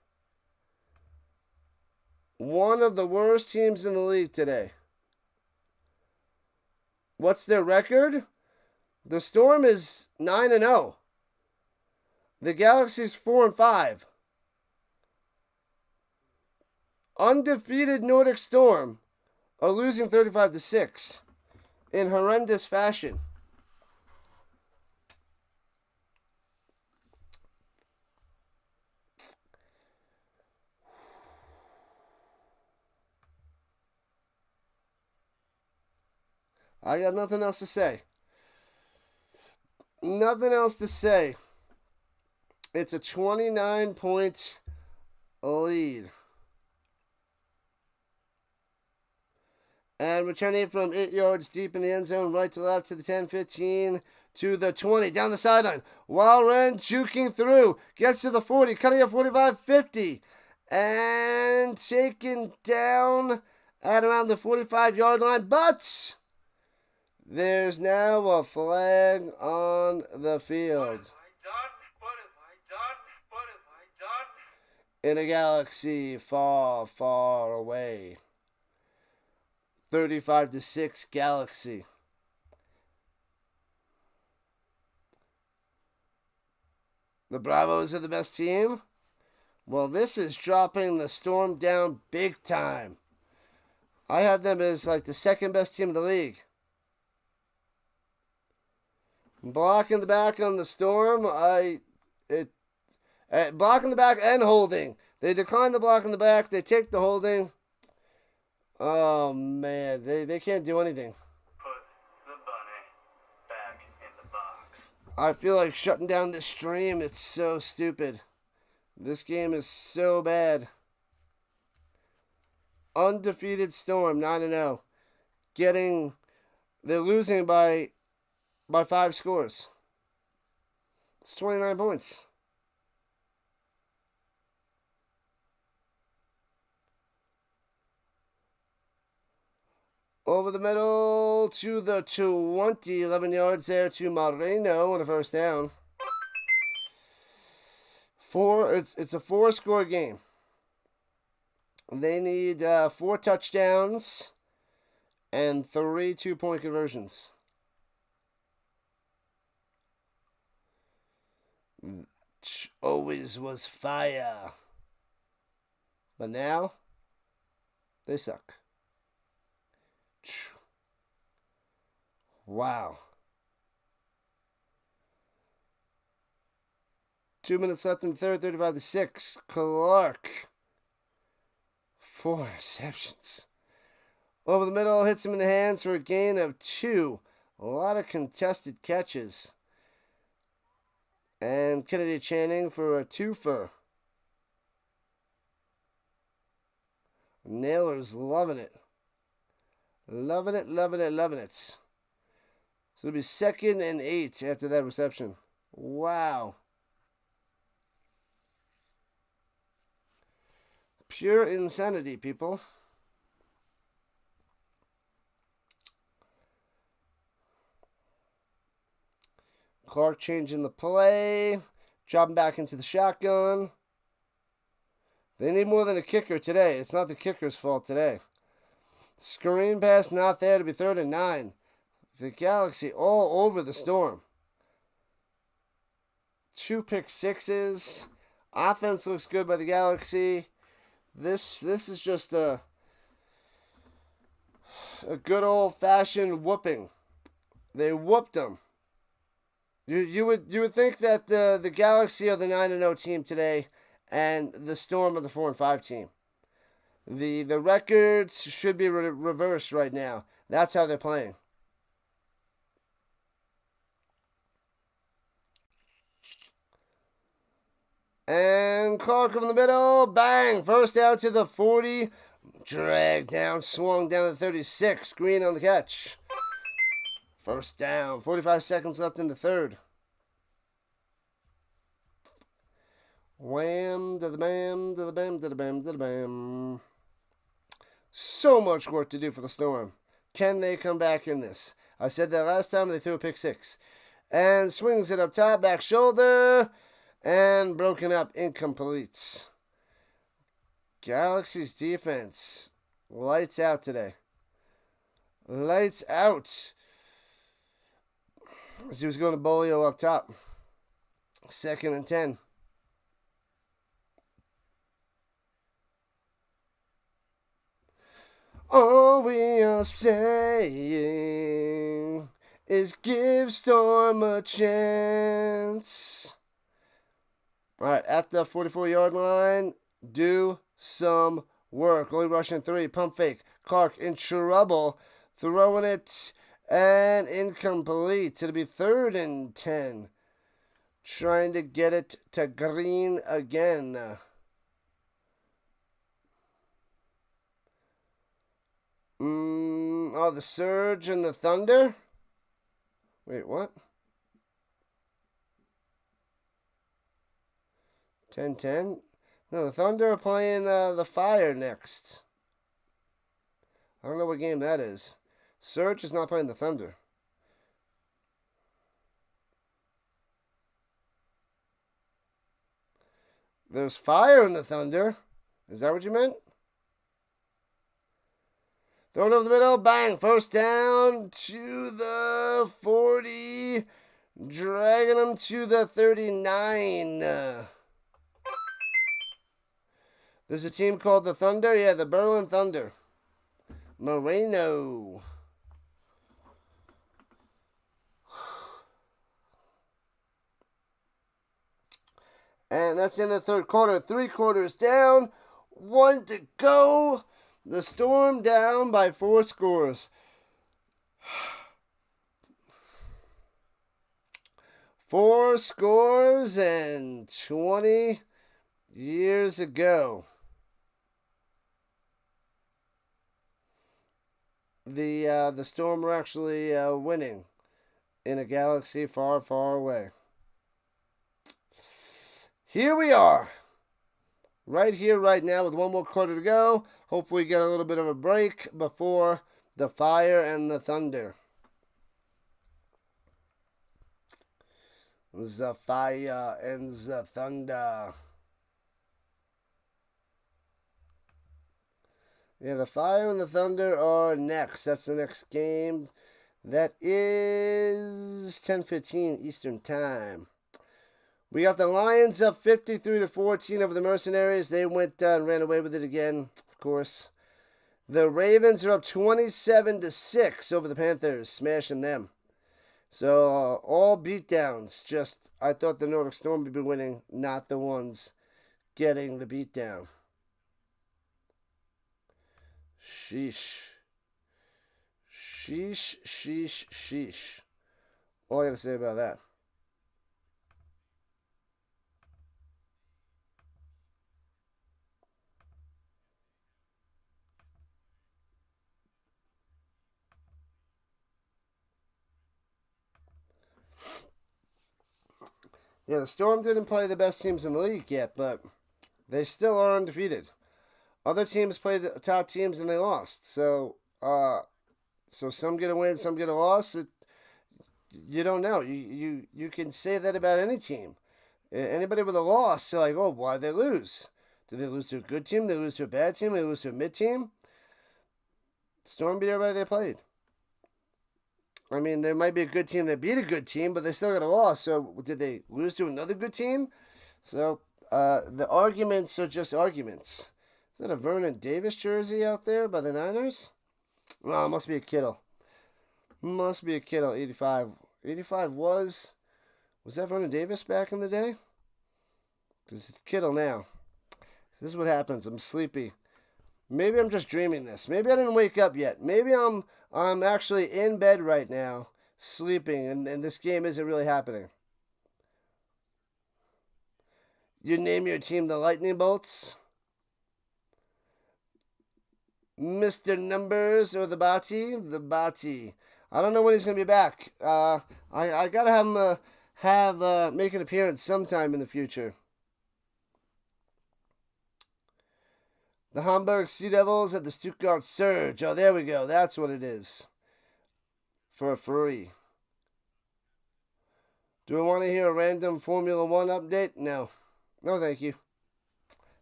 One of the worst teams in the league today. What's their record? The Storm is 9-0. The Galaxy's 4-5. Undefeated Nordic Storm are losing 35-6 in horrendous fashion. I got nothing else to say. Nothing else to say. It's a 29-point lead. And returning it from 8 yards deep in the end zone, right to left to the 10, 15, to the 20, down the sideline. Wildren juking through, gets to the 40, cutting up 45, 50, and taken down at around the 45-yard line. But there's now a flag on the field. What have I done? In a galaxy far, far away. 35-6 Galaxy. The Bravos are the best team. Well, this is dropping the Storm down big time. I had them as like the second best team in the league. Blocking the back on the Storm, blocking the back and holding. They decline the block in the back. They take the holding. Oh, man. They can't do anything. Put I feel like shutting down this stream. It's so stupid. This game is so bad. Undefeated Storm, 9-0. They're losing by 5 scores. It's 29 points. Over the middle to the 20. 11 yards there to Moreno on a first down. It's a 4-score game. They need 4 touchdowns and 3 2-point conversions. Which always was fire. But now, they suck. Wow. 2 minutes left in the third, 35-6. Clark. 4 receptions. Over the middle, hits him in the hands for a gain of 2. A lot of contested catches. And Kennedy Channing for a twofer. Nailers loving it. Loving it, loving it, loving it. So it'll be 2nd and 8 after that reception. Wow. Pure insanity, people. Clark changing the play. Dropping back into the shotgun. They need more than a kicker today. It's not the kicker's fault today. Screen pass not there to be 3rd and 9. The Galaxy all over the Storm. 2 pick sixes. Offense looks good by the Galaxy. This is just a good old-fashioned whooping. They whooped them. You would think that the Galaxy are the 9-0 team today, and the Storm are the 4-5 team. The records should be reversed right now. That's how they're playing. And Clark over the middle. Bang! First down to the 40. Dragged down, swung down to 36. Green on the catch. First down. 45 seconds left in the third. Wham, da da bam, da da bam, da da bam, da da bam. So much work to do for the Storm. Can they come back in this? I said that last time they threw a pick 6. And swings it up top, back shoulder. And broken up, incomplete. Galaxy's defense. Lights out today. Lights out. As he was going to Bolio up top. 2nd and 10. All we are saying is give Storm a chance. All right, at the 44-yard line, do some work. Only rushing 3, pump fake. Clark in trouble, throwing it, and incomplete. It'll be 3rd and 10. Trying to get it to Green again. The Surge and the Thunder? Wait, what? 10-10? No, the Thunder are playing the Fire next. I don't know what game that is. Surge is not playing the Thunder. There's Fire in the Thunder. Is that what you meant? Throw it over the middle. Bang. First down to the 40. Dragging them to the 39. There's a team called the Thunder. Yeah, the Berlin Thunder. Moreno. And that's in the third quarter. 3 quarters down. 1 to go. The Storm down by 4 scores. 4 scores and 20 years ago, the Storm were actually winning in a galaxy far, far away. Here we are, right here, right now, with 1 more quarter to go. Hopefully, get a little bit of a break before the fire and the thunder. The fire and the thunder. Yeah, the fire and the thunder are next. That's the next game. That is 10:15 Eastern Time. We got the Lions up 53-14 over the Mercenaries. They went and ran away with it again, of course. The Ravens are up 27-6 over the Panthers, smashing them. So, all beatdowns. Just, I thought the Nordic Storm would be winning, not the ones getting the beatdown. Sheesh. Sheesh, sheesh, sheesh. All I gotta say about that. Yeah, the Storm didn't play the best teams in the league yet, but they still are undefeated. Other teams played the top teams and they lost. So some get a win, some get a loss. You don't know. You can say that about any team. Anybody with a loss, they're like, oh, why did they lose? Did they lose to a good team? Did they lose to a bad team? Did they lose to a mid team? Storm beat everybody they played. I mean, there might be a good team that beat a good team, but they still got a loss. So did they lose to another good team? So the arguments are just arguments. Is that a Vernon Davis jersey out there by the Niners? No, it must be a Kittle. Must be a Kittle, 85. 85 was that Vernon Davis back in the day? Because it's Kittle now. This is what happens. I'm sleepy. Maybe I'm just dreaming this. Maybe I didn't wake up yet. Maybe I'm actually in bed right now, sleeping, and this game isn't really happening. You name your team the Lightning Bolts? Mr. Numbers or the Bati? The Bati. I don't know when he's going to be back. I got to have him make an appearance sometime in the future. The Hamburg Sea Devils at the Stuttgart Surge. Oh, there we go. That's what it is. For free. Do I want to hear a random Formula One update? No. No, thank you.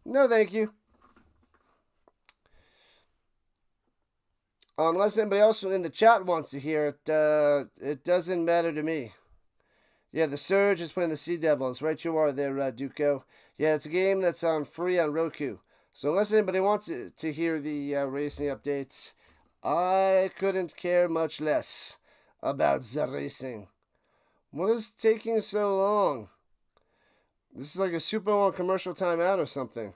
No, thank you. Unless anybody else in the chat wants to hear it, it doesn't matter to me. Yeah, the Surge is playing the Sea Devils. Right you are there, Duco. Yeah, it's a game that's on free on Roku. So unless anybody wants to hear the racing updates, I couldn't care much less about the racing. What is taking so long? This is like a super long commercial timeout or something.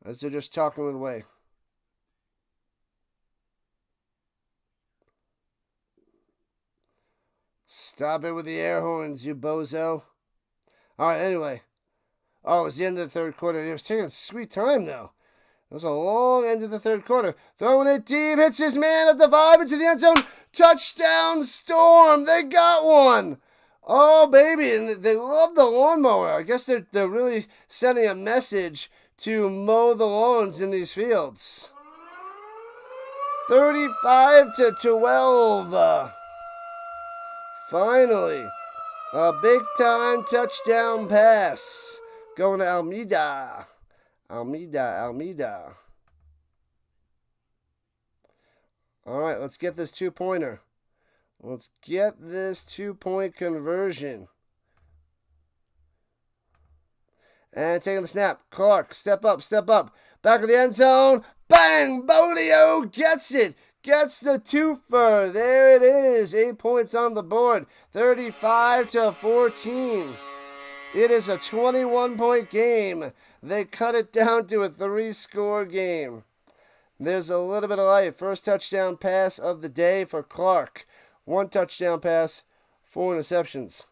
As they're just talking away. Stop it with the air horns, you bozo. Alright, anyway. Oh, it was the end of the third quarter. It was taking a sweet time, though. It was a long end of the third quarter. Throwing it deep. Hits his man at the 5 into the end zone. Touchdown, Storm. They got one. Oh, baby. And they love the lawnmower. I guess they're really sending a message to mow the lawns in these fields. 35-12. Finally. A big-time touchdown pass. Going to Almeida. Almeida. All right, let's get this two-pointer. Let's get this two-point conversion. And taking the snap. Clark, step up. Back of the end zone. Bang! Bolio gets it. Gets the twofer. There it is. 8 points on the board. 35-14. It is a 21-point game. They cut it down to a 3-score game. There's a little bit of light. First touchdown pass of the day for Clark. 1 touchdown pass, 4 interceptions.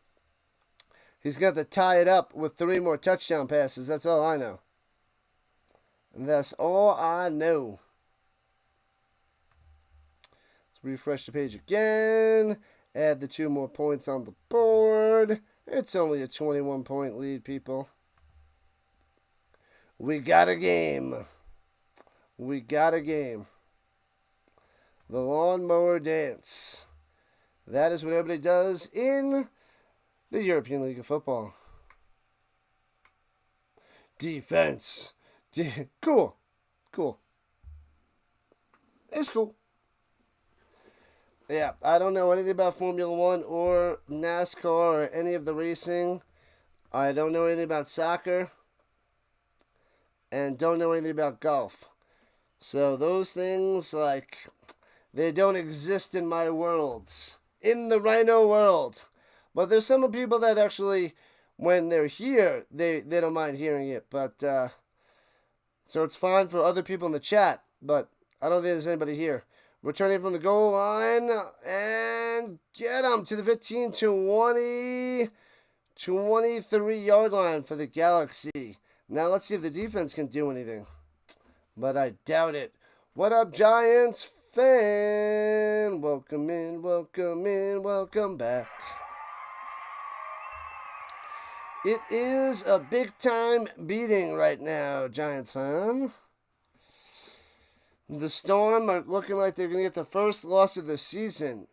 He's got to tie it up with 3 more touchdown passes. That's all I know. And that's all I know. Let's refresh the page again. Add the 2 more points on the board. It's only a 21-point lead, people. We got a game. We got a game. The lawnmower dance. That is what everybody does in the European League of Football. Defense. Cool. Cool. It's cool. Yeah, I don't know anything about Formula 1 or NASCAR or any of the racing. I don't know anything about soccer. And don't know anything about golf. So those things, like, they don't exist in my worlds. In the Rhino world. But there's some people that actually, when they're here, they don't mind hearing it. But, so it's fine for other people in the chat. But I don't think there's anybody here. Returning from the goal line. And get him to the 15 to 20. 23-yard line for the Galaxy. Now let's see if the defense can do anything. But I doubt it. What up, Giants fan? Welcome in, welcome in, welcome back. It is a big-time beating right now, Giants fan. The Storm are looking like they're going to get the first loss of the season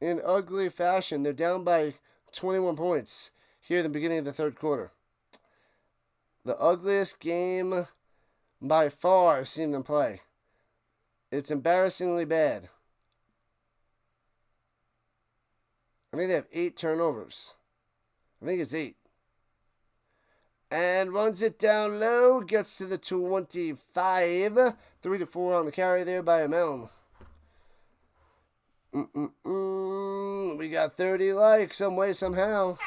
in ugly fashion. They're down by 21 points here at the beginning of the third quarter. The ugliest game by far I've seen them play. It's embarrassingly bad. I think they have 8 turnovers. I think it's 8. And runs it down low. Gets to the 25. 3 to 4 on the carry there by a Melm. We got 30 likes some way, somehow.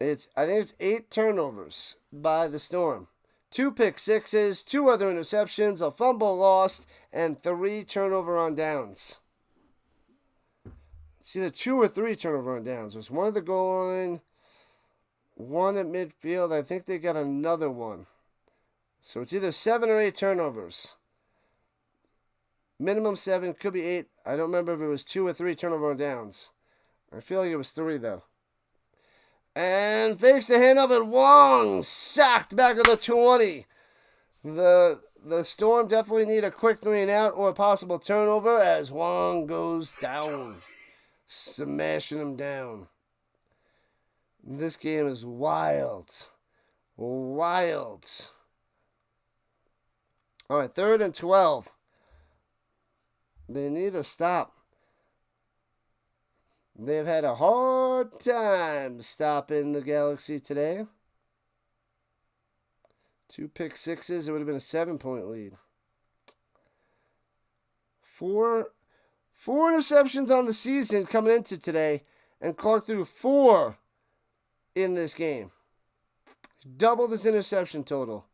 I think it's 8 turnovers by the Storm. 2 pick sixes, 2 other interceptions, a fumble lost, and 3 turnover on downs. It's either 2 or 3 turnover on downs. There's 1 at the goal line, 1 at midfield. I think they got another one. So it's either 7 or 8 turnovers. Minimum 7, could be 8. I don't remember if it was 2 or 3 turnover on downs. I feel like it was 3, though. And fakes the handoff, and Wong sacked back at the 20. The Storm definitely need a quick 3 and out or a possible turnover as Wong goes down. Smashing him down. This game is wild. Wild. All right, 3rd and 12. They need to stop. They've had a hard time stopping the Galaxy today. 2 pick sixes, it would have been a 7-point lead. 4 interceptions on the season coming into today, and Clark threw 4 in this game. Double this interception total.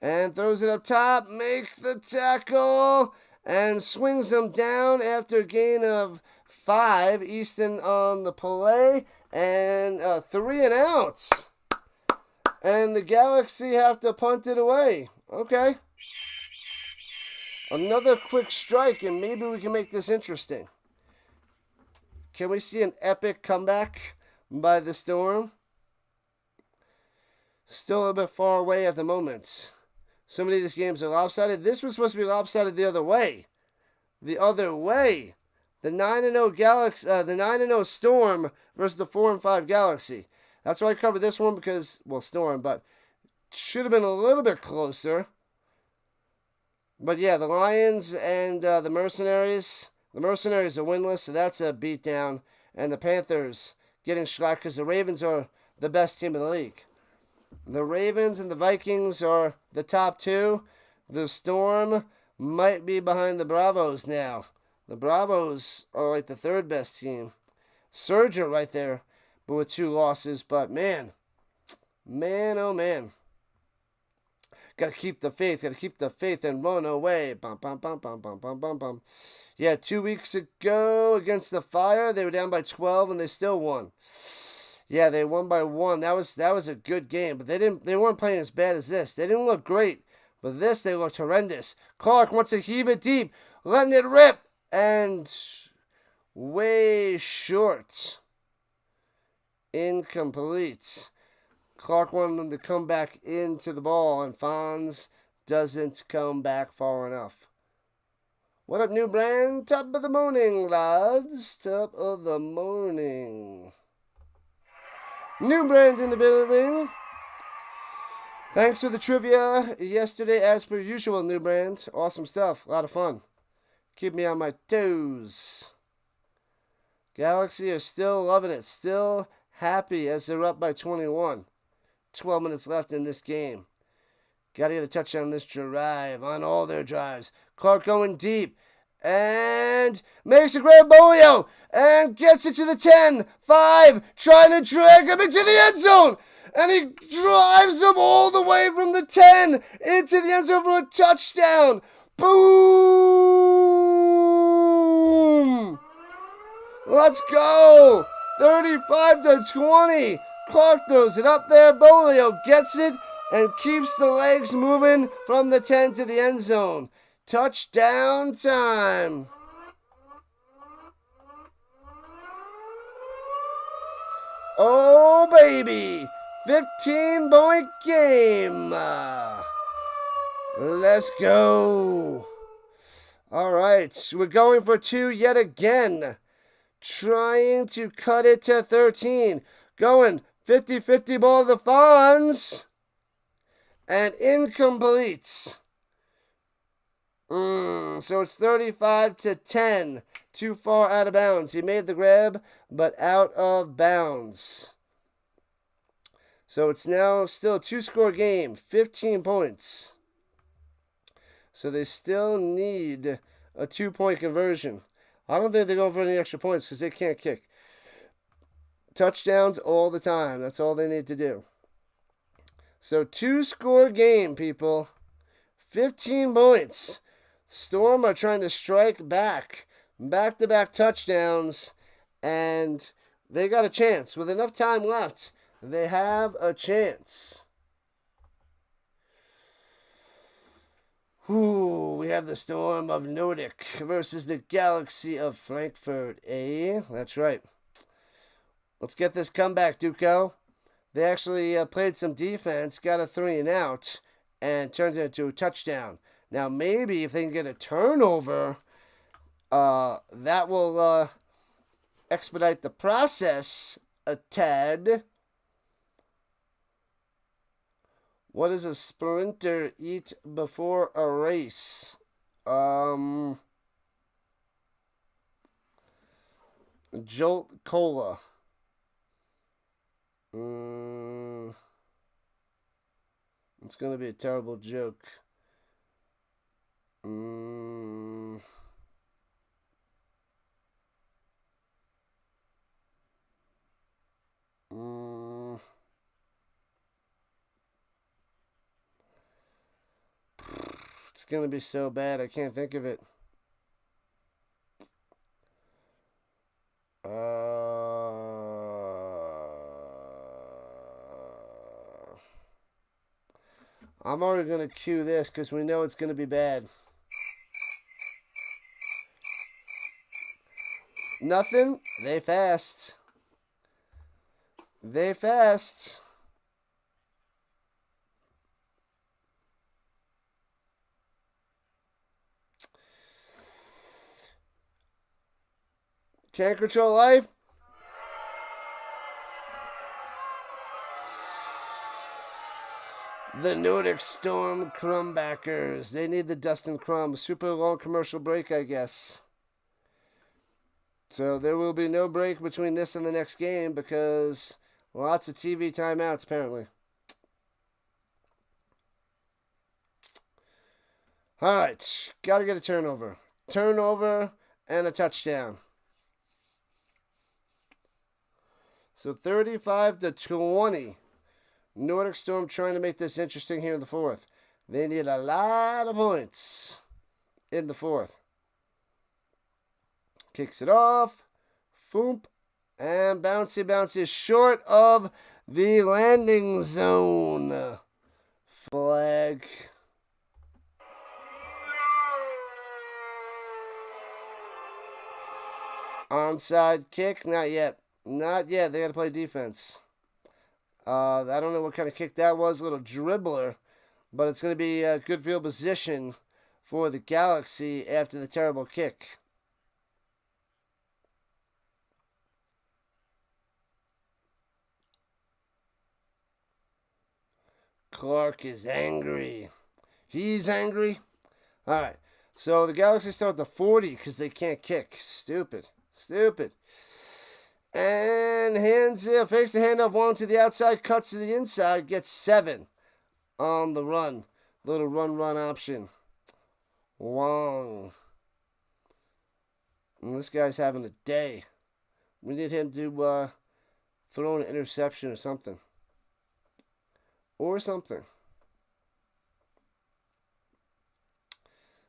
And throws it up top, makes the tackle, and swings them down after a gain of 5. Easton on the play, and 3 and outs. And the Galaxy have to punt it away. Okay. Another quick strike, and maybe we can make this interesting. Can we see an epic comeback by the Storm? Still a bit far away at the moment. So many of these games are lopsided. This was supposed to be lopsided the other way. The other way. The 9-0 Galaxy, the 9-0 Storm versus the 4-5 Galaxy. That's why I covered this one because, well, Storm, but should have been a little bit closer. But yeah, the Lions and the Mercenaries. The Mercenaries are winless, so that's a beatdown. And the Panthers getting shellacked because the Ravens are the best team in the league. The Ravens and the Vikings are the top 2. The Storm might be behind the Bravos now. The Bravos are like the 3rd best team. Surge are right there, but with 2 losses. But man, oh man. Gotta keep the faith and run away. Bum, bum, bum, bum, bum, bum, bum, bum. Yeah, 2 weeks ago against the Fire, they were down by 12 and they still won. Yeah, they won by 1. That was a good game, but they weren't playing as bad as this. They didn't look great, but this they looked horrendous. Clark wants to heave it deep, letting it rip, and way short. Incomplete. Clark wanted them to come back into the ball, and Fonz doesn't come back far enough. What up, New Brand? Top of the morning, lads. Top of the morning. New Brand in the building. Thanks for the trivia yesterday, as per usual, New Brand. Awesome stuff. A lot of fun. Keep me on my toes. Galaxy are still loving it. Still happy as they're up by 21. 12 minutes left in this game. Got to get a touchdown on this drive, on all their drives. Clark going deep, and makes a grab Bolio, and gets it to the 10, 5, trying to drag him into the end zone, and he drives him all the way from the 10 into the end zone for a touchdown. Boom! Let's go! 35-20. Clark throws it up there. Bolio gets it and keeps the legs moving from the 10 to the end zone. Touchdown time. Oh, baby. 15-point game. Let's go. All right. We're going for 2 yet again. Trying to cut it to 13. Going 50-50 ball to the Fonz. And incomplete. So it's 35-10. Too far out of bounds. He made the grab, but out of bounds. So it's now still a 2-score game. 15 points. So they still need a 2-point conversion. I don't think they're going for any extra points because they can't kick. Touchdowns all the time. That's all they need to do. So 2-score game, people. 15 points. Storm are trying to strike back. Back-to-back touchdowns. And they got a chance. With enough time left, they have a chance. Ooh, we have the Storm of Nordic versus the Galaxy of Frankfurt. That's right. Let's get this comeback, Duco. They actually played some defense, got a 3-and-out, and turned it into a touchdown. Now, maybe if they can get a turnover, that will expedite the process a tad. What does a sprinter eat before a race? Jolt Cola. It's going to be a terrible joke. It's going to be so bad, I can't think of it. I'm already going to cue this because we know it's going to be bad. Nothing. They fast. They fast. Can't control life. The Nordic Storm Crumbackers. They need the Dustin Crumb. Super long commercial break, I guess. So there will be no break between this and the next game because lots of TV timeouts, apparently. All right. Got to get a turnover. Turnover and a touchdown. So 35-20. Nordic Storm trying to make this interesting here in the fourth. They need a lot of points in the fourth. Kicks it off. Foomp. And bouncy, bouncy, short of the landing zone. Flag. Onside kick? Not yet. Not yet. They got to play defense. I don't know what kind of kick that was. A little dribbler. But it's going to be a good field position for the Galaxy after the terrible kick. Clark is angry. He's angry. All right. So the Galaxy start at the 40 because they can't kick. Stupid. Stupid. And fakes the handoff long to the outside, cuts to the inside, gets 7 on the run. Little run option. Wong. And this guy's having a day. We need him to throw an interception or something.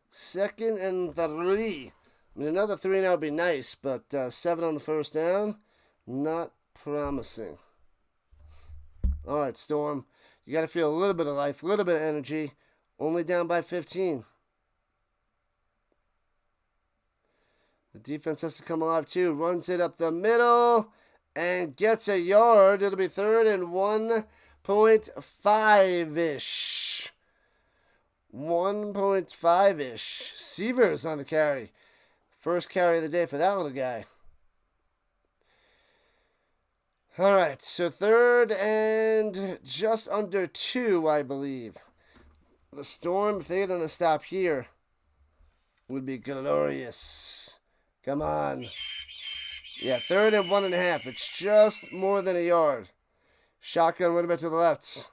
Second and 3. I mean, another 3 now would be nice, but 7 on the first down, not promising. All right, Storm. You got to feel a little bit of life, a little bit of energy. Only down by 15. The defense has to come alive, too. Runs it up the middle and gets a yard. It'll be 3rd and 1.5-ish. 1.5-ish. Severs on the carry. First carry of the day for that little guy. All right, so 3rd and just under 2, I believe. The Storm, if they get on the stop here, would be glorious. Come on. Yeah, 3rd and 1.5. It's just more than a yard. Shotgun running back to the left.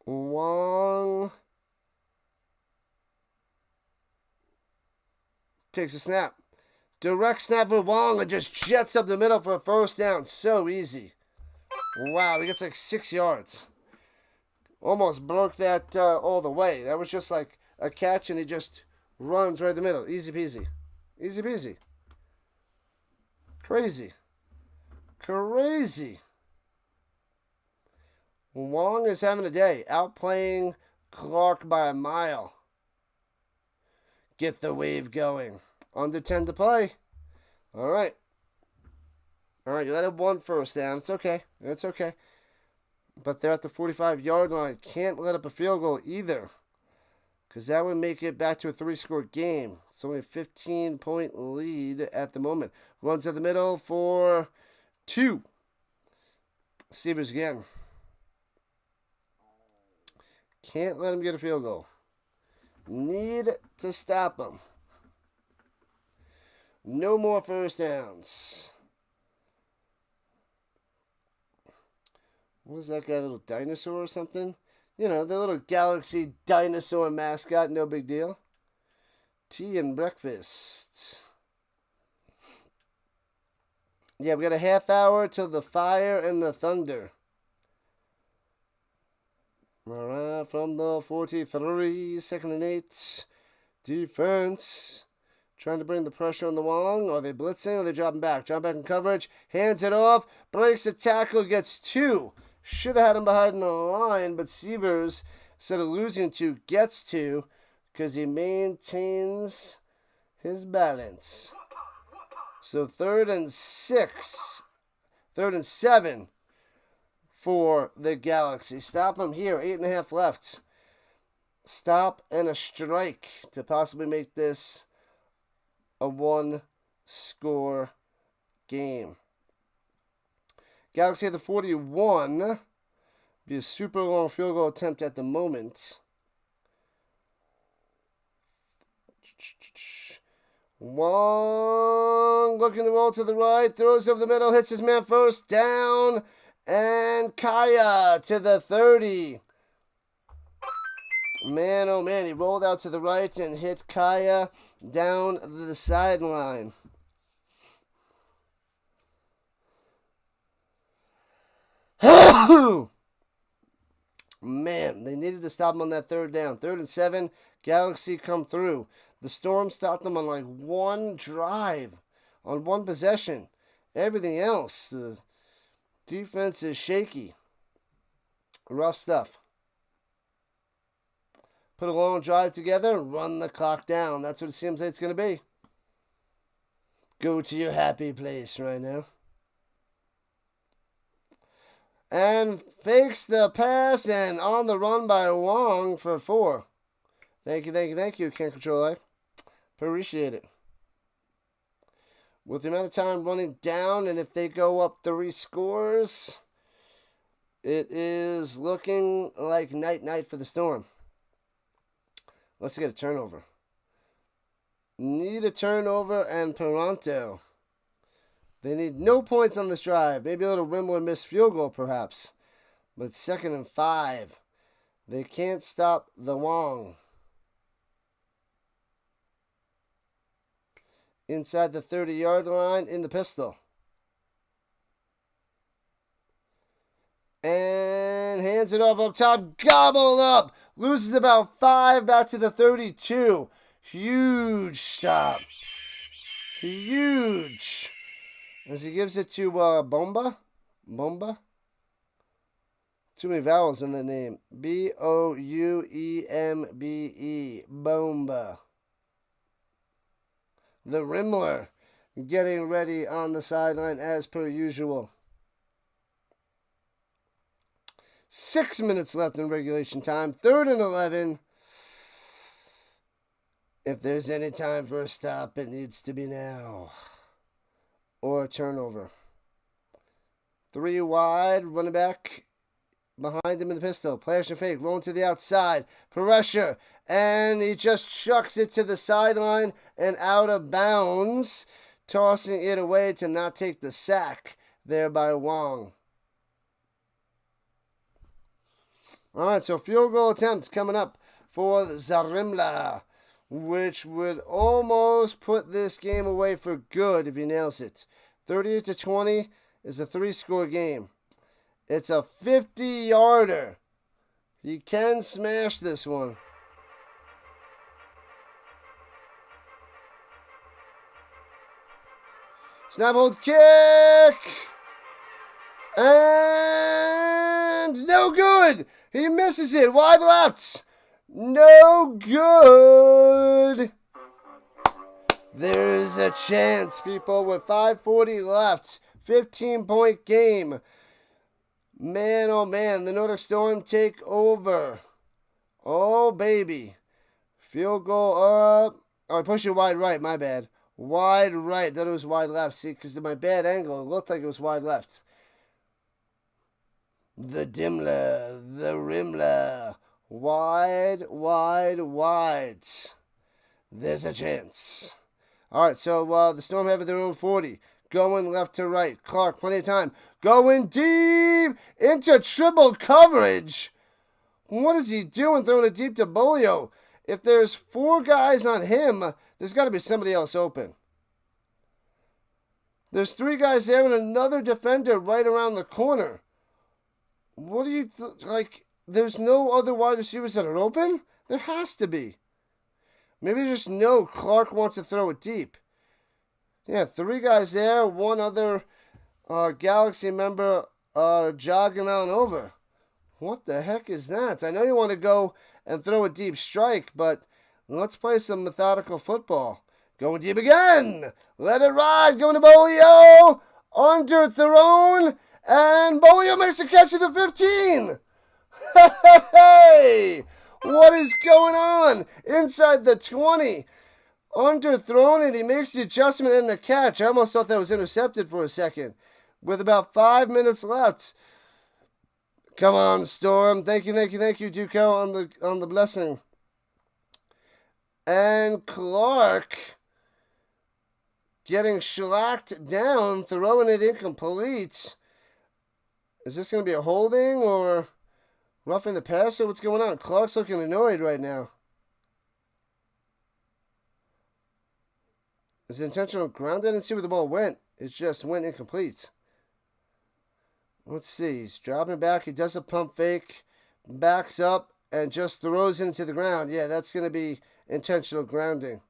Wong takes a snap. Direct snap for Wong and just jets up the middle for a first down. So easy. Wow, he gets like 6 yards. Almost broke that all the way. That was just like a catch and he just runs right in the middle. Easy peasy. Easy peasy. Crazy. Wong is having a day. Outplaying Clark by a mile. Get the wave going. Under 10 to play. All right. You let it 1 first down. It's okay. But they're at the 45-yard line. Can't let up a field goal either. Because that would make it back to a 3-score game. It's only a 15-point lead at the moment. Runs at the middle for 2. Severs again. Can't let him get a field goal. Need to stop him. No more first downs. What was that guy, a little dinosaur or something? You know, the little Galaxy dinosaur mascot, no big deal. Tea and breakfast. Yeah, we got a half hour till the Fire and the Thunder. All right, from the 43, 2nd and 8. Defense. Trying to bring the pressure on the Wong. Are they blitzing? Are they dropping back? Drop back in coverage. Hands it off. Breaks the tackle. Gets 2. Should have had him behind the line, but Severs, instead of losing 2, gets 2 because he maintains his balance. So 3rd and 6. 3rd and 7 for the Galaxy. Stop him here. 8.5 left. Stop and a strike to possibly make this a 1-score game. Galaxy at the 41. Be a super long field goal attempt at the moment. Wong looking to roll to the right. Throws over the middle. Hits his man first down. And Kaya to the 30. Man, oh man, he rolled out to the right and hit Kaya down the sideline. Man, they needed to stop them on that third down. 3rd and 7, Galaxy come through. The Storm stopped them on like one drive, on one possession. Everything else, the defense is shaky. Rough stuff. Put a long drive together and run the clock down. That's what it seems like it's going to be. Go to your happy place right now. And fakes the pass and on the run by Wong for 4. Thank you. Can't control life. Appreciate it. With the amount of time running down, and if they go up 3 scores, it is looking like night for the Storm. Let's get a turnover. Need a turnover and Toronto. They need no points on this drive. Maybe a little Rimler missed field goal, perhaps. But 2nd and 5. They can't stop the Wong. Inside the 30-yard line in the pistol. And hands it off up top. Gobbled up. Loses about 5 back to the 32. Huge stop. Huge. As he gives it to Bomba. Too many vowels in the name. Bouembe. Bomba. The Rimler getting ready on the sideline as per usual. 6 minutes left in regulation time. 3rd and 11. If there's any time for a stop, it needs to be now. Or a turnover. 3 wide, running back behind him in the pistol. Play action fake, rolling to the outside. Pressure, and he just chucks it to the sideline and out of bounds, tossing it away to not take the sack there by Wong. All right, so field goal attempts coming up for Zarimla, which would almost put this game away for good if he nails it. 38-20 is a 3-score game. It's a 50-yarder. He can smash this one. Snap, hold, kick! And no good! He misses it. Wide left. No good. There's a chance, people, with 5:40 left. 15-point game. Man, oh man, the Nordic Storm take over. Oh, baby. Field goal up. Oh, I pushed it wide right, my bad. Wide right. Thought it was wide left. See, because of my bad angle, it looked like it was wide left. The Dimler, the Rimler. Wide. There's a chance. All right, so the Storm have their own 40. Going left to right. Clark, plenty of time. Going deep into triple coverage. What is he doing throwing it deep to Bolio? If there's 4 guys on him, there's got to be somebody else open. There's 3 guys there and another defender right around the corner. What do you, like, there's no other wide receivers that are open? There has to be. Maybe just no, Clark wants to throw it deep. Yeah, 3 guys there, 1 other Galaxy member jogging on over. What the heck is that? I know you want to go and throw a deep strike, but let's play some methodical football. Going deep again. Let it ride. Going to Bolio. Underthrown. And Bolio makes a catch at the 15. Hey! What is going on? Inside the 20. Underthrown, and he makes the adjustment and the catch. I almost thought that was intercepted for a second. With about 5 minutes left. Come on, Storm. Thank you, Duco, on the blessing. And Clark getting shellacked down, throwing it incomplete. Is this going to be a holding or roughing the passer? What's going on? Clark's looking annoyed right now. Is it intentional ground? I didn't see where the ball went. It just went incomplete. Let's see. He's dropping back. He does a pump fake. backs up and just throws it into the ground. Yeah, that's going to be intentional grounding.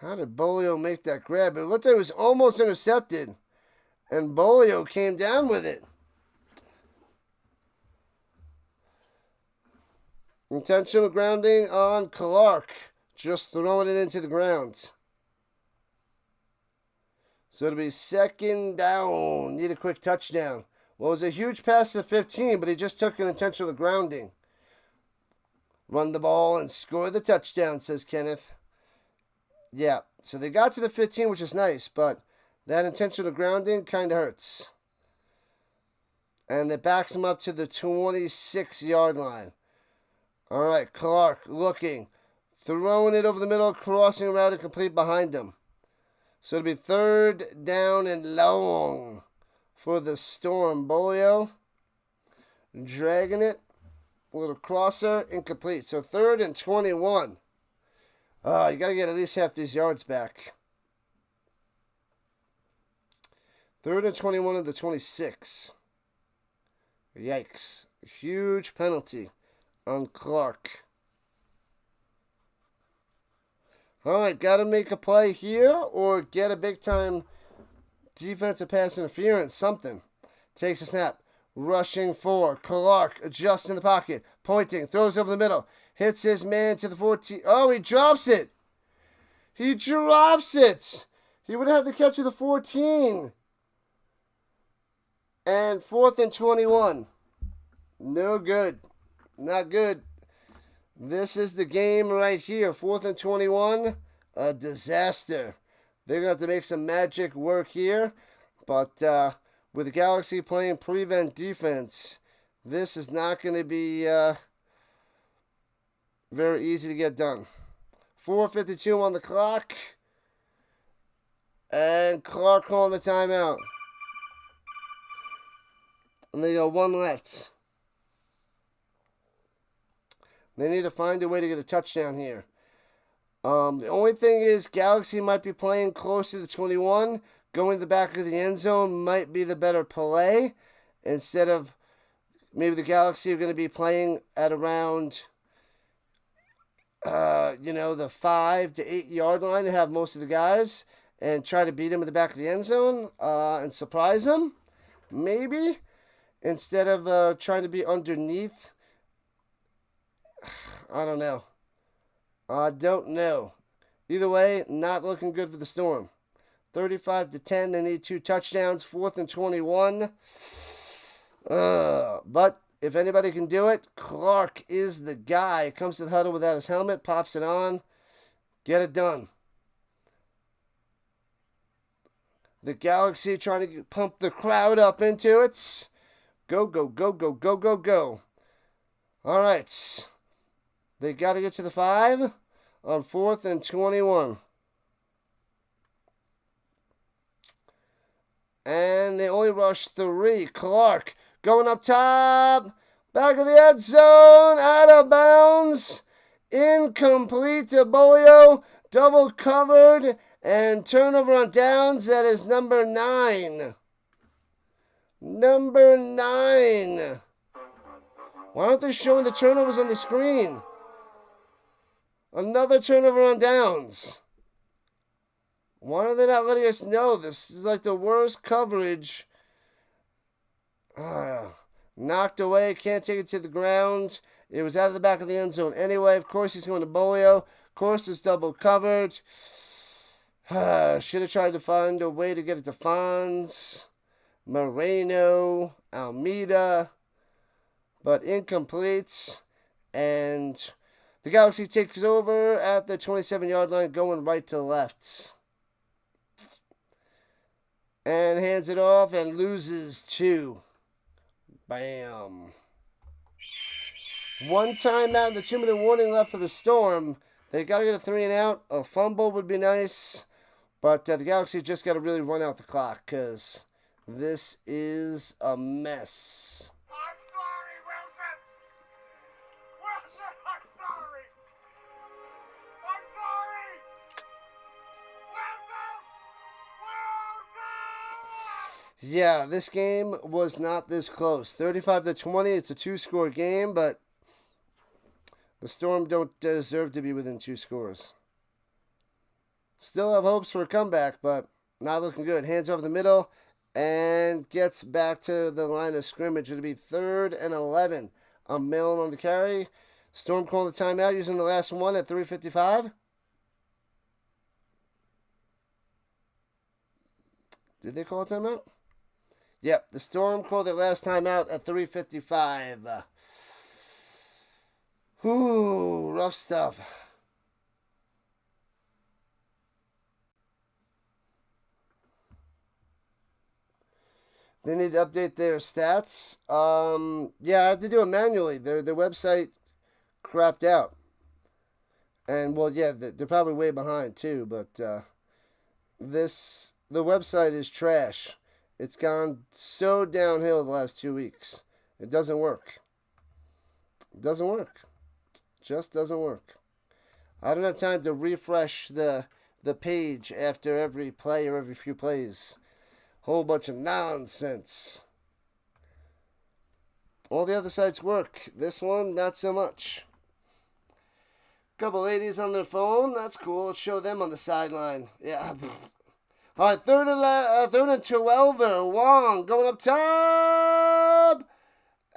How did Bolio make that grab? It looked like it was almost intercepted, and Bolio came down with it. Intentional grounding on Clark, just throwing it into the ground. So it'll be second down. Need a quick touchdown. Well, it was a huge pass to 15, but he just took an intentional grounding. Run the ball and score the touchdown, says Kenneth. Yeah, so they got to the 15, which is nice, but that intentional grounding kind of hurts. And it backs him up to the 26-yard line. All right, Clark looking. Throwing it over the middle, crossing around and complete behind him. So it'll be third down and long for the Storm. Bolio dragging it. A little crosser, incomplete. So third and 21. You got to get at least half these yards back. Third and 21 of the 26. Yikes. Huge penalty on Clark. All right, got to make a play here or get a big-time defensive pass interference, something. Takes a snap. Rushing for Clark. Adjusts in the pocket. Pointing. Throws over the middle. Hits his man to the 14. Oh, he drops it. He drops it. He would have to catch to the 14. And fourth and 21. No good. Not good. This is the game right here. 4th and 21. A disaster. They're going to have to make some magic work here. But with the Galaxy playing prevent defense, this is not going to be very easy to get done. 4:52 on the clock. And Clark calling the timeout. And they got one left. They need to find a way to get a touchdown here. The only thing is Galaxy might be playing close to the 21. Going to the back of the end zone might be the better play. Instead of maybe the Galaxy are going to be playing at around, the 5 to 8 yard line to have most of the guys. And try to beat them in the back of the end zone and surprise them. Maybe. Instead of trying to be underneath. I don't know. Either way, not looking good for the Storm. 35-10. They need 2 touchdowns. 4th and 21. But if anybody can do it, Clark is the guy. Comes to the huddle without his helmet. Pops it on. Get it done. The Galaxy trying to pump the crowd up into it. Go, go, go, go, go, go, go. All right. They got to get to the 5 on 4th and 21. And they only rush 3. Clark going up top. Back of the end zone. Out of bounds. Incomplete to Bolio. Double covered. And turnover on downs. That is number 9. Number 9. Why aren't they showing the turnovers on the screen? Another turnover on downs. Why are they not letting us know? This is like the worst coverage. Knocked away. Can't take it to the ground. It was out of the back of the end zone anyway. Of course, he's going to Bolio. Of course, it's double covered. Should have tried to find a way to get it to Fonz, Moreno, Almeida. But incomplete. And the Galaxy takes over at the 27-yard line, going right to left. And hands it off and loses 2. Bam. 1 timeout and the 2-minute warning left for the Storm. They got to get a 3 and out. A fumble would be nice. But the Galaxy just got to really run out the clock because this is a mess. I'm sorry, Wilson! Wilson, I'm sorry! I'm sorry! Wilson! Where are Yeah, this game was not this close. 35-20. It's a two-score game, but the Storm don't deserve to be within two scores. Still have hopes for a comeback, but not looking good. Hands over the middle and gets back to the line of scrimmage. It'll be 3rd and 11. I'm Milne on the carry. Storm calling the timeout using the last one at 3:55. Did they call a timeout? Yep, the Storm called their last timeout at 3:55. Ooh, rough stuff. They need to update their stats. Yeah, I have to do it manually. Their website crapped out. And, well, yeah, they're probably way behind, too. But the website is trash. It's gone so downhill the last 2 weeks. It doesn't work. It doesn't work. Just doesn't work. I don't have time to refresh the page after every play or every few plays. Whole bunch of nonsense. All the other sites work. This one, not so much. Couple ladies on their phone. That's cool. Let's show them on the sideline. Yeah. All right, 3rd and 12. Wong going up top.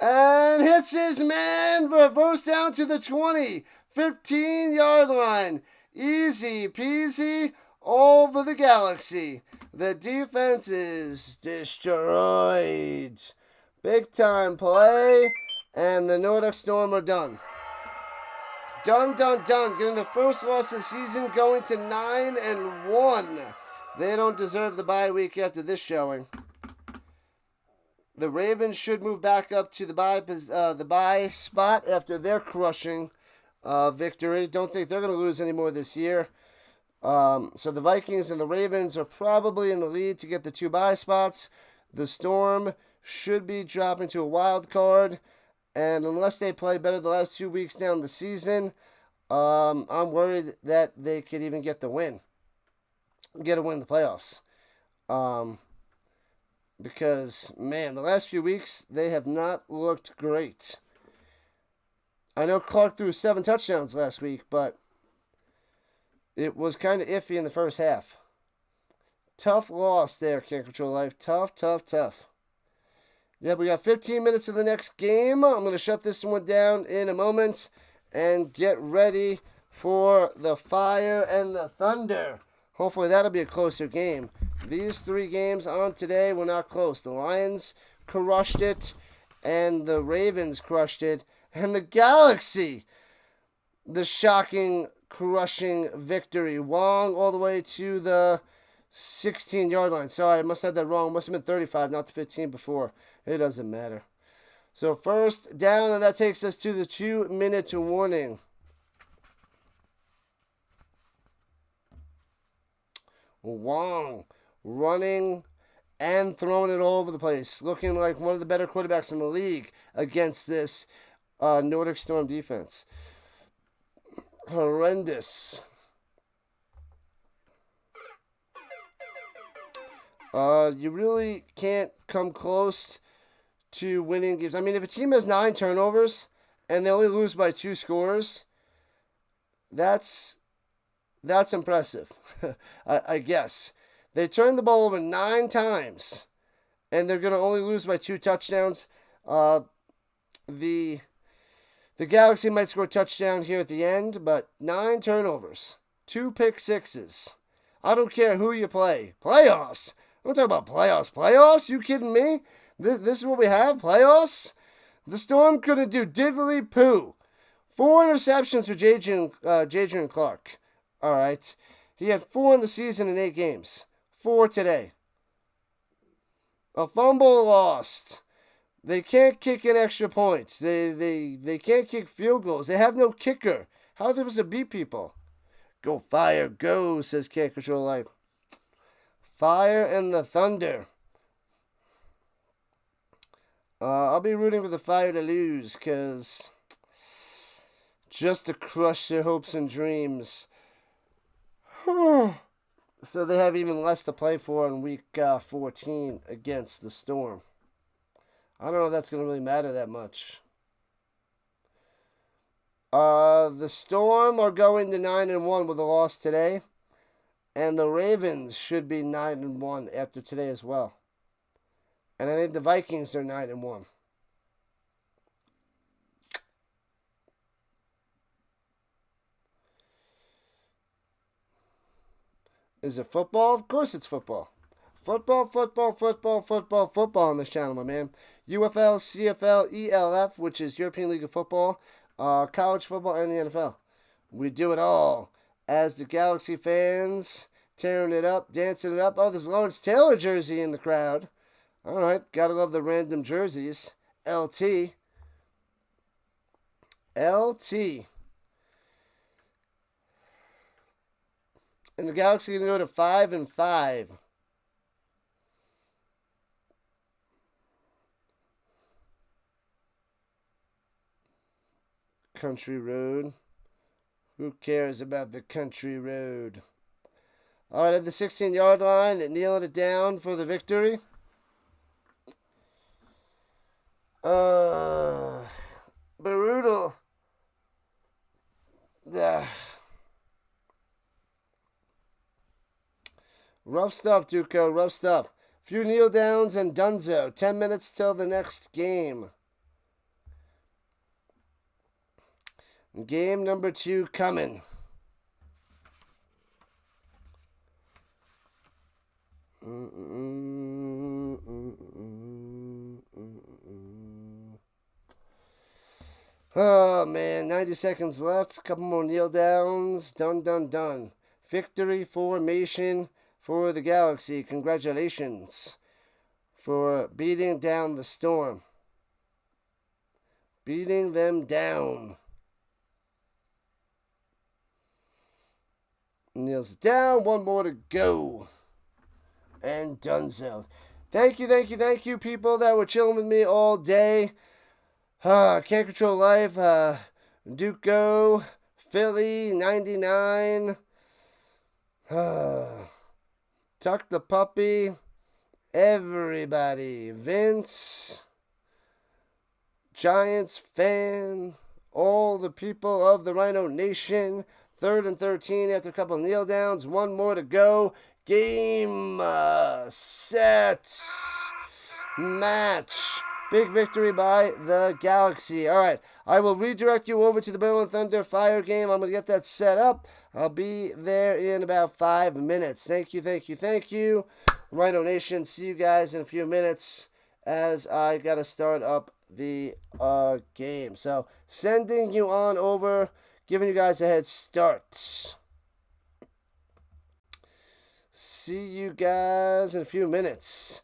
And hits his man for a first down to the 20. 15-yard line. Easy peasy over the Galaxy. The defense is destroyed. Big time play. And the Nordic Storm are done. Done. Getting the first loss of the season, going to 9-1. They don't deserve the bye week after this showing. The Ravens should move back up to the bye spot after their crushing victory. Don't think they're going to lose any more this year. So the Vikings and the Ravens are probably in the lead to get the 2 bye spots. The Storm should be dropping to a wild card. And unless they play better the last 2 weeks down the season, I'm worried that they could even get the win. Get a win in the playoffs. Because, man, the last few weeks, they have not looked great. I know Clark threw 7 touchdowns last week, but it was kind of iffy in the first half. Tough loss there, Can't Control Life. Tough. Yeah, we got 15 minutes of the next game. I'm going to shut this one down in a moment and get ready for the Fire and the Thunder. Hopefully that'll be a closer game. These 3 games on today were not close. The Lions crushed it, and the Ravens crushed it, and the Galaxy, the shocking, crushing victory. Wong all the way to the 16-yard line. Sorry, I must have that wrong. It must have been 35, not the 15 before. It doesn't matter. So first down, and that takes us to the 2-minute warning. Wong running and throwing it all over the place. Looking like one of the better quarterbacks in the league against this Nordic Storm defense. Horrendous. You really can't come close to winning games. I mean, if a team has 9 turnovers and they only lose by 2 scores, that's impressive, I guess. They turned the ball over 9 times, and they're going to only lose by 2 touchdowns. The Galaxy might score a touchdown here at the end, but 9 turnovers, 2 pick sixes. I don't care who you play. Playoffs. I'm talking about playoffs. Playoffs? You kidding me? This is what we have? Playoffs? The Storm couldn't do diddly poo. 4 interceptions for Jadrian Clark. All right. He had 4 in the season in 8 games. 4 today. A fumble lost. They can't kick in extra points. They can't kick field goals. They have no kicker. How are they supposed to beat people? Go Fire, go, says Can't Control Life. Fire and the Thunder. I'll be rooting for the Fire to lose, because just to crush their hopes and dreams. So they have even less to play for in week 14 against the Storm. I don't know if that's going to really matter that much. The Storm are going to 9-1 with a loss today. And the Ravens should be 9-1 after today as well. And I think the Vikings are 9-1. Is it football? Of course it's football. Football on this channel, my man. UFL, CFL, ELF, which is European League of Football, college football, and the NFL. We do it all. As the Galaxy fans, tearing it up, dancing it up. Oh, there's Lawrence Taylor jersey in the crowd. All right, gotta love the random jerseys. LT. LT. And the Galaxy can go to 5-5. Country road. Who cares about the country road? All right, at the 16-yard line, kneeling it down for the victory. Brutal. Rough stuff, Duco. Rough stuff. Few kneel downs and dunzo. 10 minutes till the next game. Game number 2 coming. Oh, man. 90 seconds left. A couple more kneel downs. Done. Victory formation for the Galaxy. Congratulations for beating down the Storm. Beating them down. Kneels down. One more to go. And donezo. Thank you, people that were chilling with me all day. Can't control life. Duco, Philly, 99. Tuck the puppy. Everybody. Vince. Giants fan. All the people of the Rhino Nation. 3rd and 13 after a couple of kneel downs. One more to go. Game, set, match. Big victory by the Galaxy. All right, I will redirect you over to the Berlin Thunder Fire game. I'm going to get that set up. I'll be there in about 5 minutes. Thank you. Rhino Nation, see you guys in a few minutes as I got to start up the game. So, sending you on over, giving you guys a head start. See you guys in a few minutes.